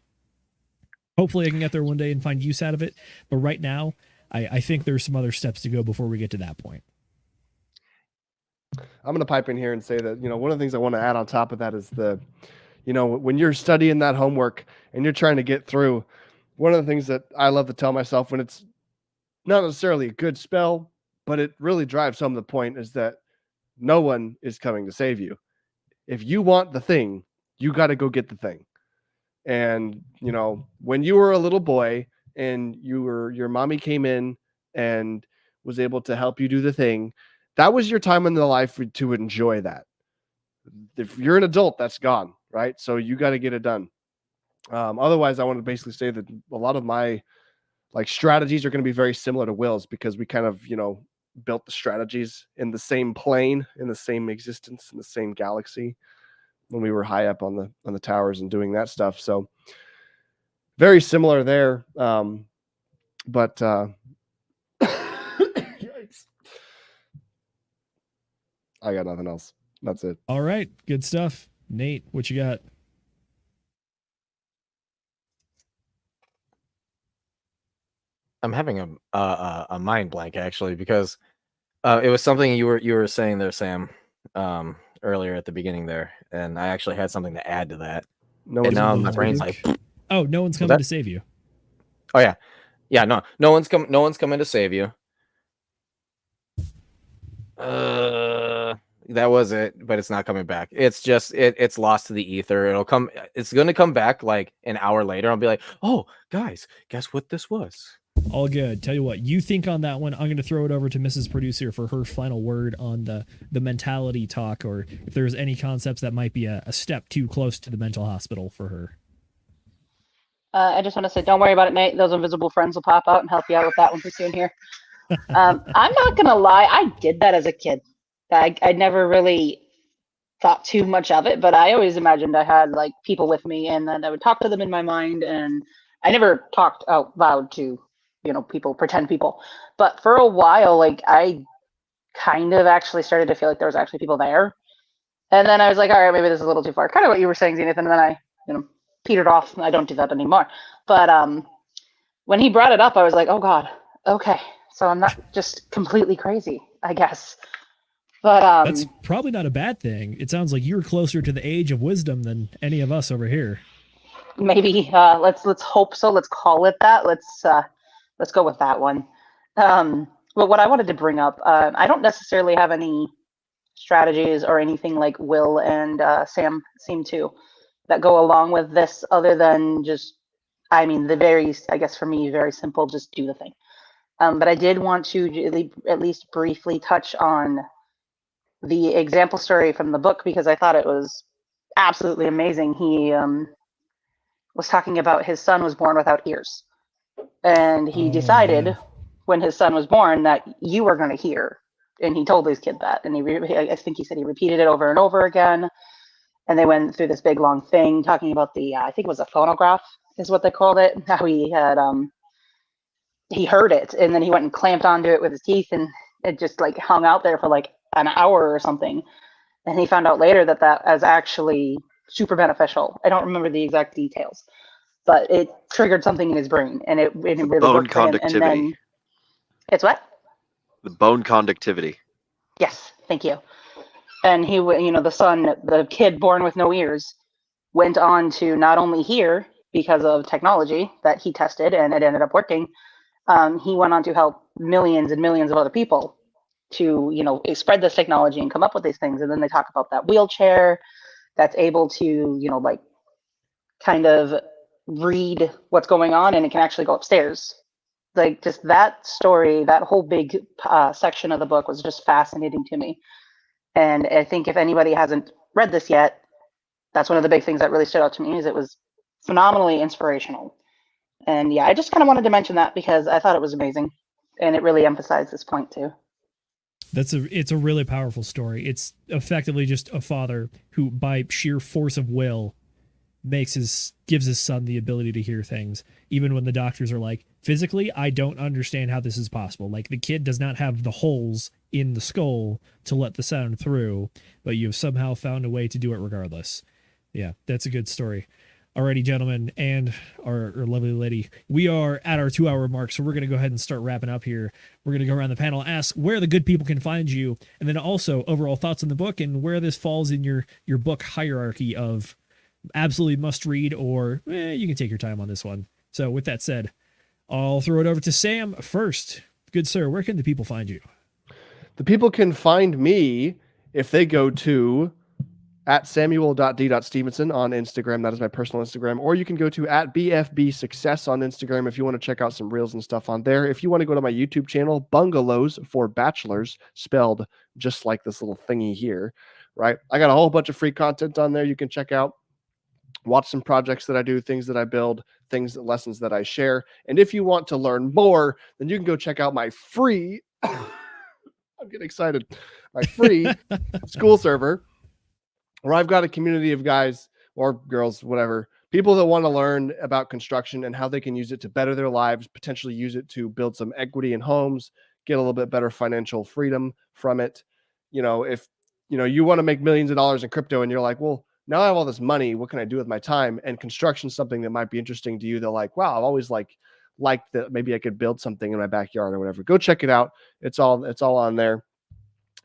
Speaker 11: Hopefully I can get there one day and find use out of it. But right now, I think there's some other steps to go before we get to that point.
Speaker 9: I'm going to pipe in here and say that, one of the things I want to add on top of that is when you're studying that homework and you're trying to get through, one of the things that I love to tell myself when it's not necessarily a good spell, but it really drives home the point is that no one is coming to save you. If you want the thing, you got to go get the thing. And, when you were a little boy and your mommy came in and was able to help you do the thing, that was your time in the life to enjoy that. If you're an adult, that's gone, right? So you got to get it done. Otherwise, I want to basically say that a lot of my strategies are going to be very similar to Will's because we kind of, built the strategies in the same plane, in the same existence, in the same galaxy when we were high up on the towers and doing that stuff. So very similar there. But yikes. I got nothing else. That's it.
Speaker 11: All right. Good stuff. Nate, what you got?
Speaker 4: I'm having a mind blank actually because it was something you were saying there, Sam, earlier at the beginning there, and I actually had something to add to that.
Speaker 11: No
Speaker 4: and now my brain's like,
Speaker 11: oh, no one's coming to save you.
Speaker 4: Oh yeah. No one's coming to save you. That was it, but it's not coming back. It's just it's lost to the ether. It's going to come back like an hour later. I'll be like, oh guys, guess what this was?
Speaker 11: All good. Tell you what, you think on that one. I'm going to throw it over to Mrs. Producer for her final word on the mentality talk, or if there's any concepts that might be a step too close to the mental hospital for her.
Speaker 10: I just want to say, don't worry about it, Nate. Those invisible friends will pop out and help you out with that one pretty soon here. I'm not gonna lie, I did that as a kid. I never really thought too much of it, but I always imagined I had like people with me, and then I would talk to them in my mind, and I never talked out loud to, people, pretend people. But for a while, like I kind of actually started to feel like there was actually people there. And then I was like, all right, maybe this is a little too far. Kind of what you were saying, Zenith, and then I, petered off. I don't do that anymore. But when he brought it up, I was like, oh God, okay. So I'm not just completely crazy, I guess. But
Speaker 11: that's probably not a bad thing. It sounds like you're closer to the age of wisdom than any of us over here.
Speaker 10: Maybe let's hope so. Let's call it that. Let's go with that one. But what I wanted to bring up, I don't necessarily have any strategies or anything like Will and Sam seem to that go along with this, other than just, the very, I guess for me, very simple, just do the thing. But I did want to at least briefly touch on the example story from the book, because I thought it was absolutely amazing. He was talking about his son was born without ears, and he decided when his son was born that you were going to hear, and he told his kid that, and I think he said he repeated it over and over again, and they went through this big long thing talking about the I think it was a phonograph is what they called it, how he had he heard it, and then he went and clamped onto it with his teeth, and it just like hung out there for like an hour or something. And he found out later that was actually super beneficial. I don't remember the exact details, but it triggered something in his brain, and it really
Speaker 5: bone
Speaker 10: worked for him.
Speaker 5: conductivity.
Speaker 10: And then, it's what?
Speaker 5: The bone conductivity.
Speaker 10: Yes, thank you. And he, the kid born with no ears, went on to not only hear because of technology that he tested, and it ended up working. He went on to help millions and millions of other people to, spread this technology and come up with these things. And then they talk about that wheelchair that's able to, kind of read what's going on, and it can actually go upstairs. Like, just that story, that whole big section of the book was just fascinating to me. And I think if anybody hasn't read this yet, that's one of the big things that really stood out to me, is it was phenomenally inspirational. And yeah, I just kind of wanted to mention that because I thought it was amazing, and it really emphasized this point too.
Speaker 11: It's a really powerful story. It's effectively just a father who, by sheer force of will, gives his son the ability to hear things, even when the doctors are like, physically, I don't understand how this is possible. Like, the kid does not have the holes in the skull to let the sound through, but you've somehow found a way to do it regardless. Yeah, that's a good story. Alrighty, gentlemen, and our lovely lady, we are at our 2-hour mark, so we're going to go ahead and start wrapping up here. We're going to go around the panel, ask where the good people can find you, and then also overall thoughts on the book and where this falls in your book hierarchy of absolutely must read, or you can take your time on this one. So with that said, I'll throw it over to Sam first. Good sir, where can the people find you?
Speaker 9: The people can find me if they go to at samuel.d.stevenson on Instagram. That is my personal Instagram. Or you can go to at BFB Success on Instagram if you want to check out some reels and stuff on there. If you want to go to my YouTube channel, Bungalows for Bachelors, spelled just like this little thingy here, right? I got a whole bunch of free content on there you can check out. Watch some projects that I do, things that I build, lessons that I share. And if you want to learn more, then you can go check out my free, I'm getting excited, my free school server, where I've got a community of guys or girls, whatever, people that want to learn about construction and how they can use it to better their lives, potentially use it to build some equity in homes, get a little bit better financial freedom from it. If you want to make millions of dollars in crypto and you're like, well, now I have all this money, what can I do with my time? And construction is something that might be interesting to you. They're like, wow, I've always liked that maybe I could build something in my backyard or whatever. Go check it out. It's all on there.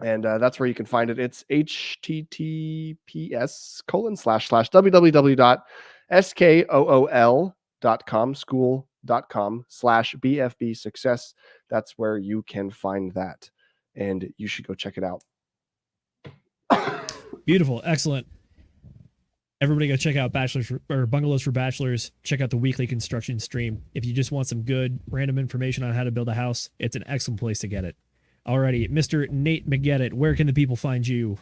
Speaker 9: And that's where you can find it. It's https://www.skool.com, school.com/BFB Success. That's where you can find that. And you should go check it out.
Speaker 11: Beautiful. Excellent. Everybody go check out Bungalows for Bachelors. Check out the weekly construction stream. If you just want some good random information on how to build a house, it's an excellent place to get it. Alrighty, Mr. Nate McGettit, where can the people find you?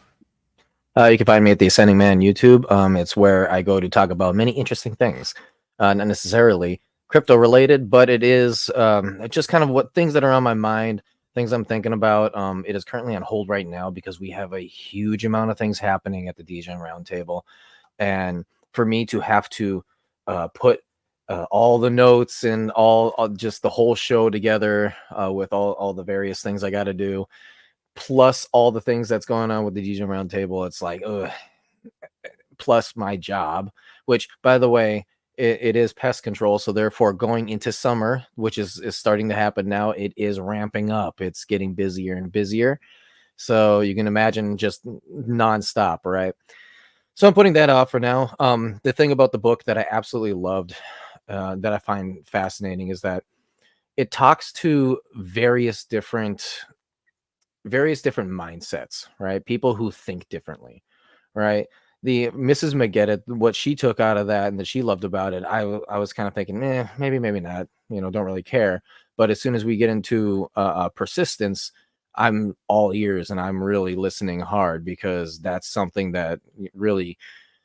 Speaker 4: You can find me at the Ascending Man YouTube. It's where I go to talk about many interesting things. not necessarily crypto related, but it is just kind of what things that are on my mind, things I'm thinking about. It is currently on hold right now because we have a huge amount of things happening at the DGen Roundtable, and for me to have to put all the notes and all just the whole show together with all the various things I got to do, plus all the things that's going on with the DGen Roundtable, it's like, ugh. Plus my job, which, by the way, it is pest control, so therefore going into summer, which is starting to happen now, it is ramping up. It's getting busier and busier, so you can imagine just nonstop, right? So I'm putting that off for now. The thing about the book that I absolutely loved, that I find fascinating, is that it talks to various different mindsets, right? People who think differently, right? The Mrs. McGettit, what she took out of that and that she loved about it, I was kind of thinking, maybe not, don't really care. But as soon as we get into persistence, I'm all ears and I'm really listening hard, because that's something that really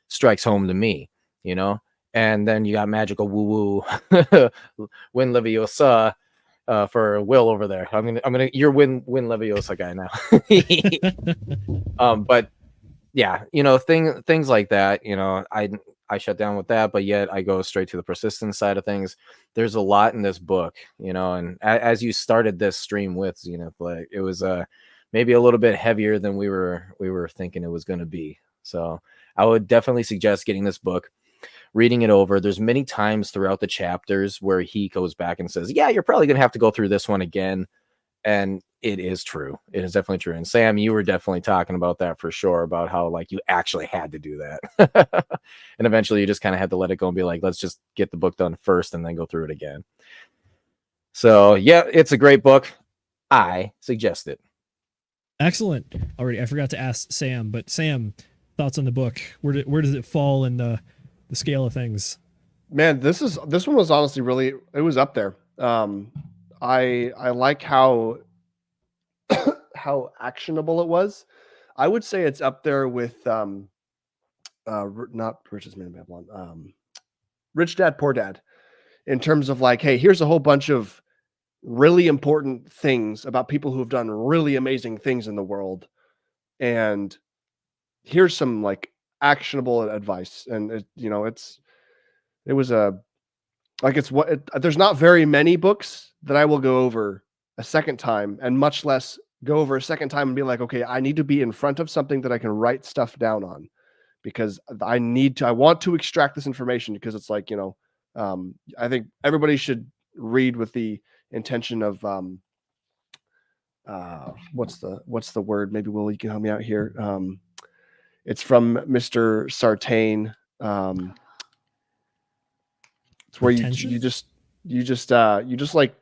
Speaker 4: strikes home to me, And then you got magical woo woo Win Leviosa for Will over there. You're Win Leviosa guy now. But yeah, things like that, I shut down with that, but yet I go straight to the persistence side of things. There's a lot in this book, and as you started this stream with, Zenith, like, it was maybe a little bit heavier than we were thinking it was going to be. So I would definitely suggest getting this book, reading it over. There's many times throughout the chapters where he goes back and says, yeah, you're probably going to have to go through this one again. And it is true. It is definitely true. And Sam, you were definitely talking about that for sure, about how like you actually had to do that. And eventually you just kind of had to let it go and be like, let's just get the book done first and then go through it again. So yeah, it's a great book. I suggest it.
Speaker 11: Excellent. Already, I forgot to ask Sam, but Sam, thoughts on the book? Where does it fall in the scale of things?
Speaker 9: Man, this one was honestly it was up there. I like how actionable it was. I would say it's up there with not Richest Man in Babylon, Rich Dad Poor Dad, in terms of like, hey, here's a whole bunch of really important things about people who have done really amazing things in the world, and here's some like actionable advice. And there's not very many books that I will go over a second time, and much less go over a second time and be like, okay, I need to be in front of something that I can write stuff down on, because I want to extract this information, because it's like, I think everybody should read with the intention of, what's the word? Maybe Will, you can help me out here. It's from Mr. Sartain. It's where you just like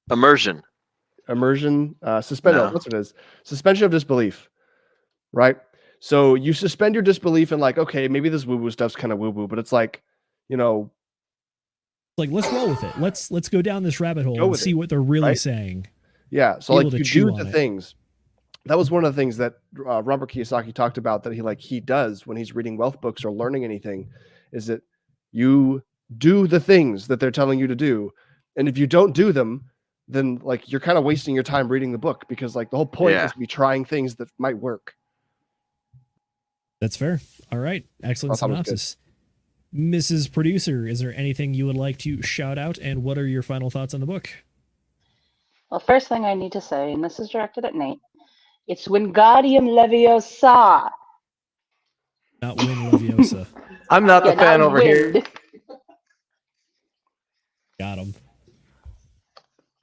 Speaker 5: immersion,
Speaker 9: suspend.
Speaker 5: No.
Speaker 9: That's what it is. Suspension of disbelief, right? So you suspend your disbelief and like, okay, maybe this woo-woo stuff's kind of woo-woo, but it's like,
Speaker 11: like, let's roll with it. Let's go down this rabbit hole and see what they're really saying.
Speaker 9: Yeah. So like you do the
Speaker 11: it.
Speaker 9: things. That was one of the things that Robert Kiyosaki talked about, that he does when he's reading wealth books or learning anything, is that you do the things that they're telling you to do. And if you don't do them, then like you're kind of wasting your time reading the book, because like the whole point is to be trying things that might work.
Speaker 11: That's fair. All right. Excellent synopsis. Mrs. Producer, is there anything you would like to shout out, and what are your final thoughts on the book?
Speaker 10: Well, first thing I need to say, and this is directed at Nate, it's Wingardium Leviosa.
Speaker 11: Not Win Leviosa.
Speaker 4: I'm not the fan over here.
Speaker 11: Got him.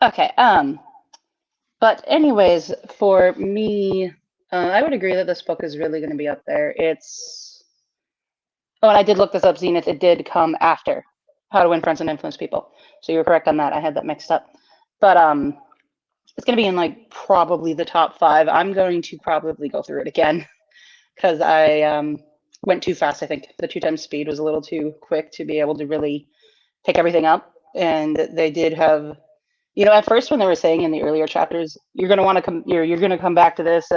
Speaker 10: Okay. But anyways, for me, I would agree that this book is really going to be up there. Oh, and I did look this up, Zenith. It did come after How to Win Friends and Influence People. So you were correct on that. I had that mixed up. But it's going to be in like probably the top 5. I'm going to probably go through it again, because I went too fast. I think the 2 times speed was a little too quick to be able to really pick everything up. And they did have, at first when they were saying in the earlier chapters, you're going to want to come, you're going to come back to this.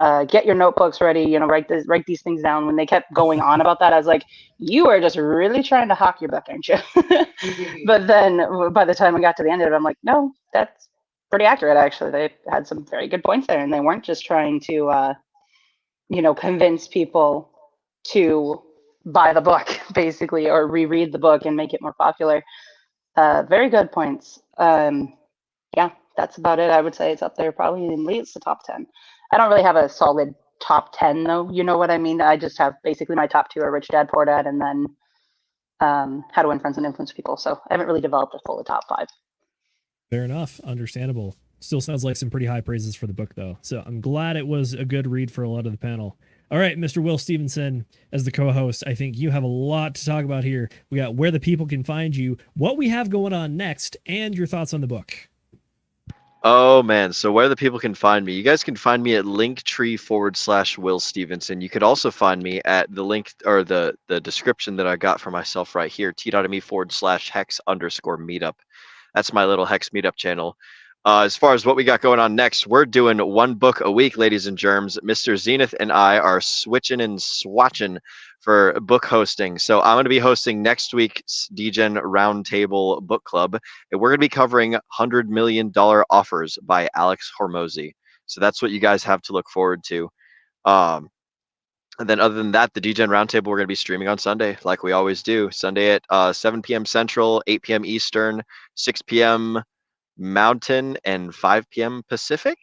Speaker 10: Get your notebooks ready, you know, write these things down. When they kept going on about that, I was like, you are just really trying to hawk your book, aren't you? But then by the time I got to the end of it, I'm like, no, that's pretty accurate, actually. They had some very good points there, and they weren't just trying to, you know, convince people to buy the book, basically, or reread the book and make it more popular. Very good points. Yeah, that's about it. I would say it's up there, probably in least the top 10. I don't really have a solid top 10, though. You know what I mean? I just have basically my top 2 are Rich Dad, Poor Dad, and then How to Win Friends and Influence People. So I haven't really developed a full top 5.
Speaker 11: Fair enough. Understandable. Still sounds like some pretty high praises for the book, though. So I'm glad it was a good read for a lot of the panel. All right, Mr. Will Stevenson, as the co-host, I think you have a lot to talk about here. We got where the people can find you, what we have going on next, and your thoughts on the book.
Speaker 5: Oh man, so where the people can find me, you guys can find me at linktree/Will Stevenson. You could also find me at the link or the description that I got for myself right here, t.me/hex_meetup. That's my little Hex meetup channel. As far as what we got going on next, we're doing 1 book a week, ladies and germs. Mr. Zenith and I are switching and swatching for book hosting. So I'm going to be hosting next week's DGen Roundtable Book Club, and we're going to be covering $100 Million Offers by Alex Hormozi. So that's what you guys have to look forward to. And then other than that, the DGen Roundtable, we're going to be streaming on Sunday, like we always do. Sunday at 7 p.m. Central, 8 p.m. Eastern, 6 p.m. Mountain, and 5 p.m. Pacific.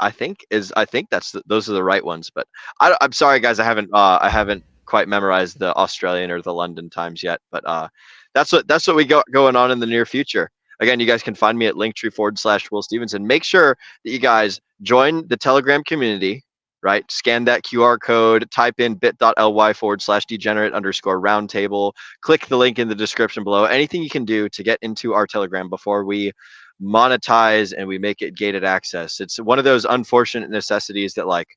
Speaker 5: I think those are the right ones. But I'm sorry, guys, I haven't quite memorized the Australian or the London times yet. But that's what we got going on in the near future. Again, you guys can find me at linktree/Will Stevenson. Make sure that you guys join the Telegram community. Right, scan that QR code, type in bit.ly/degenerate_roundtable, click the link in the description below. Anything you can do to get into our Telegram before we monetize and we make it gated access. It's one of those unfortunate necessities that, like,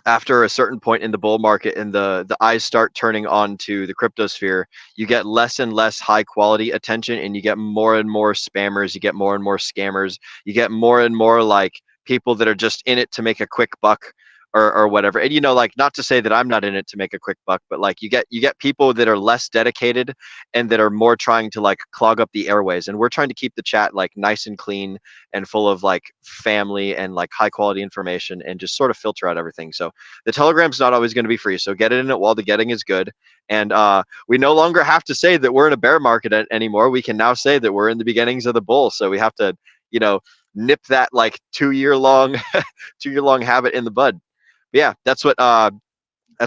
Speaker 5: after a certain point in the bull market and the eyes start turning on to the cryptosphere, you get less and less high quality attention, and you get more and more spammers, you get more and more scammers, you get more and more like people that are just in it to make a quick buck or whatever. And, you know, like, not to say that I'm not in it to make a quick buck, but like you get people that are less dedicated and that are more trying to like clog up the airways. And we're trying to keep the chat like nice and clean and full of like family and like high quality information and just sort of filter out everything. So the Telegram's not always going to be free. So get it in it while the getting is good. And we no longer have to say that we're in a bear market anymore. We can now say that we're in the beginnings of the bull. So we have to, you know, nip that like 2-year-long habit in the bud. But yeah, that's what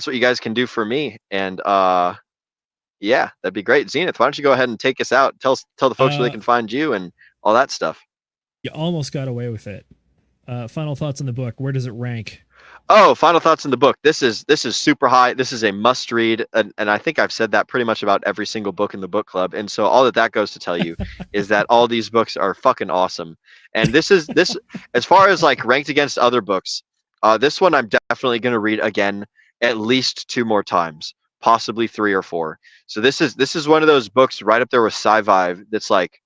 Speaker 5: you guys can do for me. And yeah, that'd be great. Zenith, why don't you go ahead and take us out? Tell the folks where they can find you and all that stuff.
Speaker 11: You almost got away with it. Final thoughts on the book. Where does it rank?
Speaker 5: Oh, final thoughts on the book. This is super high. This is a must read, and I think I've said that pretty much about every single book in the book club. And so all that goes to tell you is that all these books are fucking awesome. And this as far as like ranked against other books, this one I'm definitely going to read again at least 2 more times, possibly 3 or 4. So this is one of those books right up there with Sci-Vive that's like,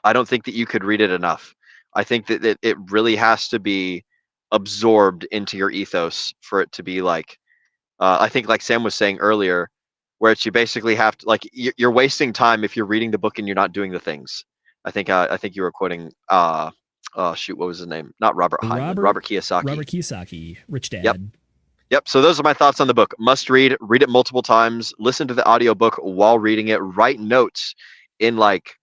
Speaker 5: I don't think that you could read it enough. I think that it really has to be absorbed into your ethos for it to be like, I think like Sam was saying earlier, where it's you basically have to, like, you're wasting time if you're reading the book and you're not doing the things. I think you were quoting shoot, what was his name? Not Robert Heinlein, Robert Kiyosaki.
Speaker 11: Robert Kiyosaki, Rich Dad.
Speaker 5: Yep. So those are my thoughts on the book. Must read it multiple times, listen to the audiobook while reading it, write notes in like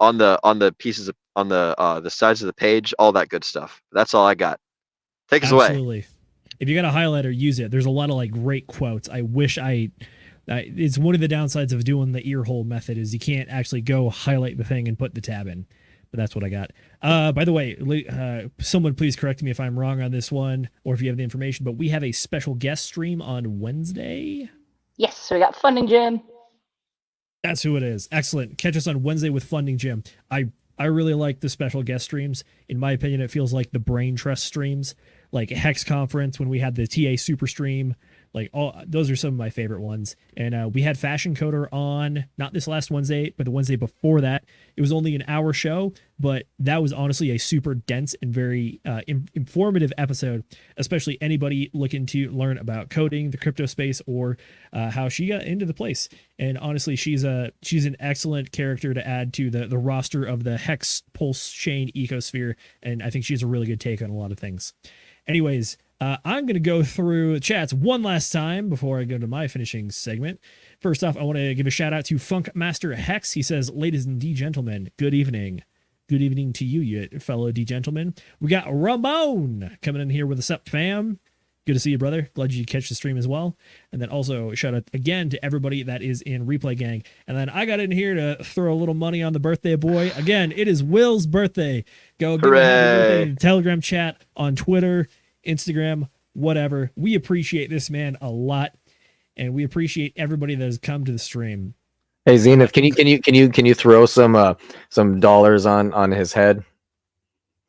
Speaker 5: on the pieces of, on the sides of the page, all that good stuff. That's all I got. Take us away.
Speaker 11: Absolutely. If you got a highlighter, use it. There's a lot of like great quotes. I wish it's one of the downsides of doing the ear hole method is you can't actually go highlight the thing and put the tab in. But that's what I got. By the way, someone please correct me if I'm wrong on this one or if you have the information, but we have a special guest stream on Wednesday.
Speaker 10: Yes, so we got Funding Jim.
Speaker 11: That's who it is. Excellent. Catch us on Wednesday with Funding Jim. I really like the special guest streams. In my opinion, it feels like the Brain Trust streams, like Hex Conference when we had the TA Super stream, Like, all those are some of my favorite ones. And we had Fashion Coder on, not this last Wednesday, but the Wednesday before that. It was only an hour show, but that was honestly a super dense and very informative episode, especially anybody looking to learn about coding, the crypto space, or how she got into the place. And honestly, she's an excellent character to add to the roster of the Hex Pulse Chain ecosphere, and I think she has a really good take on a lot of things. Anyways, I'm going to go through the chats one last time before I go to my finishing segment. First off, I want to give a shout out to Funk Master Hex. He says, ladies and D-gentlemen, good evening. Good evening to you fellow D-gentlemen. We got Ramon coming in here with a sup fam. Good to see you, brother. Glad you catch the stream as well. And then also shout out again to everybody that is in Replay Gang. And then I got in here to throw a little money on the birthday boy. Again, it is Will's birthday. Go give him a happy birthday in the Telegram chat, on Twitter, Instagram, whatever. We appreciate this man a lot, and we appreciate everybody that has come to the stream.
Speaker 4: Hey Zenith, can you throw some dollars on his head?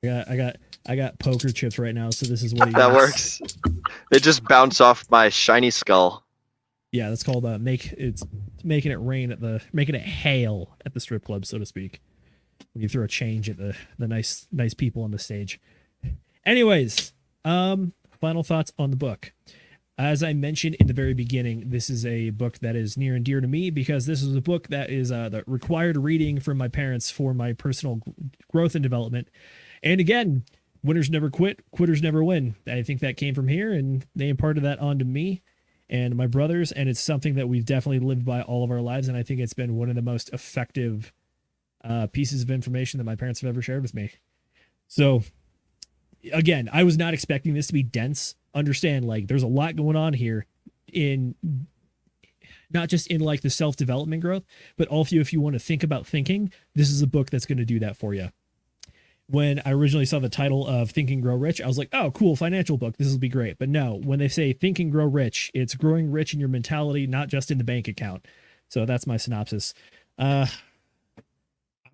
Speaker 11: I got poker chips right now, so this is what he
Speaker 5: that
Speaker 11: gets.
Speaker 5: works. They just bounce off my shiny skull.
Speaker 11: Yeah, that's called making it hail at the strip club, so to speak. When you throw a change at the nice people on the stage. Anyways, final thoughts on the book. As I mentioned in the very beginning, this is a book that is near and dear to me because this is a book that is the required reading from my parents for my personal growth and development. And again, winners never quit, quitters never win. I think that came from here, and they imparted that onto me and my brothers, and it's something that we've definitely lived by all of our lives, and I think it's been one of the most effective pieces of information that my parents have ever shared with me. So, again, I was not expecting this to be dense. Understand, like, there's a lot going on here in not just in like the self-development growth, but also if you want to think about thinking, this is a book that's going to do that for you. When I originally saw the title of Think and Grow Rich, I was like, oh, cool, financial book. This will be great. But no, when they say Think and Grow Rich, it's growing rich in your mentality, not just in the bank account. So that's my synopsis. I'm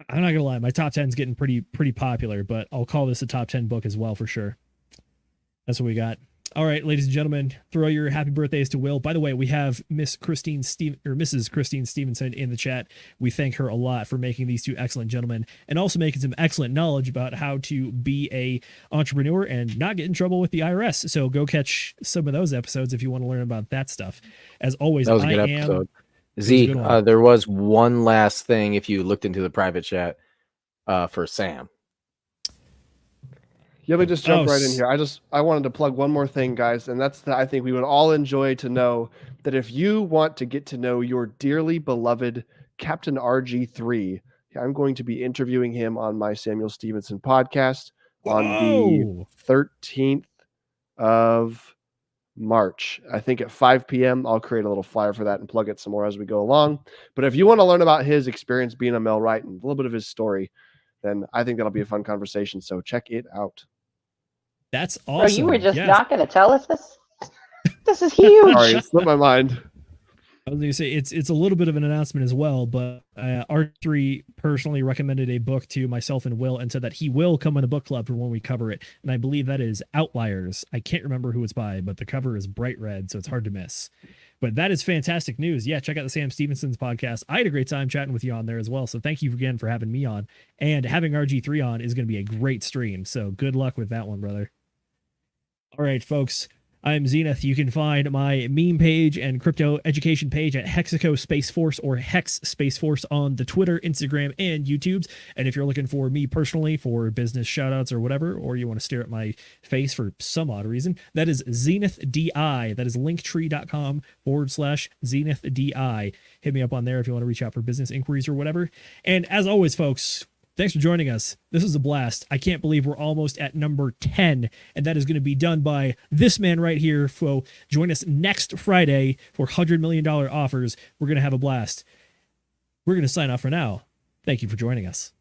Speaker 11: not going to lie. My top 10 is getting pretty popular, but I'll call this a top 10 book as well for sure. That's what we got. All right, ladies and gentlemen, throw your happy birthdays to Will. By the way, we have Mrs. Christine Stevenson in the chat. We thank her a lot for making these two excellent gentlemen and also making some excellent knowledge about how to be a entrepreneur and not get in trouble with the IRS. So go catch some of those episodes if you want to learn about that stuff. As always,
Speaker 4: that was a good episode. Z, there was one last thing if you looked into the private chat for Sam.
Speaker 9: Yeah, we just jump right in here. I wanted to plug one more thing, guys, and that's that I think we would all enjoy to know that if you want to get to know your dearly beloved Captain RG3, I'm going to be interviewing him on my Samuel Stevenson podcast on the 13th of March. I think at 5 p.m. I'll create a little flyer for that and plug it some more as we go along. But if you want to learn about his experience being a millwright and a little bit of his story, then I think that'll be a fun conversation. So check it out.
Speaker 11: That's awesome.
Speaker 10: Oh, you were just not going to tell us this? This is huge.
Speaker 9: Sorry, it slipped my mind.
Speaker 11: I was going to say it's a little bit of an announcement as well, but R3 personally recommended a book to myself and Will and said that he will come on the book club for when we cover it. And I believe that is Outliers. I can't remember who it's by, but the cover is bright red, so it's hard to miss. But that is fantastic news. Yeah, check out the Sam Stevenson's podcast. I had a great time chatting with you on there as well. So thank you again for having me on. And having RG3 on is going to be a great stream. So good luck with that one, brother. All right, folks. I'm Zenith. You can find my meme page and crypto education page at Hexaco Space Force or Hex Space Force on the Twitter, Instagram, and YouTubes. And if you're looking for me personally for business shoutouts or whatever, or you want to stare at my face for some odd reason, that is Zenith DI. That is linktree.com/Zenith DI. Hit me up on there if you want to reach out for business inquiries or whatever. And as always, folks, thanks for joining us. This is a blast. I can't believe we're almost at number 10, and that is going to be done by this man right here. So join us next Friday for $100 million offers. We're going to have a blast. We're going to sign off for now. Thank you for joining us.